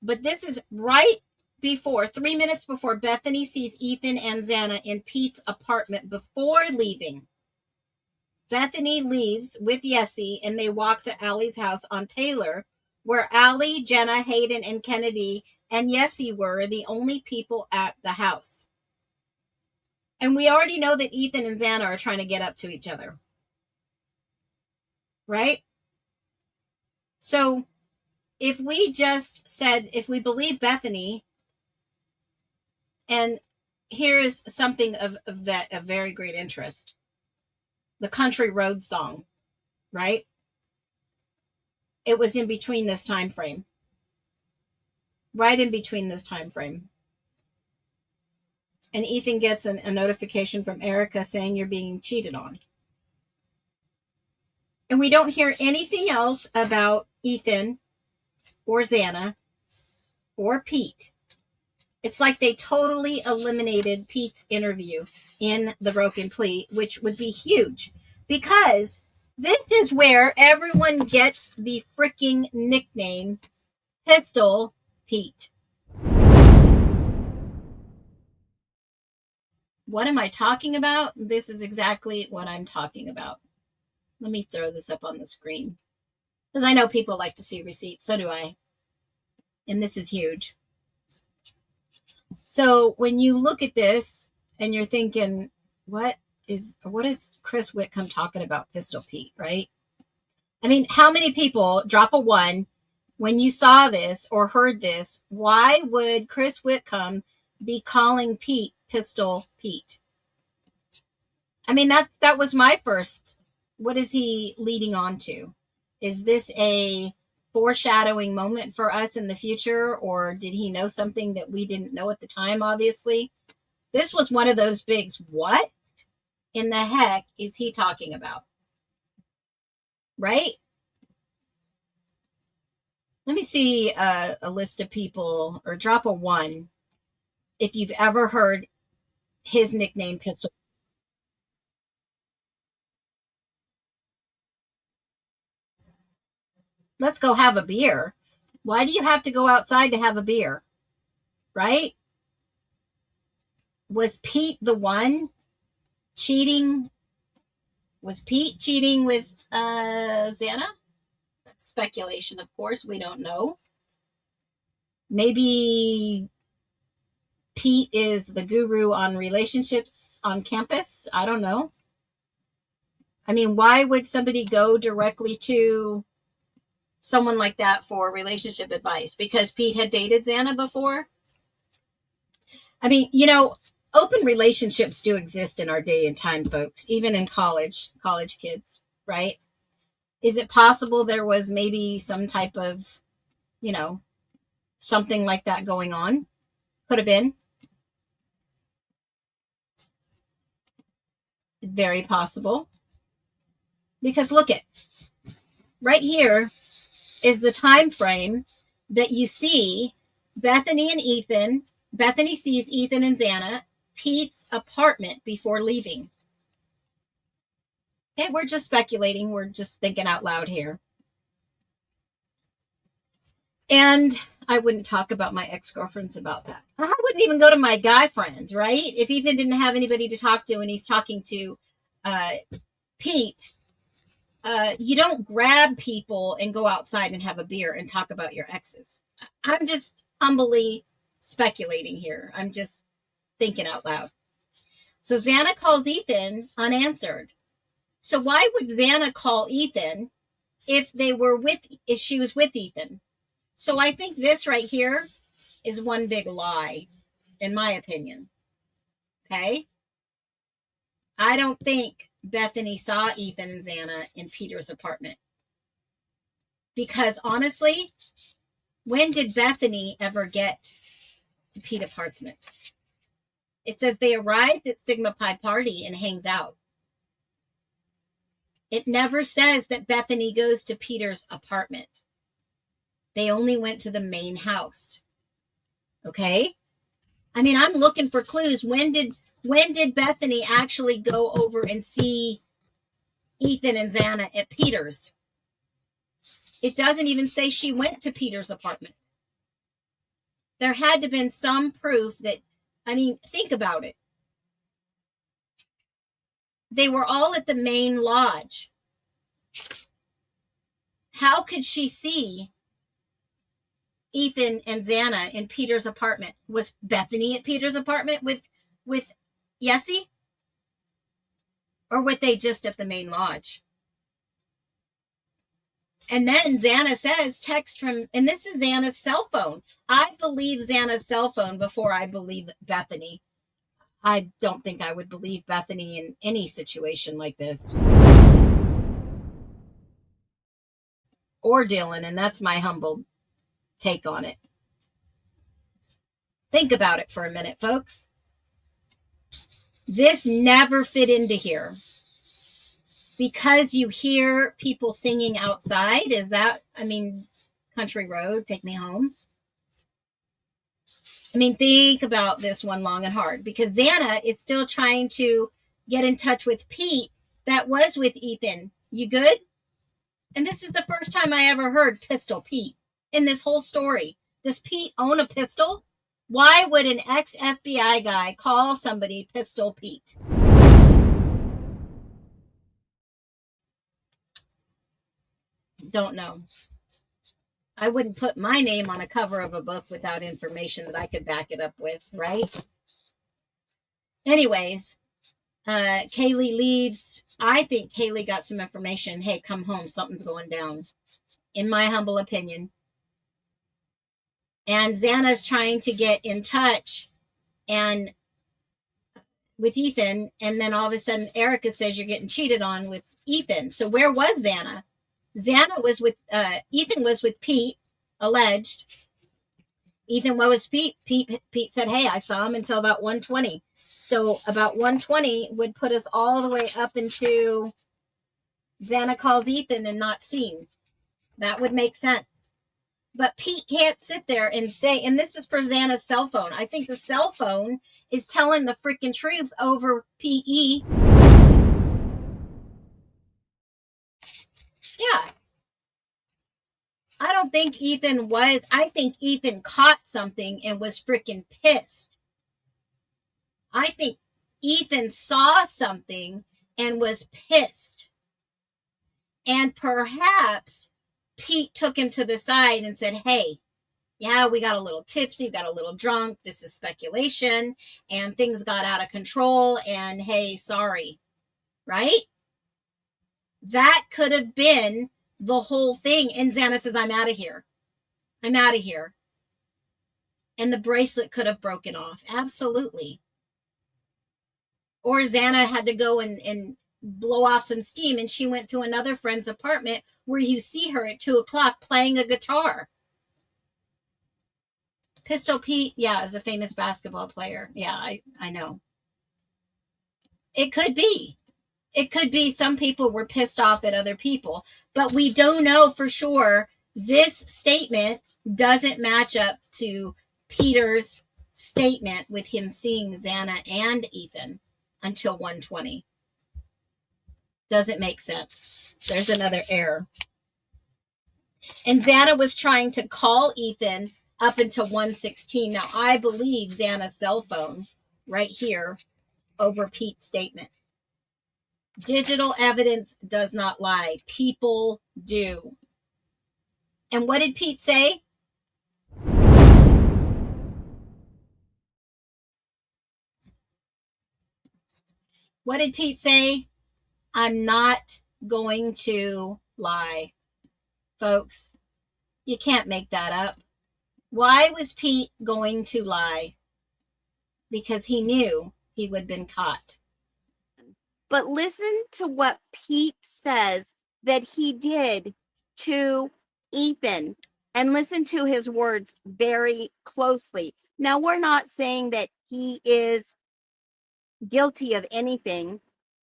But this is right 3 minutes before Bethany sees Ethan and Xana in Pete's apartment before leaving. Bethany leaves with Yessie and they walk to Allie's house on Taylor, where Allie, Jenna, Hayden, and Kennedy and Yessie were the only people at the house. And we already know that Ethan and Xana are trying to get up to each other. Right? So if we just said, if we believe Bethany, and here is something of very great interest. The Country Road song, right? It was in between this time frame. Right in between this time frame. And Ethan gets a notification from Erica saying you're being cheated on. And we don't hear anything else about Ethan or Xana or Pete. It's like they totally eliminated Pete's interview in the Broken Plea, which would be huge because this is where everyone gets the freaking nickname Pistol Pete. What am I talking about? This is exactly what I'm talking about. Let me throw this up on the screen because I know people like to see receipts. So do I. And this is huge. So when you look at this and you're thinking, what is Chris Whitcomb talking about Pistol Pete, right? I mean, how many people, drop a 1, when you saw this or heard this, why would Chris Whitcomb be calling Pete Pistol Pete? I mean, that was my first. What is he leading on to? Is this a foreshadowing moment for us in the future, or did he know something that we didn't know at the time? Obviously, this was one of those bigs. What in the heck is he talking about? Right? Let me see a list of people, or drop a 1 if you've ever heard his nickname Pistol. Let's go have a beer. Why do you have to go outside to have a beer? Right? Was Pete the one cheating? Was Pete cheating with Xana? That's speculation, of course. We don't know. Maybe Pete is the guru on relationships on campus. I don't know. I mean, why would somebody go directly to someone like that for relationship advice? Because Pete had dated Xana before? I mean, you know, open relationships do exist in our day and time, folks, even in college kids, right? Is it possible there was maybe some type of, you know, something like that going on? Could have been. Very possible. Because look at, right here is the time frame that you see Bethany and Ethan. Bethany sees Ethan and Xana, Pete's apartment before leaving. Okay, we're just speculating. We're just thinking out loud here. And I wouldn't talk about my ex-girlfriends about that. I wouldn't even go to my guy friend, right? If Ethan didn't have anybody to talk to and he's talking to Pete, you don't grab people and go outside and have a beer and talk about your exes. I'm just humbly speculating here. I'm just thinking out loud. So Xana calls Ethan unanswered. So why would Xana call Ethan if she was with Ethan? So I think this right here is one big lie, in my opinion. Okay? I don't think Bethany saw Ethan and Xana in Peter's apartment. Because honestly, when did Bethany ever get to Pete's apartment? It says they arrived at Sigma Pi party and hangs out. It never says that Bethany goes to Peter's apartment. They only went to the main house. Okay? I mean, I'm looking for clues. When did Bethany actually go over and see Ethan and Xana at Peter's? It doesn't even say she went to Peter's apartment. There had to have been some proof that, I mean, think about it. They were all at the main lodge. How could she see Ethan and Xana in Peter's apartment? Was Bethany at Peter's apartment with Yessie? Or were they just at the main lodge? And then Xana says, text from, and this is Xana's cell phone. I believe Xana's cell phone before I believe Bethany. I don't think I would believe Bethany in any situation like this. Or Dylan, and that's my humble take on it. Think about it for a minute, folks. This never fit into here. Because you hear people singing outside, is that, I mean, Country Road, Take Me Home? I mean, think about this one long and hard, because Xana is still trying to get in touch with Pete that was with Ethan. You good? And this is the first time I ever heard Pistol Pete in this whole story. Does Pete own a pistol? Why would an ex-FBI guy call somebody Pistol Pete? Don't know. I wouldn't put my name on a cover of a book without information that I could back it up with, right? Anyways, Kaylee leaves. I think Kaylee got some information. Hey, come home. Something's going down. In my humble opinion. And Xana's trying to get in touch and with Ethan. And then all of a sudden, Erica says you're getting cheated on with Ethan. So where was Xana? Xana was with, Ethan was with Pete, alleged. Ethan was Pete. Pete said, hey, I saw him until about 1:20. So about 1:20 would put us all the way up into Xana calls Ethan and not seen. That would make sense. But Pete can't sit there and say, and this is for Xana's cell phone. I think the cell phone is telling the freaking truth over PE. Yeah. I don't think Ethan was, I think Ethan caught something and was freaking pissed. I think Ethan saw something and was pissed. And perhaps Pete took him to the side and said, hey, yeah, we got a little tipsy, we got a little drunk, this is speculation, and things got out of control, and hey, sorry, right? That could have been the whole thing. And Xana says, I'm out of here. I'm out of here. And the bracelet could have broken off. Absolutely. Or Xana had to go and blow off some steam, and she went to another friend's apartment where you see her at 2:00 playing a guitar. Pistol Pete, yeah, is a famous basketball player. Yeah, I know. It could be. It could be some people were pissed off at other people, but we don't know for sure. This statement doesn't match up to Peter's statement with him seeing Xana and Ethan until 1:20. Doesn't make sense. There's another error. And Xana was trying to call Ethan up until 1:16. Now, I believe Xana's cell phone right here over Pete's statement. Digital evidence does not lie. People do. And what did Pete say? What did Pete say? I'm not going to lie. Folks, you can't make that up. Why was Pete going to lie? Because he knew he would have been caught. But listen to what Pete says that he did to Ethan, and listen to his words very closely. Now, we're not saying that he is guilty of anything.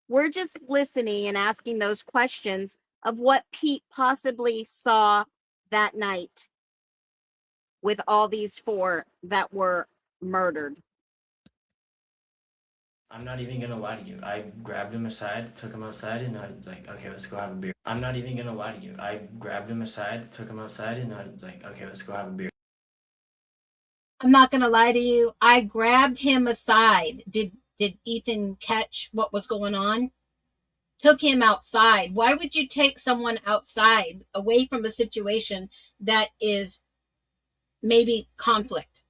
We're just listening and asking those questions of what Pete possibly saw that night with all these four that were murdered. I'm not even gonna lie to you. I grabbed him aside, took him outside, and I was like, okay, let's go have a beer. I'm not even gonna lie to you. I grabbed him aside, took him outside, and I was like, okay, let's go have a beer. I'm not going to lie to you. I grabbed him aside. Did Ethan catch what was going on? Took him outside. Why would you take someone outside away from a situation that is maybe conflict?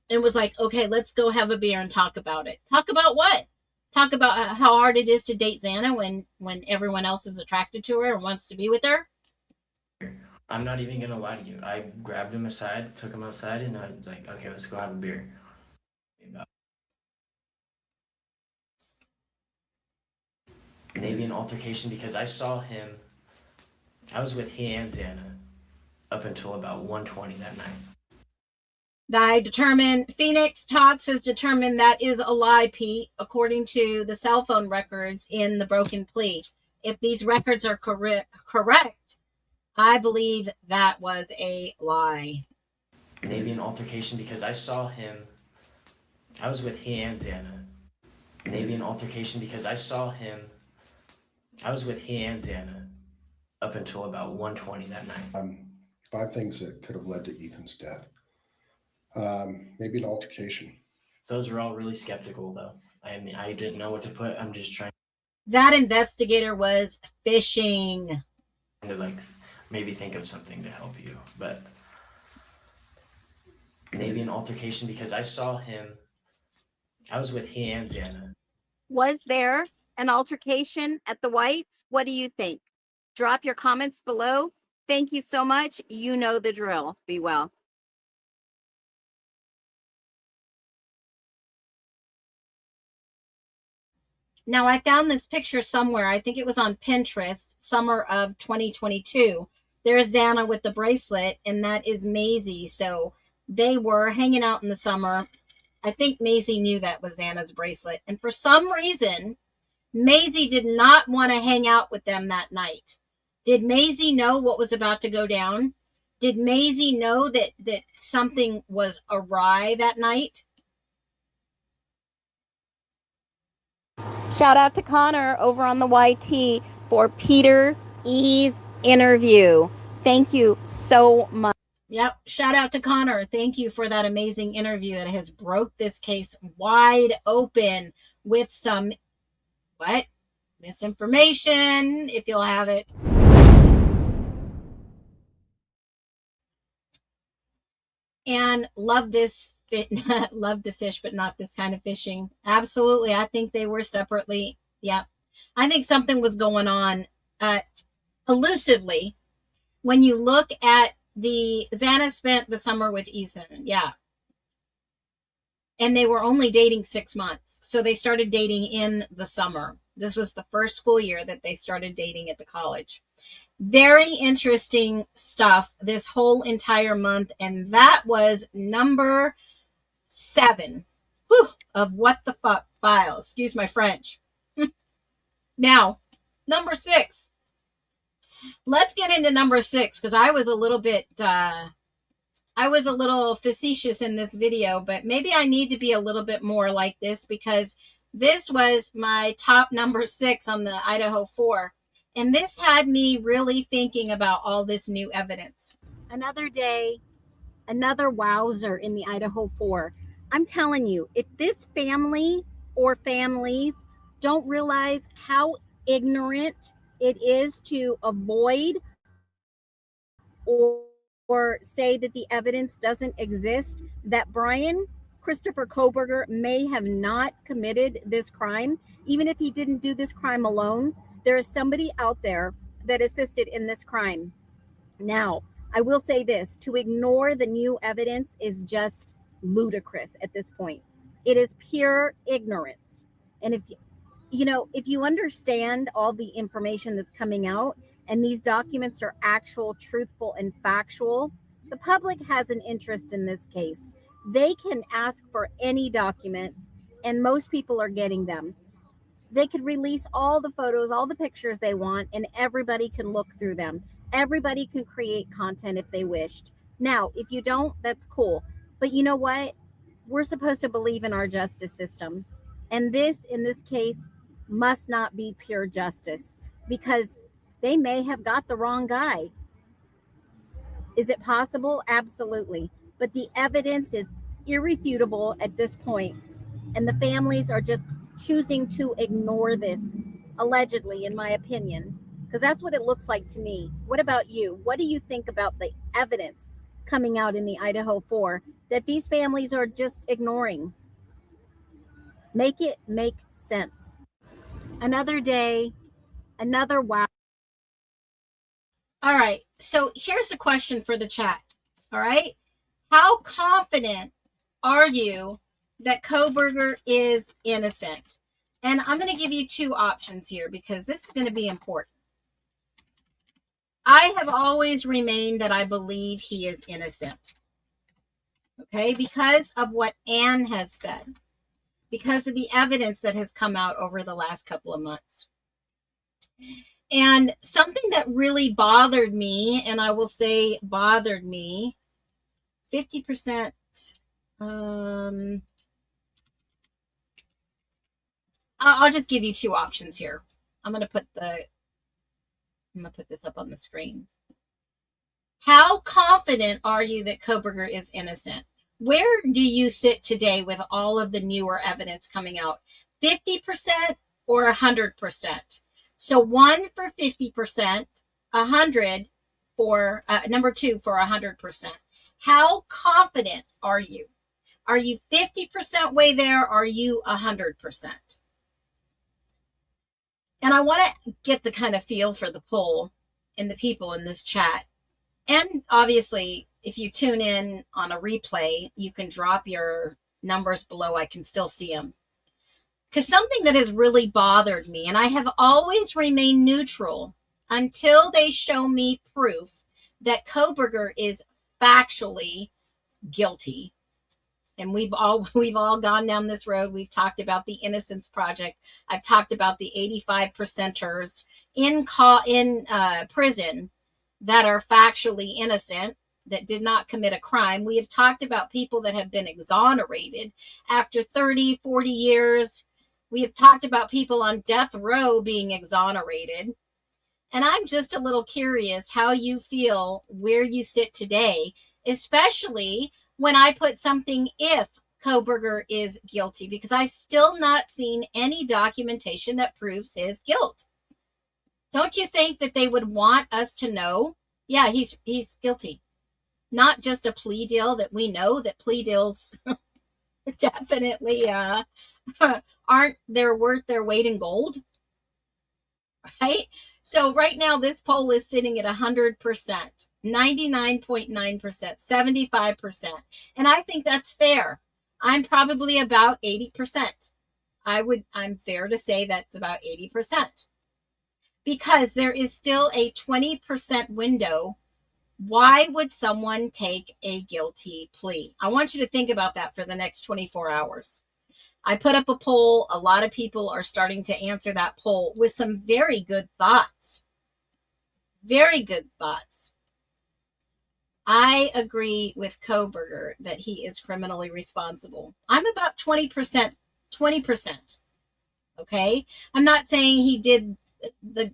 And was like, okay, let's go have a beer and talk about it. Talk about what? Talk about how hard it is to date Xana when everyone else is attracted to her and wants to be with her. I'm not even gonna lie to you. I grabbed him aside, took him outside, and I was like, okay, let's go have a beer. Maybe an altercation because I saw him. I was with he and Xana up until about 1:20 that night. I determined, Phoenix Talks has determined that is a lie, Pete, according to the cell phone records in the broken plea. If these records are correct, I believe that was a lie. Maybe an altercation because I saw him. I was with he and Xana. Maybe an altercation because I saw him. I was with he and Xana up until about 1:20 that night. 5 things that could have led to Ethan's death. Maybe an altercation. Those are all really skeptical, though. I mean, I didn't know what to put. I'm just trying That investigator was fishing. to like maybe think of something to help you, but maybe an altercation because I saw him. I was with he and Xana. Was there an altercation at the Whites? What do you think? Drop your comments below. Thank you so much. You know the drill. Be well. Now, I found this picture somewhere. I think it was on Pinterest, summer of 2022. There's Xana with the bracelet, and that is Maisie. So they were hanging out in the summer. I think Maisie knew that was Xana's bracelet. And for some reason, Maisie did not want to hang out with them that night. Did Maisie know what was about to go down? Did Maisie know that something was awry that night? Shout out to Connor over on the YT for Peter E's interview. Thank you so much. Yep. Shout out to Connor. Thank you for that amazing interview that has broke this case wide open with some, misinformation, if you'll have it. And love this, love to fish, but not this kind of fishing. Absolutely. I think they were separately. Yeah. I think something was going on elusively when you look at Xana spent the summer with Ethan. Yeah. And they were only dating 6 months. So they started dating in the summer. This was the first school year that they started dating at the college. Very interesting stuff this whole entire month. And that was number 7 of What the Fuck Files. Excuse my French. Now, number 6. Let's get into number 6 because I was a little bit, facetious in this video, but maybe I need to be a little bit more like this because this was my top number 6 on the Idaho 4. And this had me really thinking about all this new evidence. Another day, another wowzer in the Idaho 4. I'm telling you, if this family or families don't realize how ignorant it is to avoid or say that the evidence doesn't exist, that Brian Christopher Koberger may have not committed this crime, even if he didn't do this crime alone, there is somebody out there that assisted in this crime. Now, I will say this, to ignore the new evidence is just ludicrous at this point. It is pure ignorance. And if you understand all the information that's coming out and these documents are actual, truthful, and factual, the public has an interest in this case. They can ask for any documents and most people are getting them. They could release all the photos, all the pictures they want, and everybody can look through them. Everybody can create content if they wished. Now, if you don't, that's cool. But you know what? We're supposed to believe in our justice system. And this, in this case, must not be pure justice because they may have got the wrong guy. Is it possible? Absolutely. but the evidence is irrefutable at this point, and the families are just choosing to ignore this, allegedly, in my opinion, because that's what it looks like to me. What about you? What do you think about the evidence coming out in the Idaho 4 that these families are just ignoring? Make it make sense. Another day, another wow. All right. So here's the question for the chat. All right. How confident are you that Koberger is innocent? And I'm going to give you two options here because this is going to be important. I have always remained that I believe he is innocent. Okay. Because of what Anne has said, because of the evidence that has come out over the last couple of months. And something that really bothered me, and I will say bothered me, 50%, I'll just give you two options here. I'm going to put this up on the screen. How confident are you that Koberger is innocent? Where do you sit today with all of the newer evidence coming out? 50% or 100%? So 1 for 50%, 100 for number 2 for 100%. How confident are you? Are you 50% way there? Or are you 100%? And I want to get the kind of feel for the poll and the people in this chat. And obviously, if you tune in on a replay, you can drop your numbers below. I can still see them. Because something that has really bothered me, and I have always remained neutral until they show me proof that Koberger is factually guilty. And we've all gone down this road. We've talked about the Innocence Project. I've talked about the 85 percenters in prison that are factually innocent, that did not commit a crime. We have talked about people that have been exonerated after 30, 40 years. We have talked about people on death row being exonerated. And I'm just a little curious how you feel where you sit today, especially when I put something if Koberger is guilty, because I've still not seen any documentation that proves his guilt. Don't you think that they would want us to know, yeah, he's guilty? Not just a plea deal that we know that plea deals definitely aren't worth their weight in gold, right? So right now this poll is sitting at 100%, 99.9%, 75%. And I think that's fair. I'm probably about 80%. I'm fair to say that's about 80%. Because there is still a 20% window. Why would someone take a guilty plea? I want you to think about that for the next 24 hours. I put up a poll. A lot of people are starting to answer that poll with some very good thoughts. Very good thoughts. I agree with Koberger that he is criminally responsible. I'm about 20%. Okay? I'm not saying he did the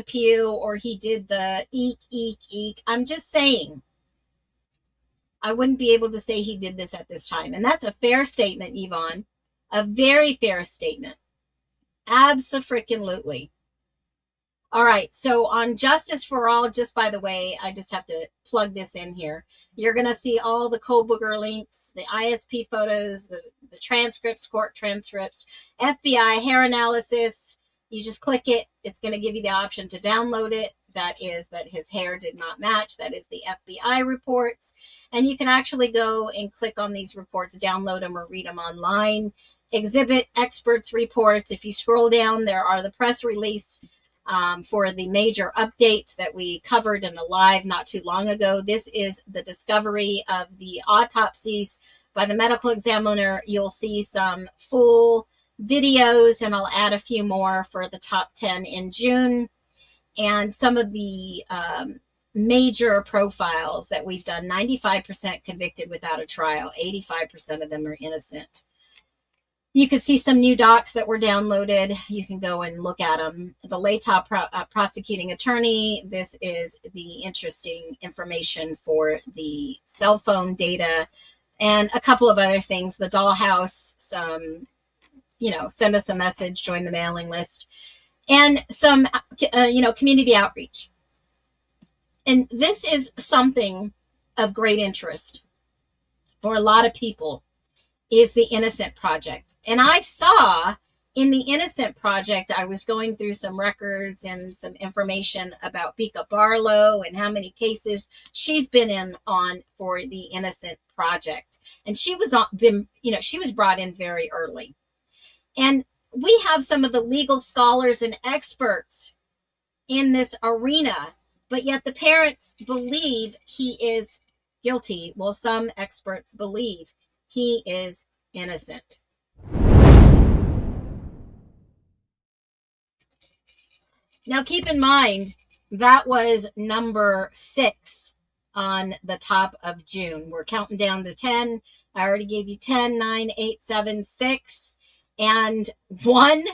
pew or he did the eek. I'm just saying I wouldn't be able to say he did this at this time. And that's a fair statement, Yvonne. A very fair statement. Abso-freaking-lutely. All right. So on Justice for All, just by the way, I just have to plug this in here. You're going to see all the Koberger links, the ISP photos, the transcripts, court transcripts, FBI hair analysis. You just click it. It's going to give you the option to download it. That is that his hair did not match. That is the FBI reports. And you can actually go and click on these reports, download them or read them online. Exhibit experts reports. If you scroll down, there are the press release for the major updates that we covered in a live not too long ago. This is the discovery of the autopsies by the medical examiner. You'll see some full videos, and I'll add a few more for the top 10 in June. And some of the major profiles that we've done, 95% convicted without a trial, 85% of them are innocent. You can see some new docs that were downloaded. You can go and look at them. The Latah prosecuting attorney. This is the interesting information for the cell phone data and a couple of other things. The dollhouse, some, send us a message, join the mailing list, and some, community outreach. And this is something of great interest for a lot of people, is the Innocent Project. And I saw in the Innocent Project, I was going through some records and some information about Bika Barlow and how many cases she's been on for the Innocent Project. And she was she was brought in very early. And we have some of the legal scholars and experts in this arena, but yet the parents believe he is guilty. Well, some experts believe he is innocent. Now, keep in mind, that was number 6 on the top of June. We're counting down to 10. I already gave you 10, 9, 8, 7, 6. And one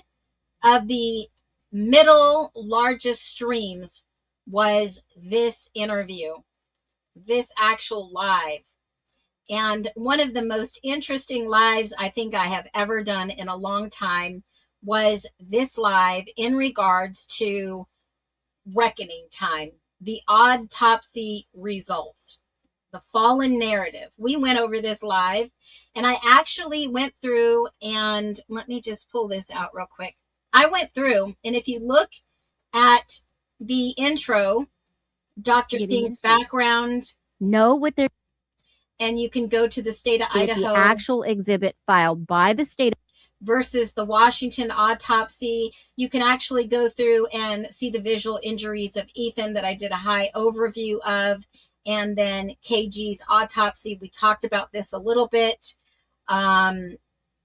of the middle largest streams was this interview, this actual live. And one of the most interesting lives I think I have ever done in a long time was this live in regards to reckoning time, the autopsy results, the fallen narrative. We went over this live, and I actually went through, and let me just pull this out real quick. I went through, and if you look at the intro, Dr. Sting's background. Know what they're. And you can go to the state of Idaho. The actual exhibit filed by the state versus the Washington autopsy. You can actually go through and see the visual injuries of Ethan that I did a high overview of. And then KG's autopsy. We talked about this a little bit.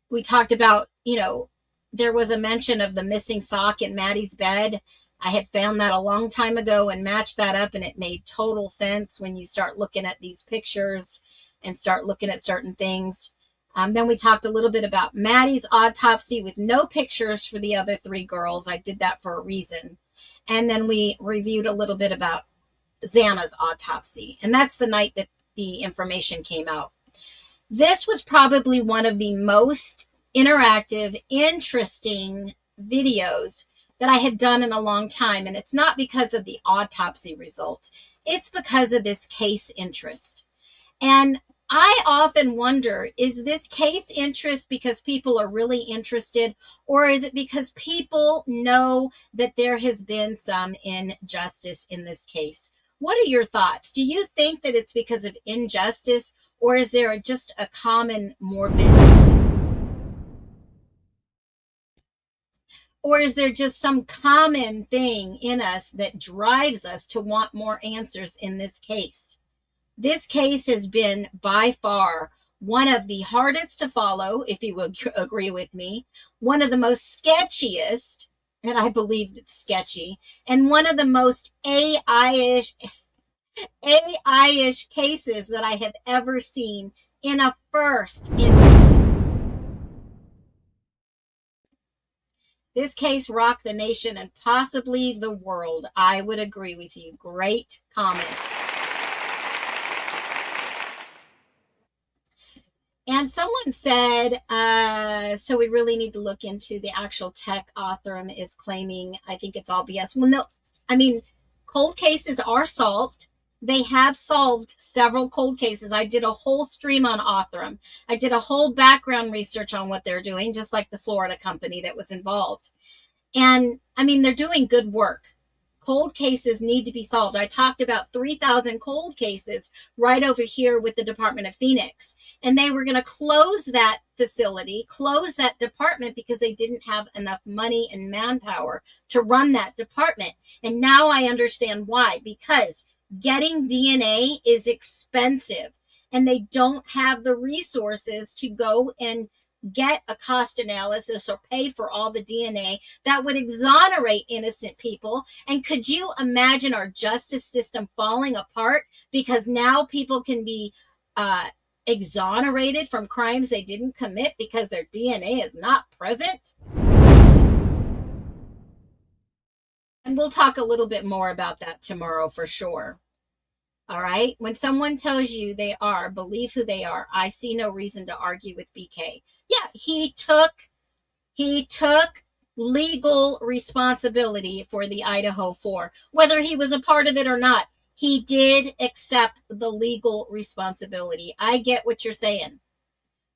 We talked about, there was a mention of the missing sock in Maddie's bed. I had found that a long time ago and matched that up, and it made total sense when you start looking at these pictures and start looking at certain things. Then we talked a little bit about Maddie's autopsy with no pictures for the other 3 girls. I did that for a reason. And then we reviewed a little bit about Xana's autopsy. And that's the night that the information came out. This was probably one of the most interactive, interesting videos that I had done in a long time. And it's not because of the autopsy results. It's because of this case interest. And I often wonder, is this case interest because people are really interested, or is it because people know that there has been some injustice in this case? What are your thoughts? Do you think that it's because of injustice, or is there just a common morbid? Or is there just some common thing in us that drives us to want more answers in this case? This case has been by far one of the hardest to follow, if you would agree with me, one of the most sketchiest, and I believe it's sketchy, and one of the most AI-ish cases that I have ever seen in a first. This case rocked the nation and possibly the world. I would agree with you. Great comment. And someone said, so we really need to look into the actual tech Othram is claiming. I think it's all BS. Well, no, I mean, cold cases are solved. They have solved several cold cases. I did a whole stream on Othram. I did a whole background research on what they're doing, just like the Florida company that was involved. And I mean, they're doing good work. Cold cases need to be solved. I talked about 3,000 cold cases right over here with the Department of Phoenix. And they were going to close that facility, close that department because they didn't have enough money and manpower to run that department. And now I understand why. Because getting DNA is expensive and they don't have the resources to go and get a cost analysis or pay for all the DNA that would exonerate innocent people. And could you imagine our justice system falling apart because now people can be exonerated from crimes they didn't commit because their DNA is not present? And we'll talk a little bit more about that tomorrow for sure. All right. When someone tells you they are, believe who they are. I see no reason to argue with BK. Yeah, he took legal responsibility for the Idaho 4. Whether he was a part of it or not, he did accept the legal responsibility. I get what you're saying.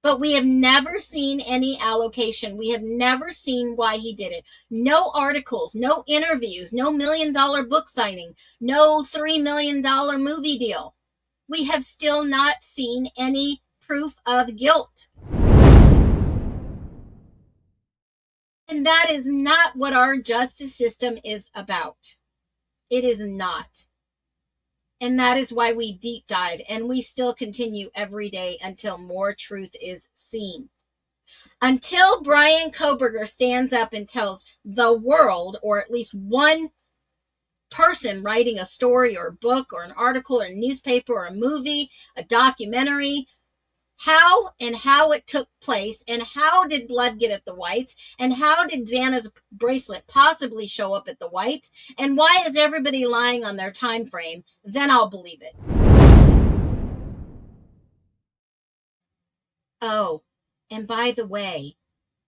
But we have never seen any allocation. We have never seen why he did it. No articles, no interviews, no $1 million book signing, no $3 million movie deal. We have still not seen any proof of guilt. And that is not what our justice system is about. It is not. And that is why we deep dive, and we still continue every day until more truth is seen. Until Brian Koberger stands up and tells the world, or at least one person writing a story or a book or an article or a newspaper or a movie, a documentary, how it took place, and how did blood get at the whites, and how did Xana's bracelet possibly show up at the whites, and why is everybody lying on their time frame, then I'll believe it. Oh, and by the way,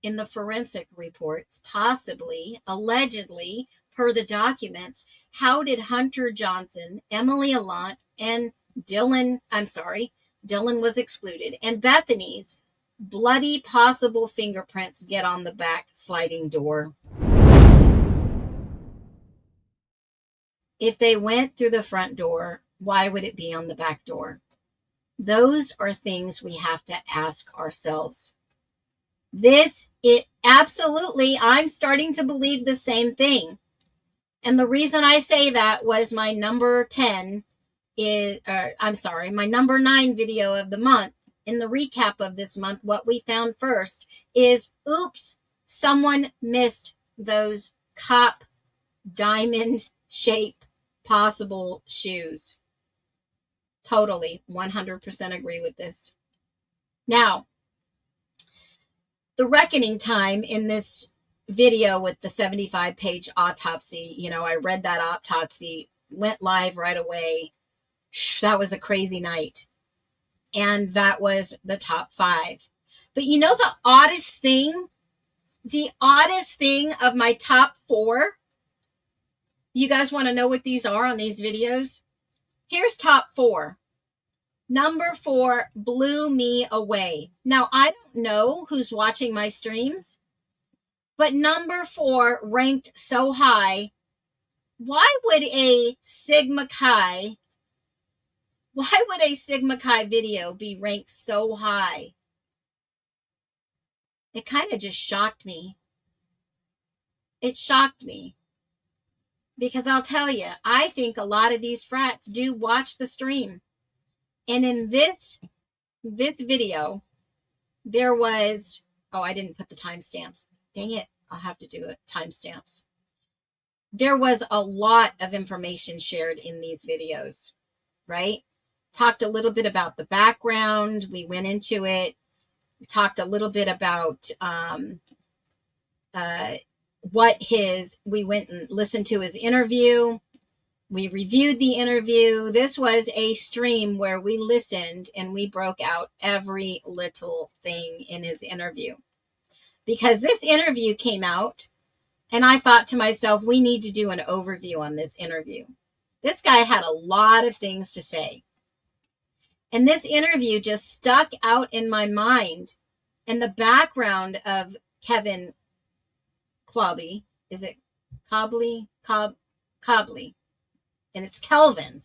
in the forensic reports, possibly, allegedly, per the documents, how did Hunter Johnson, Emily Allant, and Dylan was excluded, and Bethany's bloody possible fingerprints get on the back sliding door? If they went through the front door, why would it be on the back door? Those are things we have to ask ourselves. Absolutely, I'm starting to believe the same thing. And the reason I say that was my number 9 video of the month. In the recap of this month, what we found first is, oops, someone missed those cop diamond shape possible shoes. Totally, 100% agree with this. Now, the reckoning time in this video with the 75-page autopsy, I read that autopsy, went live right away. That was a crazy night. And that was the top 5. But the oddest thing of my top 4, you guys want to know what these are on these videos? Here's top 4. Number 4 blew me away. Now, I don't know who's watching my streams, but number 4 ranked so high. Why would a Sigma Chi video be ranked so high? It kind of just shocked me. It shocked me. Because I'll tell you, I think a lot of these frats do watch the stream. And in this video, there was, I didn't put the timestamps. Dang it, I'll have to do it. Timestamps. There was a lot of information shared in these videos, right? Talked a little bit about the background. We went into it. We talked a little bit about we went and listened to his interview. We reviewed the interview. This was a stream where we listened and we broke out every little thing in his interview. Because this interview came out, and I thought to myself, we need to do an overview on this interview. This guy had a lot of things to say. And this interview just stuck out in my mind. And the background of Kevin Cobley, is it Cobley? Cobley. And it's Calvin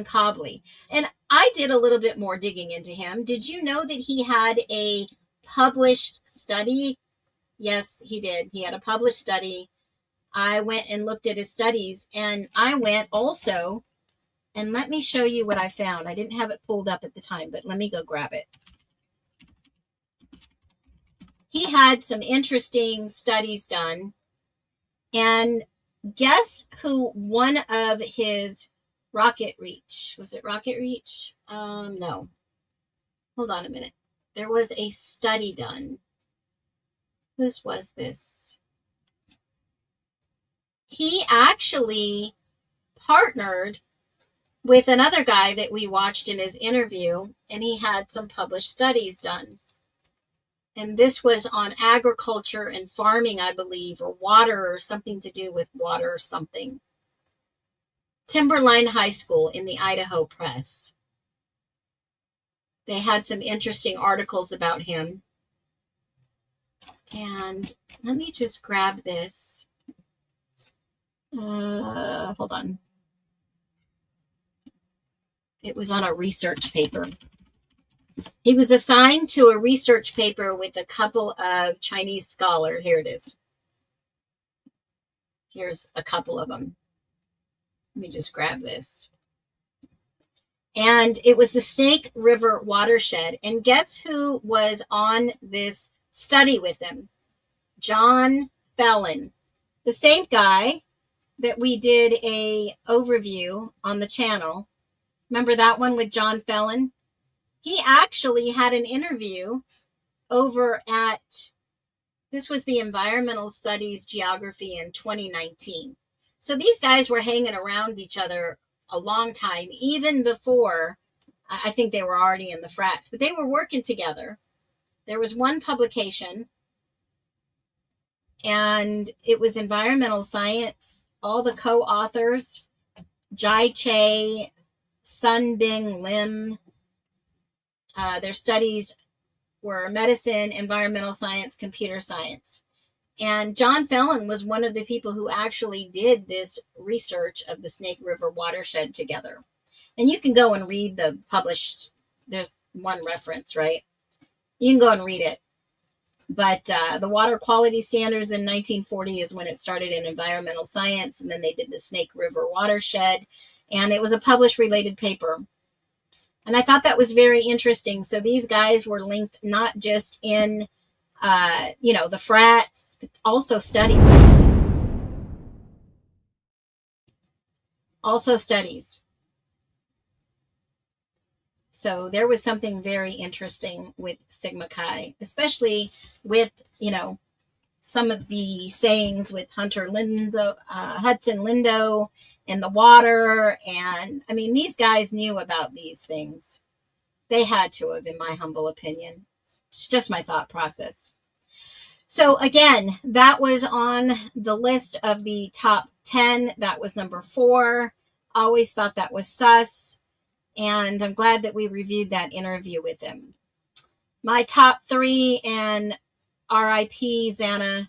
Cobley. And I did a little bit more digging into him. Did you know that he had a published study? Yes, he did. He had a published study. I went and looked at his studies, and I went also, and let me show you what I found. I didn't have it pulled up at the time, but let me go grab it. He had some interesting studies done, and guess who one of his Rocket Reach, was it Rocket Reach? No. hold on a minute. There was a study done. Whose was this? He actually partnered with another guy that we watched in his interview, and he had some published studies done. And this was on agriculture and farming, I believe, or water, or something to do with water or something. Timberline High School in the Idaho Press. They had some interesting articles about him. And let me just grab this. Hold on. It was on a research paper. He was assigned to a research paper with a couple of Chinese scholars. Here it is. Here's a couple of them. Let me just grab this. And it was the Snake River watershed. And guess who was on this study with him? John Fellon, the same guy that we did a overview on the channel. Remember that one with John Fellon? He actually had an interview over at, this was the Environmental Studies Geography in 2019. So these guys were hanging around each other a long time, even before, I think they were already in the frats, but they were working together. There was one publication, and it was Environmental Science. All the co-authors, Jai Che, Sun Bing Lim, their studies were medicine, environmental science, computer science. And John Fellon was one of the people who actually did this research of the Snake River watershed together. And you can go and read the published, there's one reference, right? You can go and read it. But the water quality standards in 1940 is when it started in environmental science. And then they did the Snake River watershed. And it was a published related paper. And I thought that was very interesting. So these guys were linked not just in the frats, but also studies. So there was something very interesting with Sigma Chi, especially with, some of the sayings with Hudson Lindo and the water. And I mean, these guys knew about these things. They had to have, in my humble opinion. It's just my thought process. So again, that was on the list of the top 10. That was number 4. Always thought that was sus. And I'm glad that we reviewed that interview with him. My top 3, and RIP Xana.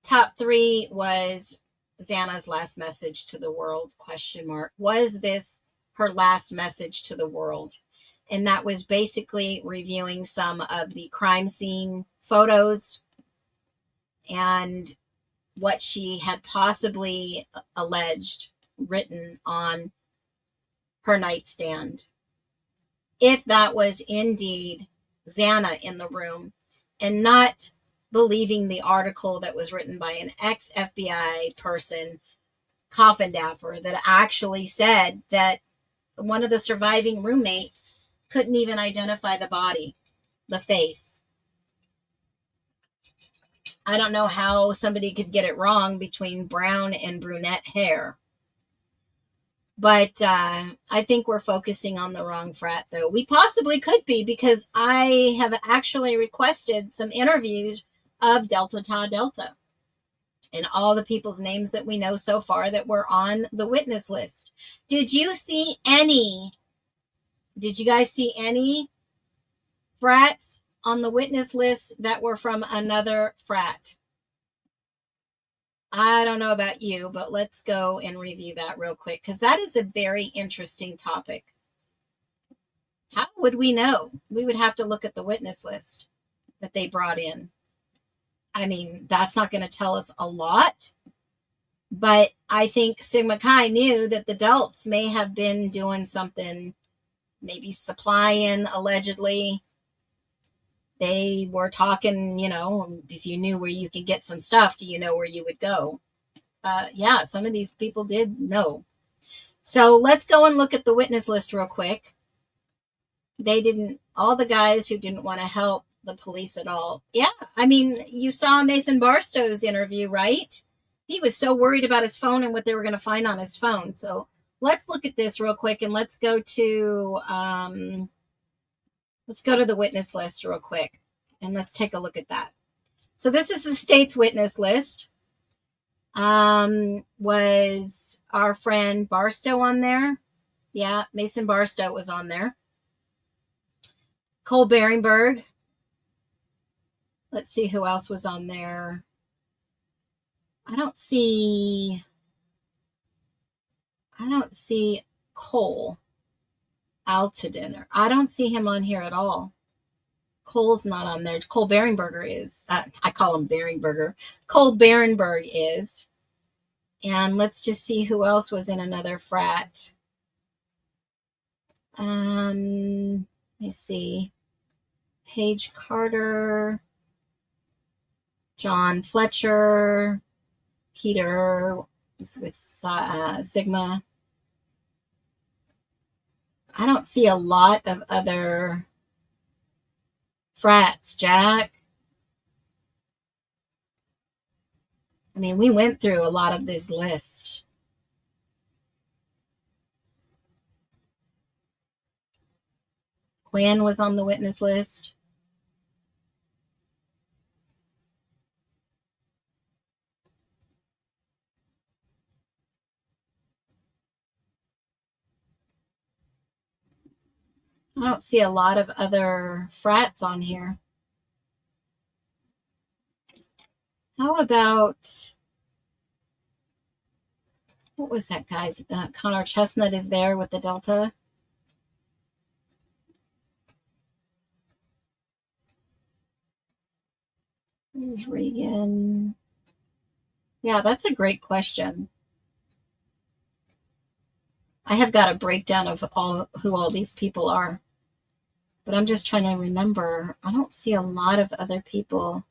Top 3 was Xana's last message to the world, ? Was this her last message to the world? And that was basically reviewing some of the crime scene photos and what she had possibly alleged written on her nightstand. If that was indeed Xana in the room, and not believing the article that was written by an ex-FBI person, Coffindaffer, that actually said that one of the surviving roommates couldn't even identify the body, the face. I don't know how somebody could get it wrong between brown and brunette hair. But I think we're focusing on the wrong frat, though. We possibly could be, because I have actually requested some interviews of Delta Tau Delta and all the people's names that we know so far that were on the witness list. Did you guys see any frats on the witness list that were from another frat? I don't know about you, but let's go and review that real quick, because that is a very interesting topic. How would we know? We would have to look at the witness list that they brought in. I mean, that's not going to tell us a lot, but I think Sigma Chi knew that the adults may have been doing something, maybe supplying, allegedly. They were talking, if you knew where you could get some stuff, do you know where you would go? Yeah, some of these people did know. So let's go and look at the witness list real quick. all the guys who didn't want to help the police at all. Yeah, I mean, you saw Mason Barstow's interview, right? He was so worried about his phone and what they were going to find on his phone. So let's look at this real quick, and let's go to the witness list real quick, and let's take a look at that. So this is the state's witness list. Was our friend Barstow on there? Yeah, Mason Barstow was on there. Cole Beringberg. Let's see who else was on there. I don't see Cole Altadiner. I don't see him on here at all. Cole's not on there. Cole Beringberger is. I call him Beringberger. Cole Berenberg is. And let's just see who else was in another frat. Let me see. Paige Carter, John Fletcher, Peter was with Sigma. I don't see a lot of other frats, Jack. I mean, we went through a lot of this list. Quinn was on the witness list. I don't see a lot of other frats on here. How about, what was that guy's? Connor Chestnut is there with the Delta. There's Reagan. Yeah, that's a great question. I have got a breakdown of who all these people are, but I'm just trying to remember. I don't see a lot of other people.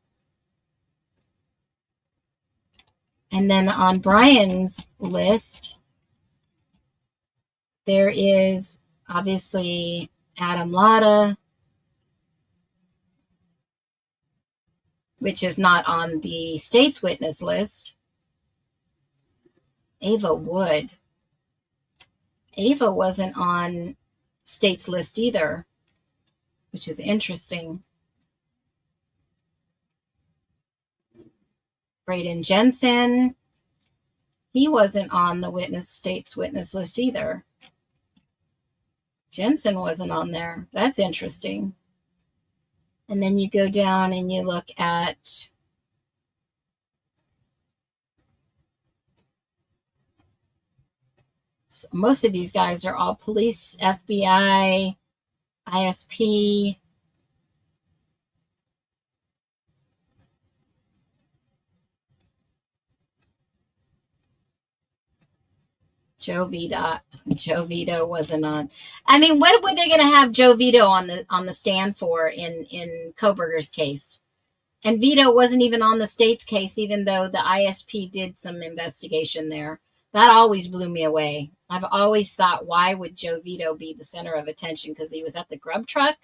And then on Brian's list, there is obviously Adam Latta, which is not on the state's witness list. Ava Wood. Ava wasn't on state's list either, which is interesting. Braden Jensen, he wasn't on the state's witness list either. Jensen wasn't on there. That's interesting. And then you go down and you look at most of these guys are all police, FBI, ISP. Joe Vito wasn't on. I mean, what were they going to have Joe Vito on the stand for in Koberger's case? And Vito wasn't even on the state's case, even though the ISP did some investigation there. That always blew me away. I've always thought, why would Joe Vito be the center of attention? Because he was at the grub truck?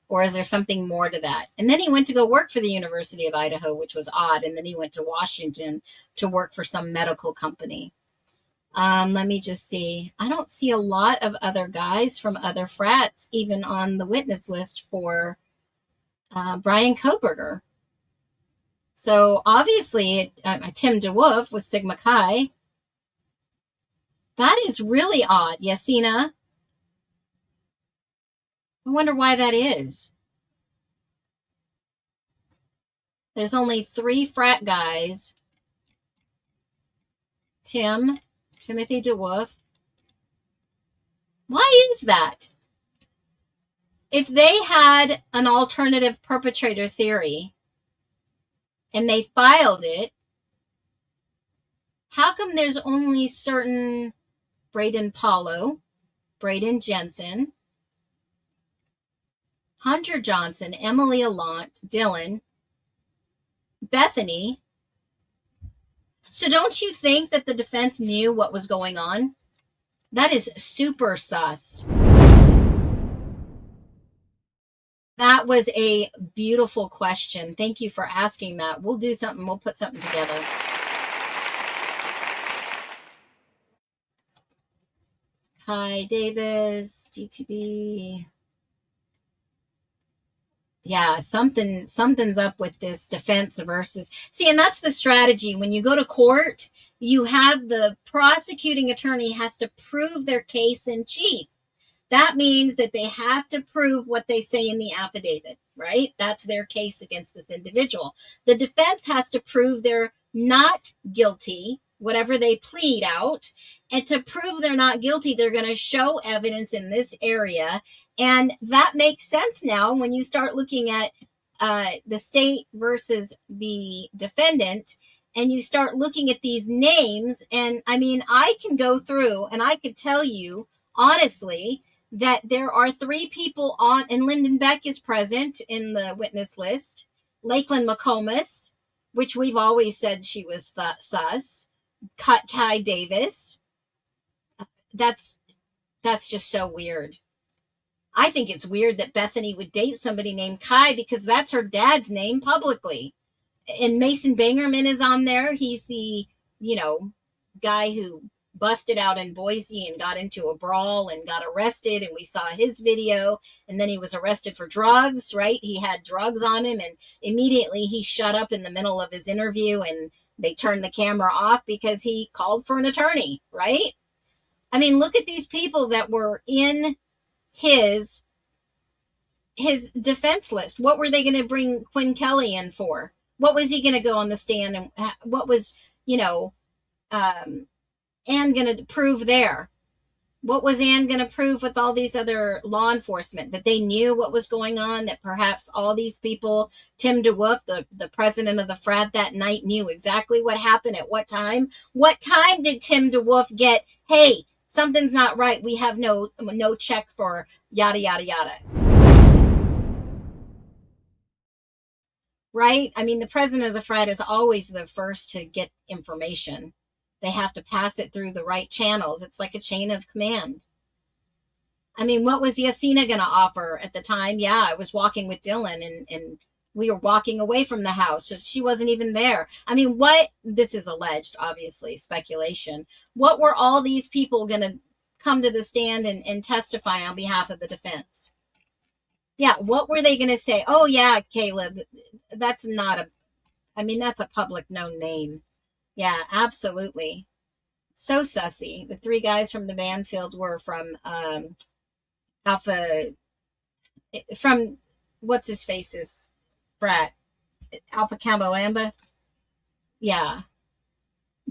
Or is there something more to that? And then he went to go work for the University of Idaho, which was odd. And then he went to Washington to work for some medical company. Let me just see. I don't see a lot of other guys from other frats even on the witness list for Brian Koberger. So obviously, Tim DeWolf was Sigma Chi. That is really odd, Yasina. I wonder why that is. There's only 3 frat guys. Timothy DeWolf. Why is that? If they had an alternative perpetrator theory and they filed it, how come there's only certain Braden Paulo, Braden Jensen, Hunter Johnson, Emily Allant, Dylan, Bethany? So don't you think that the defense knew what was going on? That is super sus. That was a beautiful question. Thank you for asking that. We'll do something. We'll put something together. Hi, Davis, DTB. Yeah, something's up with this defense versus. See, and that's the strategy. When you go to court, you have the prosecuting attorney has to prove their case in chief. That means that they have to prove what they say in the affidavit, right? That's their case against this individual. The defense has to prove they're not guilty, whatever they plead out. And to prove they're not guilty, they're going to show evidence in this area. And that makes sense now when you start looking at the state versus the defendant, and you start looking at these names. And I mean, I can go through and I could tell you honestly that there are 3 people on, and Lyndon Beck is present in the witness list. Lakeland McComas, which we've always said she was sus. Kai Davis. That's just so weird. I think it's weird that Bethany would date somebody named Kai because that's her dad's name publicly. And Mason Bangerman is on there. He's the, guy who busted out in Boise and got into a brawl and got arrested, and we saw his video, and then he was arrested for drugs, right? He had drugs on him, and immediately he shut up in the middle of his interview, and they turned the camera off because he called for an attorney, right? I mean, look at these people that were in his defense list. What were they going to bring Quinn Kelly in for? What was he going to go on the stand, and what was, Ann going to prove there? What was Ann going to prove with all these other law enforcement? That they knew what was going on, that perhaps all these people, Tim DeWolf, the president of the frat that night, knew exactly what happened at what time. What time did Tim DeWolf get, hey, something's not right, we have no check for yada, yada, yada. Right? I mean, the president of the frat is always the first to get information. They have to pass it through the right channels. It's like a chain of command. I mean, what was Yasina going to offer at the time? Yeah, I was walking with Dylan and we were walking away from the house. So she wasn't even there. I mean, this is alleged, obviously, speculation. What were all these people going to come to the stand and testify on behalf of the defense? Yeah, what were they going to say? Oh, yeah, Caleb, that's a public known name. Yeah, absolutely. So sussy. The 3 guys from the Banfield were from from what's his face's frat, Alpha Kappa Lambda. Yeah.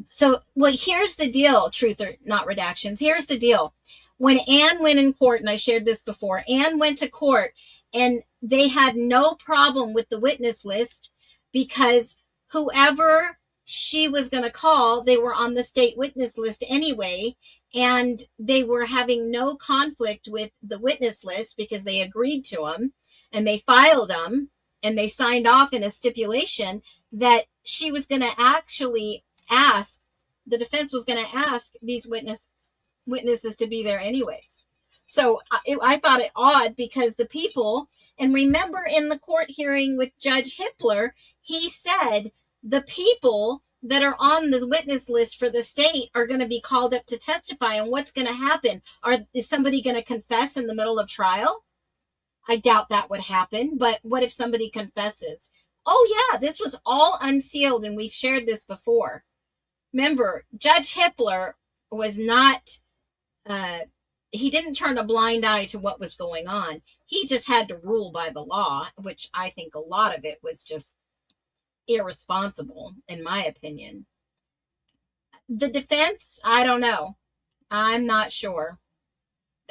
So, here's the deal, truth or not redactions. Here's the deal. When Ann went in court, and I shared this before, Ann went to court and they had no problem with the witness list because whoever she was going to call, they were on the state witness list anyway, and they were having no conflict with the witness list because they agreed to them and they filed them and they signed off in a stipulation that she was going to actually ask, the defense was going to ask these witnesses to be there anyways. So I thought it odd because the people, and remember in the court hearing with Judge Hippler, he said the people that are on the witness list for the state are going to be called up to testify. And what's going to happen? Is somebody going to confess in the middle of trial? I doubt that would happen, but what if somebody confesses? Oh yeah, this was all unsealed and we've shared this before. Remember, Judge Hippler was not, he didn't turn a blind eye to what was going on. He just had to rule by the law, which I think a lot of it was just irresponsible, in my opinion. The defense, I don't know. I'm not sure.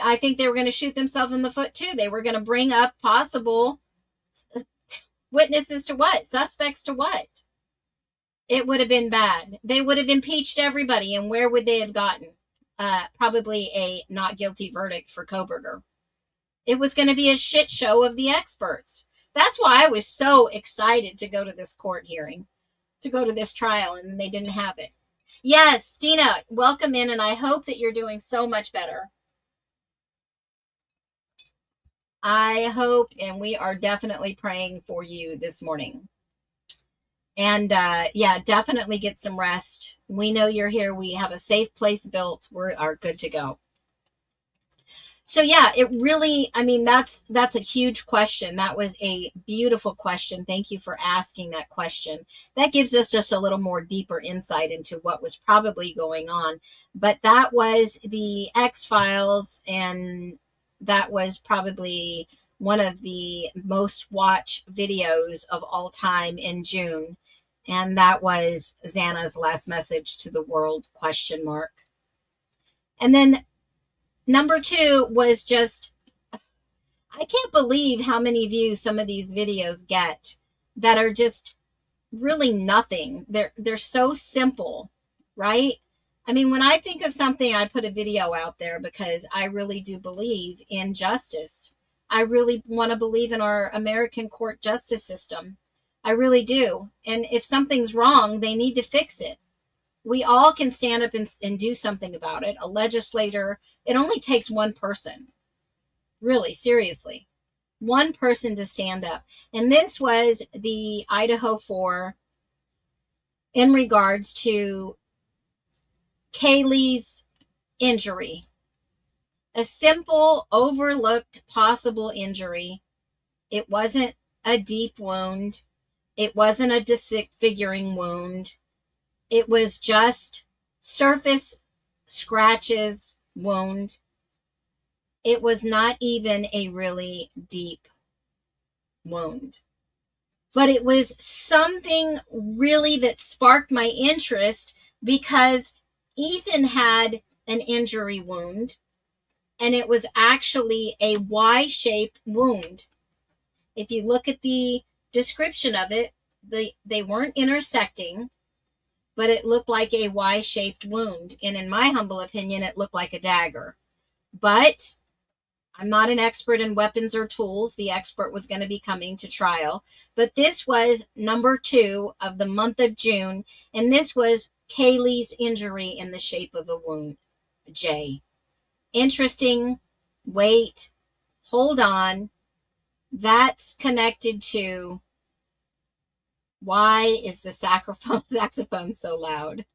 I think they were going to shoot themselves in the foot too. They were going to bring up possible witnesses to what? Suspects to what? It would have been bad. They would have impeached everybody, and where would they have gotten? Probably a not guilty verdict for Koberger. It was going to be a shit show of the experts. That's why I was so excited to go to this court hearing, to go to this trial, and they didn't have it. Yes, Dina, welcome in, and I hope that you're doing so much better. I hope, and we are definitely praying for you this morning. And yeah, definitely get some rest. We know you're here. We have a safe place built. We are good to go. So yeah, it really, I mean, that's a huge question. That was a beautiful question. Thank you for asking that question. That gives us just a little more deeper insight into what was probably going on. But that was the X-Files, and that was probably one of the most watched videos of all time in June. And that was Xana's last message to the world, ? And then number 2 was just, I can't believe how many views some of these videos get that are just really nothing. They're so simple, right? I mean, when I think of something, I put a video out there because I really do believe in justice. I really want to believe in our American court justice system. I really do. And if something's wrong, they need to fix it. We all can stand up and do something about it. A legislator, it only takes one person. Really, seriously. One person to stand up. And this was the Idaho 4 in regards to Kaylee's injury. A simple, overlooked possible injury. It wasn't a deep wound. It wasn't a disfiguring wound. It was just surface scratches wound. It was not even a really deep wound. But it was something really that sparked my interest because Ethan had an injury wound, and it was actually a Y-shaped wound. If you look at the description of it, they weren't intersecting, but it looked like a Y-shaped wound. And in my humble opinion, it looked like a dagger. But I'm not an expert in weapons or tools. The expert was going to be coming to trial. But this was number 2 of the month of June. And this was Kaylee's injury in the shape of a wound, J. Interesting. Wait. Hold on. That's connected to why is the saxophone so loud?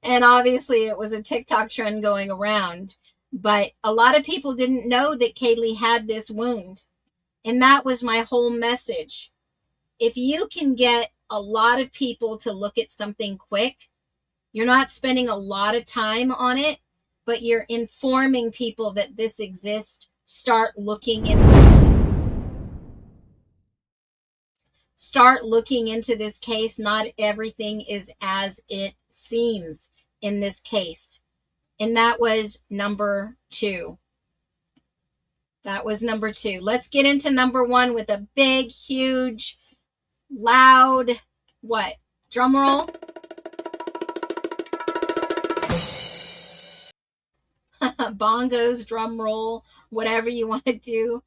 And obviously it was a TikTok trend going around. But a lot of people didn't know that Kaylee had this wound. And that was my whole message. If you can get a lot of people to look at something quick, you're not spending a lot of time on it, but you're informing people that this exists. Start looking into this case. Not everything is as it seems in this case. And that was number 2. That was number 2. Let's get into number 1 with a big, huge, loud, what? Drum roll. Bongos, drum roll, whatever you want to do.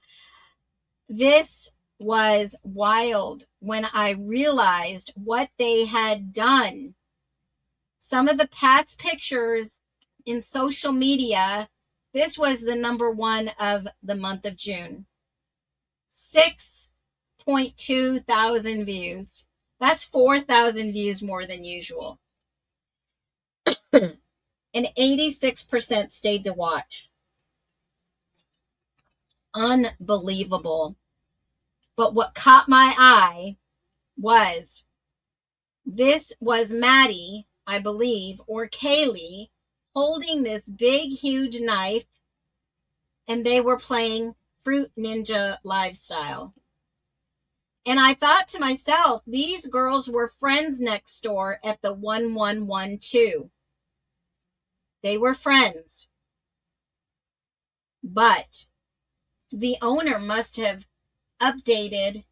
This was wild when I realized what they had done. Some of the past pictures in social media, this was the number 1 of the month of June. 6.2 thousand views. That's 4,000 views more than usual. And 86% stayed to watch. Unbelievable. But what caught my eye was this was Maddie, I believe, or Kaylee, holding this big, huge knife, and they were playing Fruit Ninja Lifestyle. And I thought to myself, these girls were friends next door at the 1112. They were friends. But the owner must have updated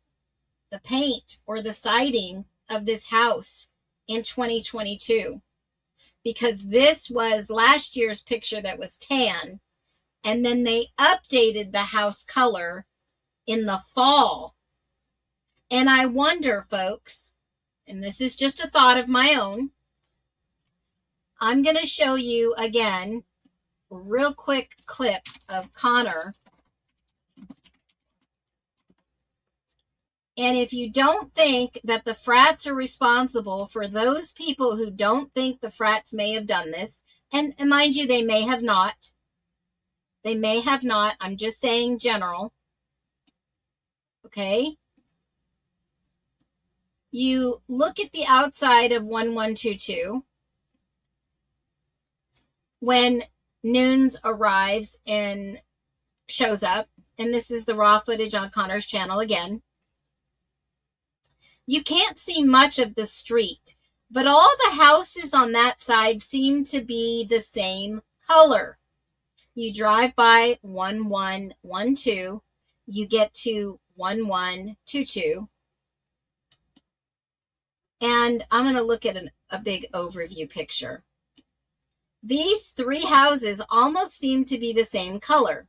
the paint or the siding of this house in 2022. Because this was last year's picture that was tan. And then they updated the house color in the fall. And I wonder, folks, and this is just a thought of my own, I'm going to show you again a real quick clip of Connor And if you don't think that the frats are responsible for those people who don't think the frats may have done this, and mind you, they may have not. They may have not. I'm just saying general. Okay? You look at the outside of 1122 when Noons arrives and shows up, and this is the raw footage on Connor's channel again. You can't see much of the street, but all the houses on that side seem to be the same color. You drive by 1112, you get to 1122, and I'm going to look at a big overview picture. These three houses almost seem to be the same color.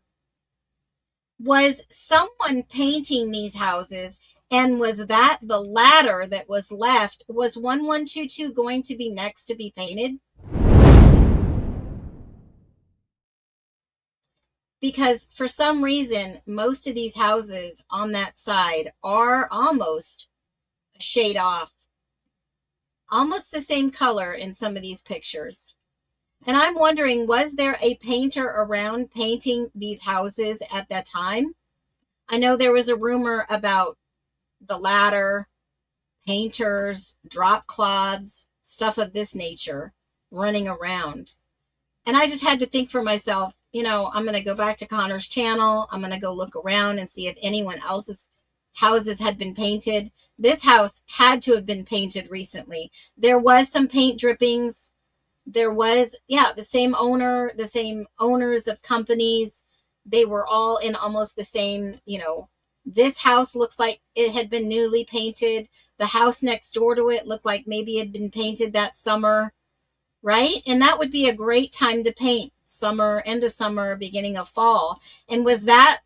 Was someone painting these houses, and was that the ladder that was left? Was 1122 going to be next to be painted? Because for some reason, most of these houses on that side are almost a shade off. Almost the same color in some of these pictures. And I'm wondering, was there a painter around painting these houses at that time? I know there was a rumor about the ladder, painters, drop cloths, stuff of this nature running around. And I just had to think for myself, you know, I'm going to go back to Connor's channel. I'm going to go look around and see if anyone else's houses had been painted. This house had to have been painted recently. There was some paint drippings. There was, the same owner, the same owners of companies. They were all in almost the same, this house looks like it had been newly painted. The house next door to it looked like maybe it had been painted that summer, right? And that would be a great time to paint. Summer, end of summer, beginning of fall. And was that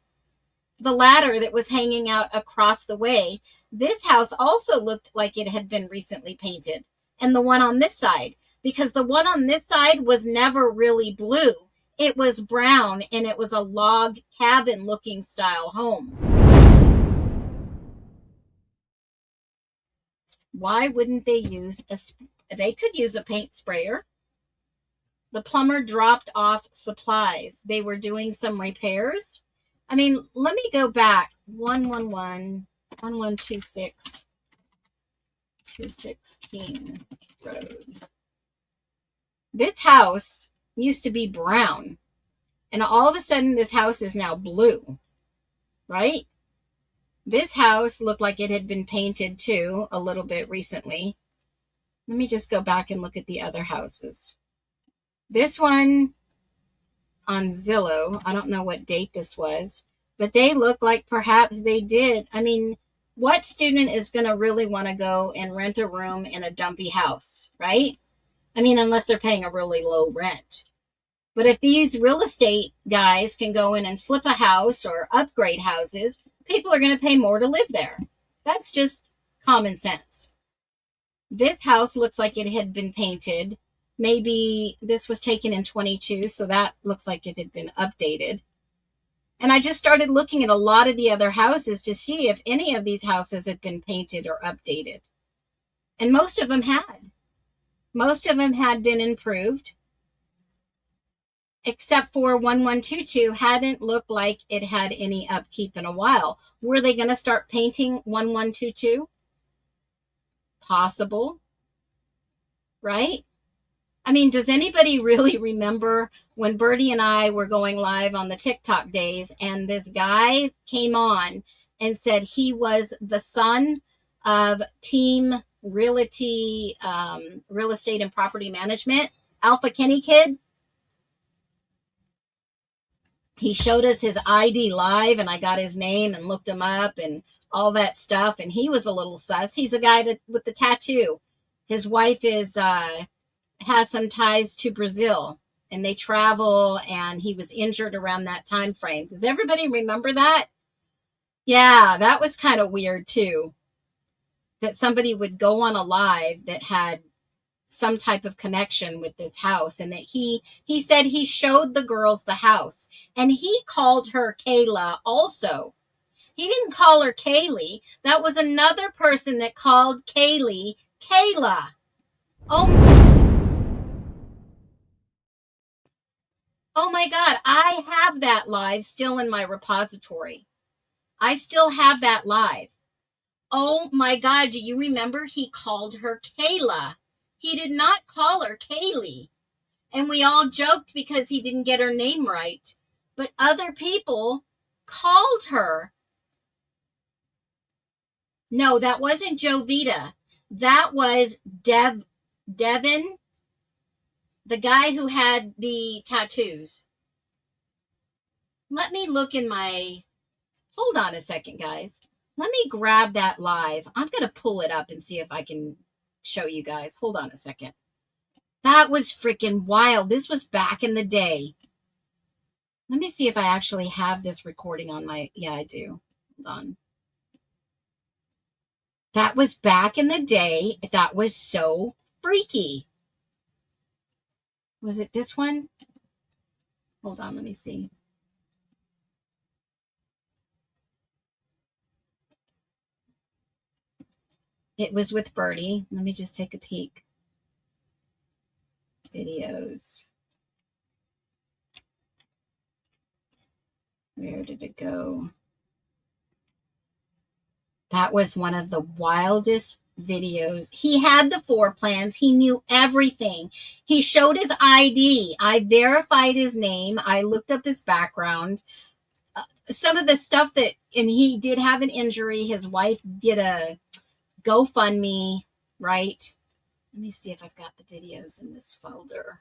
the ladder that was hanging out across the way? This house also looked like it had been recently painted. And the one on this side, because the one on this side was never really blue. It was brown, and it was a log cabin looking style home. Why wouldn't they use they could use a paint sprayer. The plumber dropped off supplies. They were doing some repairs. I mean, let me go back. 1126 King Road. This house used to be brown, and all of a sudden this house is now blue, right? This house looked like it had been painted too a little bit recently. Let me just go back and look at the other houses. This one on Zillow, I don't know what date this was, but they look like perhaps they did. I mean, what student is going to really want to go and rent a room in a dumpy house, right? I mean, unless they're paying a really low rent. But if these real estate guys can go in and flip a house or upgrade houses, people are going to pay more to live there. That's just common sense. This house looks like it had been painted. Maybe this was taken in 22, so that looks like it had been updated. And I just started looking at a lot of the other houses to see if any of these houses had been painted or updated. And most of them had. Most of them had been improved, except for 1122 hadn't looked like it had any upkeep in a while. Were they going to start painting 1122? Possible, right? I mean, does anybody really remember when Bertie and I were going live on the TikTok days, and this guy came on and said he was the son of Team Realty, Real Estate and Property Management, Alpha Kenny Kid? He showed us his ID live, and I got his name and looked him up and all that stuff. And he was a little sus. He's a guy with the tattoo. His wife has some ties to Brazil, and they travel, and he was injured around that time frame. Does everybody remember that? Yeah, that was kind of weird too. That somebody would go on a live that had some type of connection with this house, and that he said he showed the girls the house, and he called her Kayla also. He didn't call her Kaylee. That was another person that called Kaylee Kayla. Oh my God, I have that live still in my repository. I still have that live. Oh my God, do you remember? He called her Kayla. He did not call her Kaylee. And we all joked because he didn't get her name right. But other people called her. No, that wasn't Jovita. That was Devin, the guy who had the tattoos. Let me look in my... Hold on a second, guys. Let me grab that live. I'm going to pull it up and see if I can show you guys. Hold on a second. That was freaking wild. This was back in the day. Let me see if I actually have this recording on my... Yeah, I do. Hold on. That was back in the day. That was so freaky. Was it this one? Hold on, let me see. It was with Birdie. Let me just take a peek. Videos. Where did it go? That was one of the wildest videos. He had the floor plans. He knew everything. He showed his ID. I verified his name. I looked up his background. Some of the stuff that, and he did have an injury. His wife did a GoFundMe, right? Let me see if I've got the videos in this folder.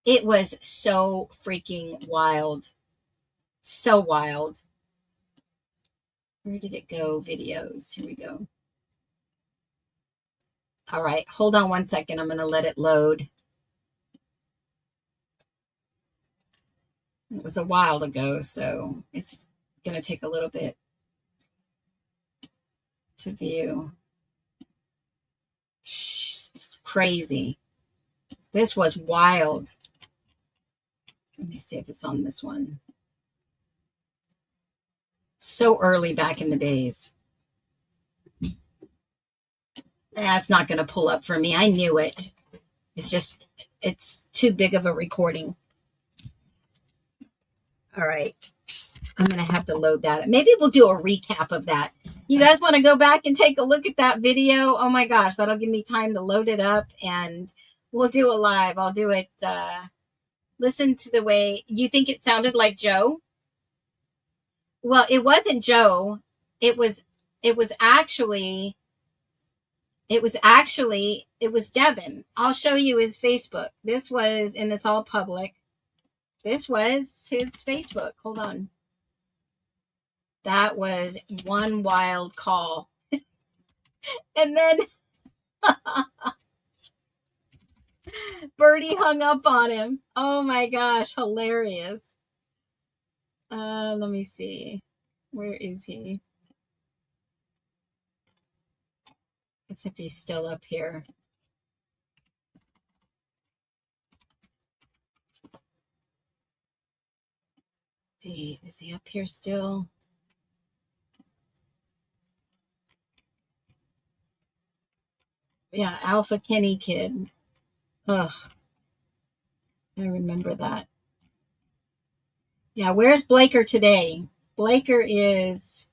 It was so freaking wild. So wild. Where did it go? Videos. Here we go. All right. Hold on one second. I'm going to let it load. It was a while ago, so it's going to take a little bit to view. It's crazy. This was wild. Let me see if it's on this one. So early back in the days. That's not going to pull up for me. I knew it. It's just, it's too big of a recording. All right. I'm going to have to load that. Maybe we'll do a recap of that. You guys want to go back and take a look at that video? Oh my gosh, that'll give me time to load it up and we'll do a live. I'll do it. Listen to the way you think it sounded like Joe. Well, it wasn't Joe. It was actually Devin. I'll show you his Facebook. This was, and it's all public. This was his Facebook. Hold on. That was one wild call. And then Birdie hung up on him. Oh my gosh, hilarious. Let me see. Where is he? Let's see if he's still up here. See, is he up here still? Yeah, Alpha Kenny Kid. Ugh. I remember that. Yeah, where's Blaker today? Blaker is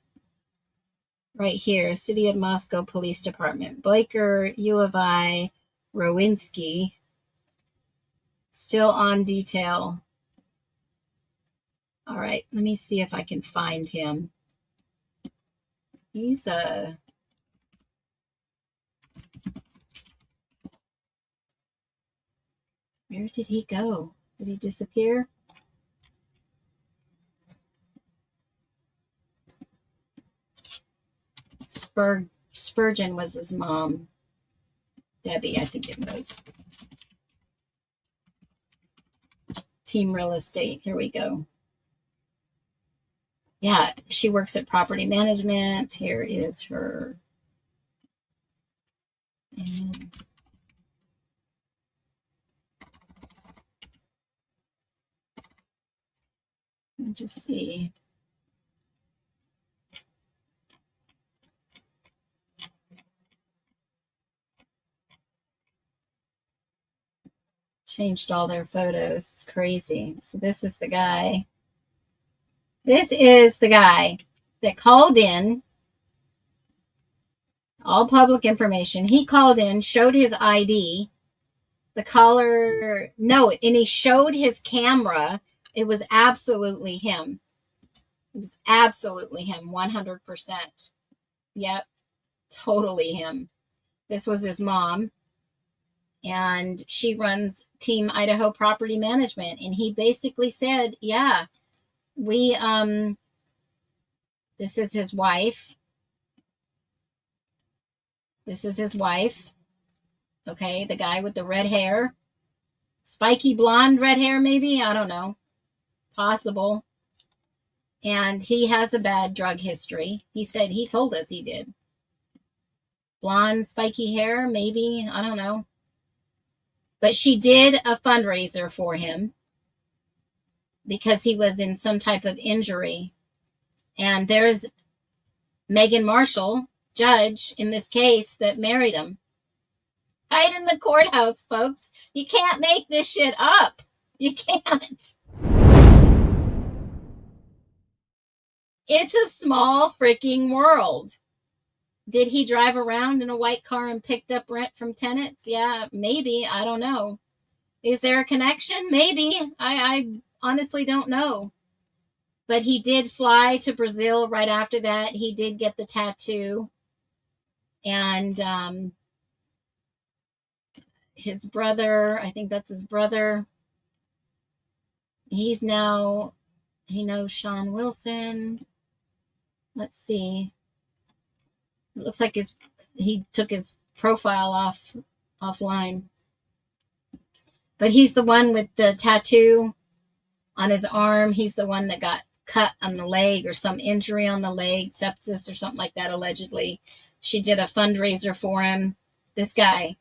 right here, City of Moscow Police Department. Blaker, U of I, Rowinski, still on detail. All right, let me see if I can find him. He's a... Where did he go? Did he disappear? Spurgeon was his mom. Debbie, I think it was. Team Real Estate. Here we go. Yeah, she works at property management. Here is her. And let me just see. Changed all their photos. It's crazy. So this is the guy. This is the guy that called in. All public information. He called in, showed his ID. The caller, no, and he showed his camera. It was absolutely him. It was absolutely him, 100%. Yep, totally him. This was his mom, and she runs Team Idaho Property Management. And he basically said, yeah, this is his wife. This is his wife. Okay, the guy with the red hair. Spiky blonde red hair, maybe? I don't know. Possible. And he has a bad drug history. He said he told us he did. Blonde, spiky hair, maybe. I don't know. But she did a fundraiser for him because he was in some type of injury. And there's Megan Marshall, judge in this case, that married him. Right in the courthouse, folks. You can't make this shit up. You can't. It's a small freaking world. Did he drive around in a white car and picked up rent from tenants? Yeah, maybe. I don't know. Is there a connection? Maybe. I honestly don't know. But he did fly to Brazil right after that. He did get the tattoo. And his brother, I think that's his brother. He knows Sean Wilson. Let's see. It looks like he took his profile offline. But he's the one with the tattoo on his arm. He's the one that got cut on the leg or some injury on the leg, sepsis or something like that, allegedly. She did a fundraiser for him. This guy.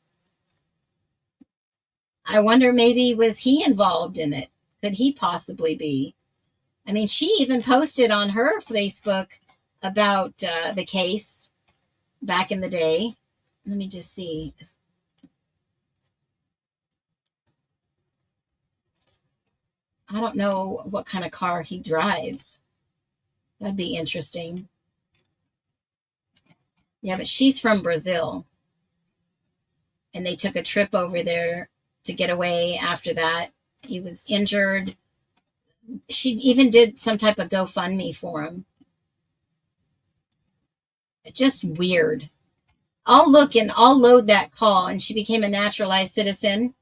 I wonder, maybe was he involved in it? Could he possibly be? I mean, she even posted on her Facebook about the case back in the day. Let me just see. I don't know what kind of car he drives. That'd be interesting. Yeah, but she's from Brazil. And they took a trip over there to get away after that. He was injured. She even did some type of GoFundMe for him. Just weird. I'll look and I'll load that call. And she became a naturalized citizen.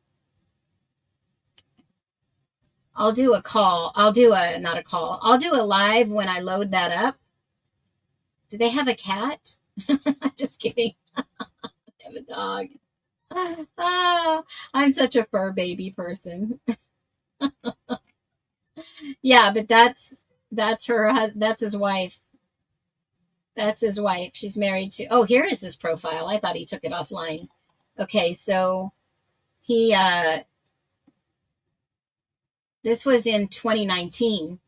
I'll do a call. I'll do a live when I load that up. Do they have a cat? Just kidding. They have a dog. Oh, I'm such a fur baby person. Yeah, but that's his wife. That's his wife. She's married to, oh, here is his profile. I thought he took it offline. Okay, so he, this was in 2019.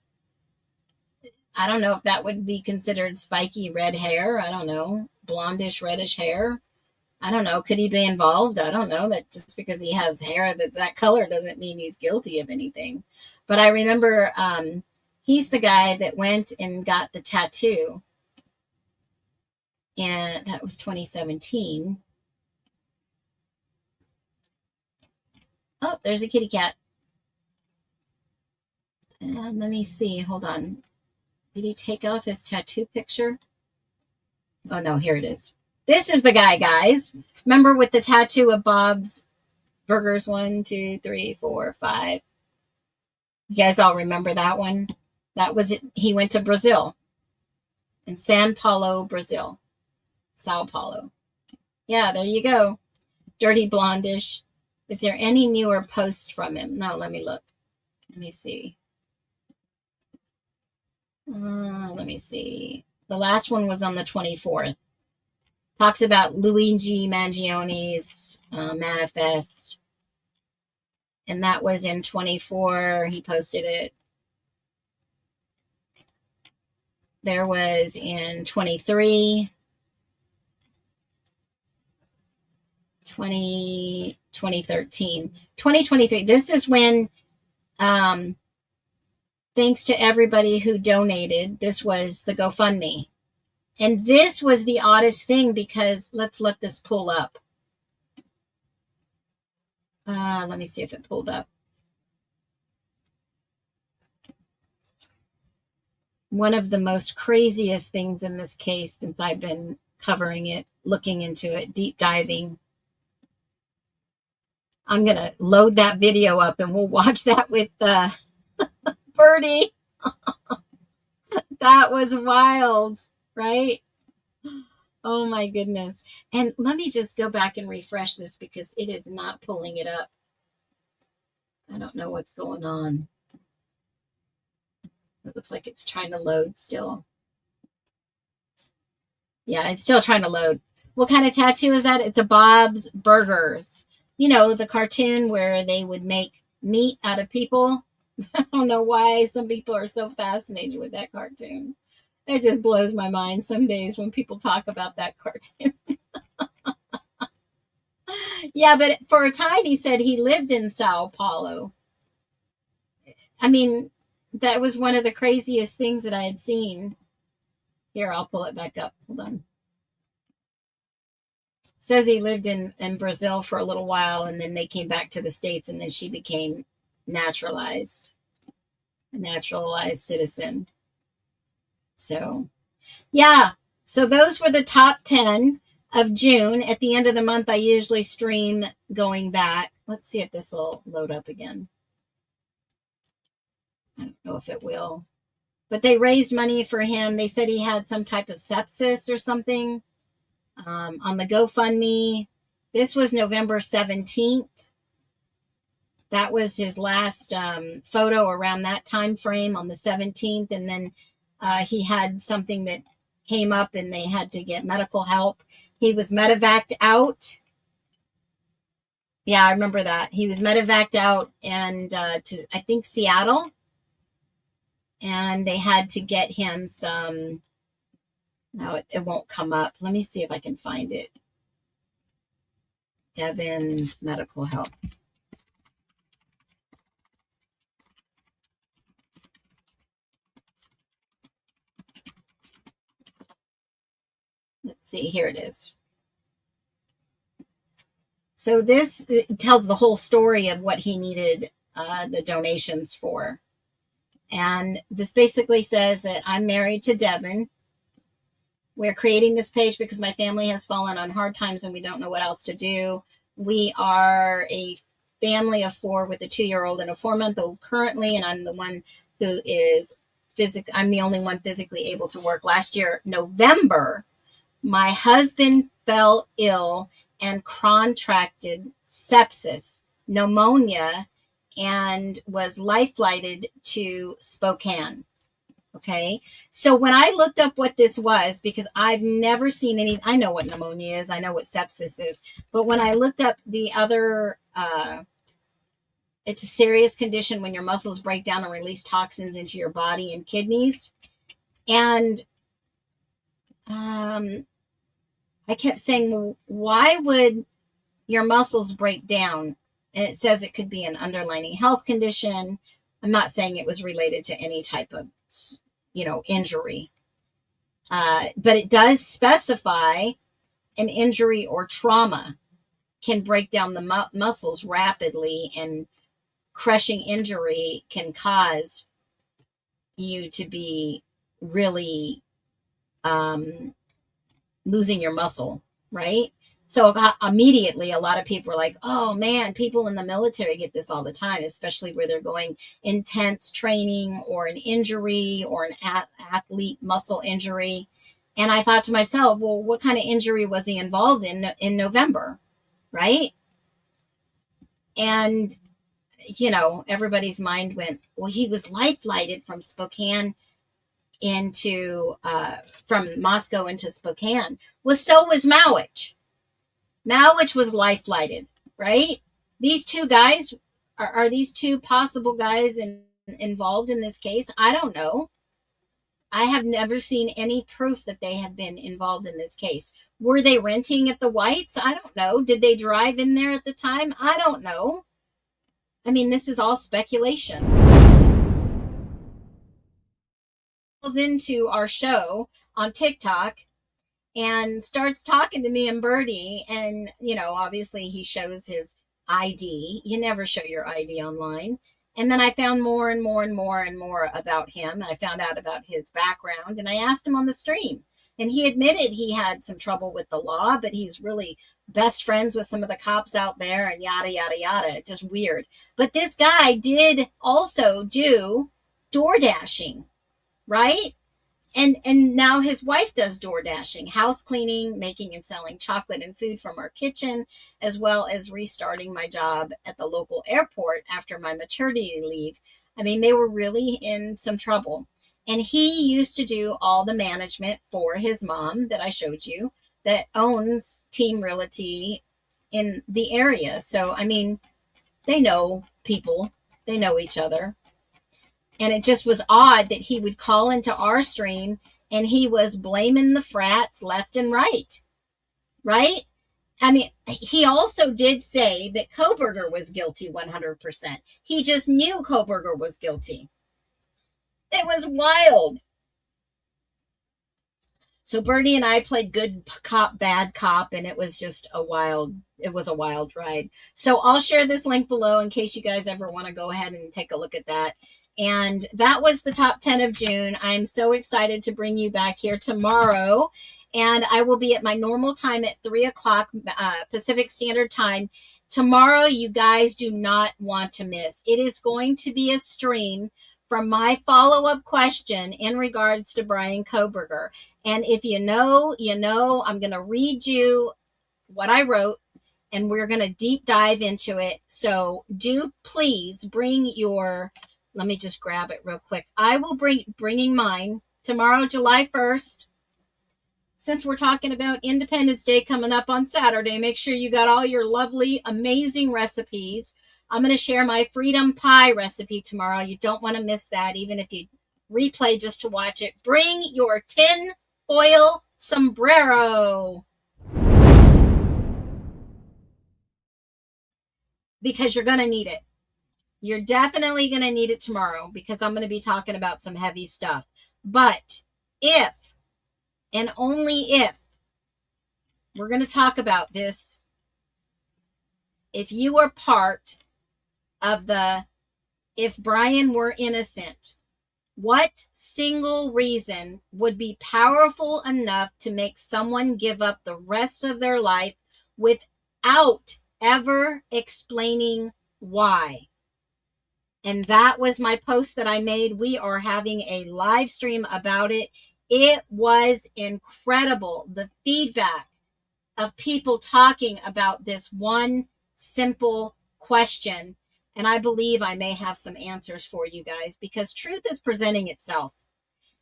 I don't know if that would be considered spiky red hair. I don't know. Blondish, reddish hair. I don't know. Could he be involved? I don't know. That just because he has hair that's that color doesn't mean he's guilty of anything. But I remember he's the guy that went and got the tattoo. And that was 2017. Oh, there's a kitty cat. And let me see. Hold on. Did he take off his tattoo picture? Oh, no. Here it is. This is the guy, guys. Remember with the tattoo of Bob's Burgers? 1, 2, 3, 4, 5. You guys all remember that one? That was it. He went to Brazil. In São Paulo, Brazil. Sao Paulo. Yeah, there you go. Dirty blondish. Is there any newer posts from him? No, let me look. Let me see. Let me see. The last one was on the 24th. Talks about Luigi Mangioni's manifest. And that was in 24. He posted it. There was in 23. 2013. 2023. This is when, thanks to everybody who donated, this was the GoFundMe. And this was the oddest thing because let's let this pull up. Let me see if it pulled up. One of the most craziest things in this case since I've been covering it, looking into it, deep diving. I'm going to load that video up and we'll watch that with Birdie. That was wild, right? Oh my goodness. And let me just go back and refresh this because it is not pulling it up. I don't know what's going on. It looks like it's trying to load still. Yeah, it's still trying to load. What kind of tattoo is that? It's a Bob's Burgers. You know, the cartoon where they would make meat out of people. I don't know why some people are so fascinated with that cartoon. It just blows my mind some days when people talk about that cartoon. Yeah, but for a time he said he lived in Sao Paulo. I mean, that was one of the craziest things that I had seen. Here, I'll pull it back up. Hold on. Says he lived in Brazil for a little while and then they came back to the States and then she became naturalized, a naturalized citizen. So, yeah. So those were the top 10 of June. At the end of the month, I usually stream going back. Let's see if this will load up again. I don't know if it will. But they raised money for him. They said he had some type of sepsis or something on the GoFundMe. This was November 17th. That was his last photo around that time frame on the 17th. And then he had something that came up and they had to get medical help. He was medevaced out. Yeah, I remember that. He was medevaced out and to, I think, Seattle. And they had to get him some, no, it won't come up. Let me see if I can find it. Devin's medical help. Let's see, here it is. So this tells the whole story of what he needed the donations for. And this basically says that I'm married to Devin. We're creating this page because my family has fallen on hard times and we don't know what else to do. We are a family of 4 with a 2-year-old and a 4-month-old currently, and I'm the one who is I'm the only one physically able to work. Last year, November, my husband fell ill and contracted sepsis, pneumonia, and was life flighted to Spokane. Okay. So when I looked up what this was, because I've never seen any, I know what pneumonia is. I know what sepsis is. But when I looked up the other, it's a serious condition when your muscles break down and release toxins into your body and kidneys. And I kept saying, well, why would your muscles break down? And it says it could be an underlying health condition. I'm not saying it was related to any type of, injury. But it does specify an injury or trauma can break down the muscles rapidly, and crushing injury can cause you to be really losing your muscle, right? So immediately, a lot of people are like, oh man, people in the military get this all the time, especially where they're going intense training or an injury or an athlete muscle injury. And I thought to myself, well, what kind of injury was he involved in November, right? And, everybody's mind went, well, he was life flighted from Spokane from Moscow into Spokane. Well, so was Mowich. Mowich was life flighted, right? These two guys, are these two possible guys involved in this case? I don't know. I have never seen any proof that they have been involved in this case. Were they renting at the Whites? I don't know. Did they drive in there at the time? I don't know. I mean, this is all speculation. Into our show on TikTok and starts talking to me and Birdie, and obviously he shows his ID. You never show your ID online. And then I found more and more and more and more about him. I found out about his background, and I asked him on the stream, and he admitted he had some trouble with the law, but he's really best friends with some of the cops out there, and yada yada yada. Just weird. But this guy did also do door dashing, right? And now his wife does door dashing, house cleaning, making and selling chocolate and food from our kitchen, as well as restarting my job at the local airport after my maternity leave. I mean, they were really in some trouble. And he used to do all the management for his mom that I showed you that owns Team Realty in the area. So, I mean, they know people, they know each other. And it just was odd that he would call into our stream and he was blaming the frats left and right. Right? I mean, he also did say that Koberger was guilty 100%. He just knew Koberger was guilty. It was wild. So Bernie and I played good cop, bad cop, and it was just a wild ride. So I'll share this link below in case you guys ever want to go ahead and take a look at that. And that was the top 10 of June. I'm so excited to bring you back here tomorrow. And I will be at my normal time at 3 o'clock Pacific Standard Time. Tomorrow, you guys do not want to miss. It is going to be a stream from my follow-up question in regards to Brian Koberger. And if you know, you know. I'm going to read you what I wrote, and we're going to deep dive into it. So do please bring your... Let me just grab it real quick. I will bringing mine tomorrow, July 1st. Since we're talking about Independence Day coming up on Saturday, make sure you got all your lovely, amazing recipes. I'm going to share my freedom pie recipe tomorrow. You don't want to miss that, even if you replay just to watch it. Bring your tin foil sombrero, because you're going to need it. You're definitely going to need it tomorrow, because I'm going to be talking about some heavy stuff. But if, and only if, we're going to talk about this, if you are part of the, if Brian were innocent, what single reason would be powerful enough to make someone give up the rest of their life without ever explaining why? And that was my post that I made. We are having a live stream about it. It was incredible. The feedback of people talking about this one simple question. And I believe I may have some answers for you guys, because truth is presenting itself.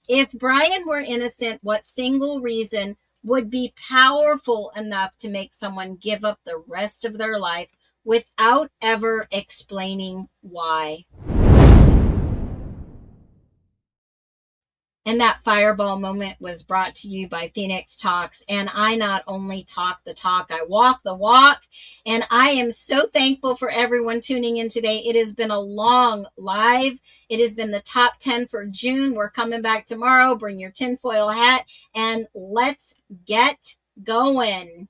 If Brian were innocent, what single reason would be powerful enough to make someone give up the rest of their life without ever explaining why? And that fireball moment was brought to you by Phoenix Talks. And I not only talk the talk, I walk the walk. And I am so thankful for everyone tuning in today. It has been a long live. It has been the top 10 for June. We're coming back tomorrow. Bring your tinfoil hat and let's get going.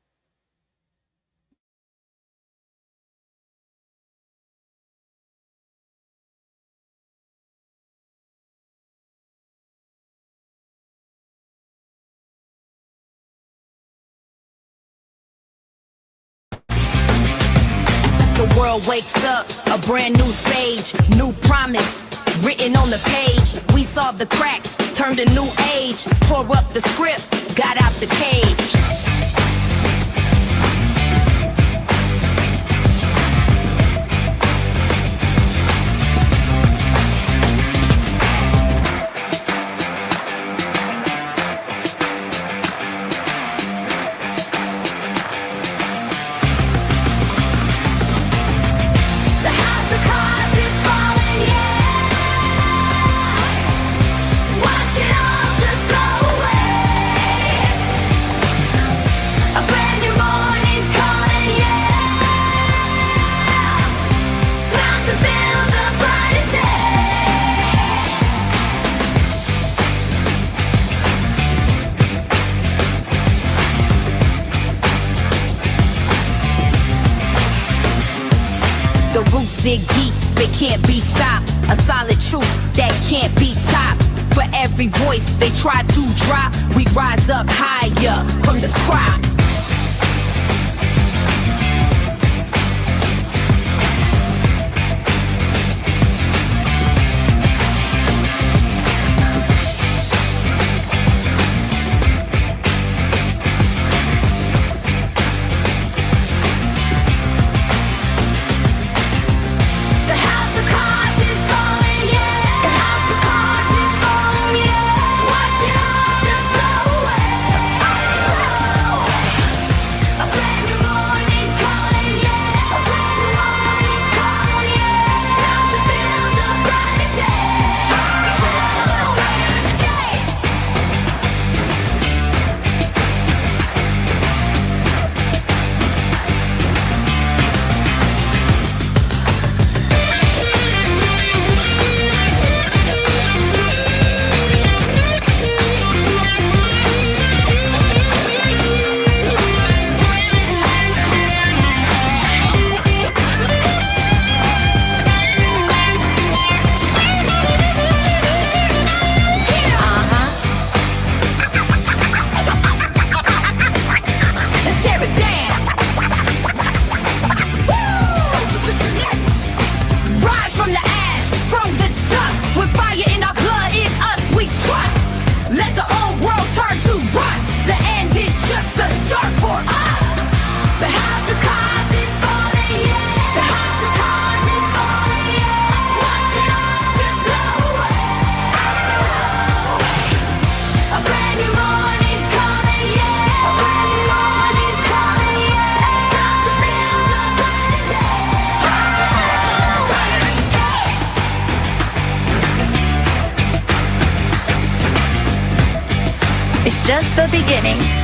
The world wakes up, a brand new stage, new promise, written on the page. We saw the cracks, turned a new age, tore up the script, got out the cage. Watch it all The roots dig deep, they can't be stopped. A solid truth that can't be topped. For every voice they try to drop, we rise up higher from the crowd. It's just the beginning.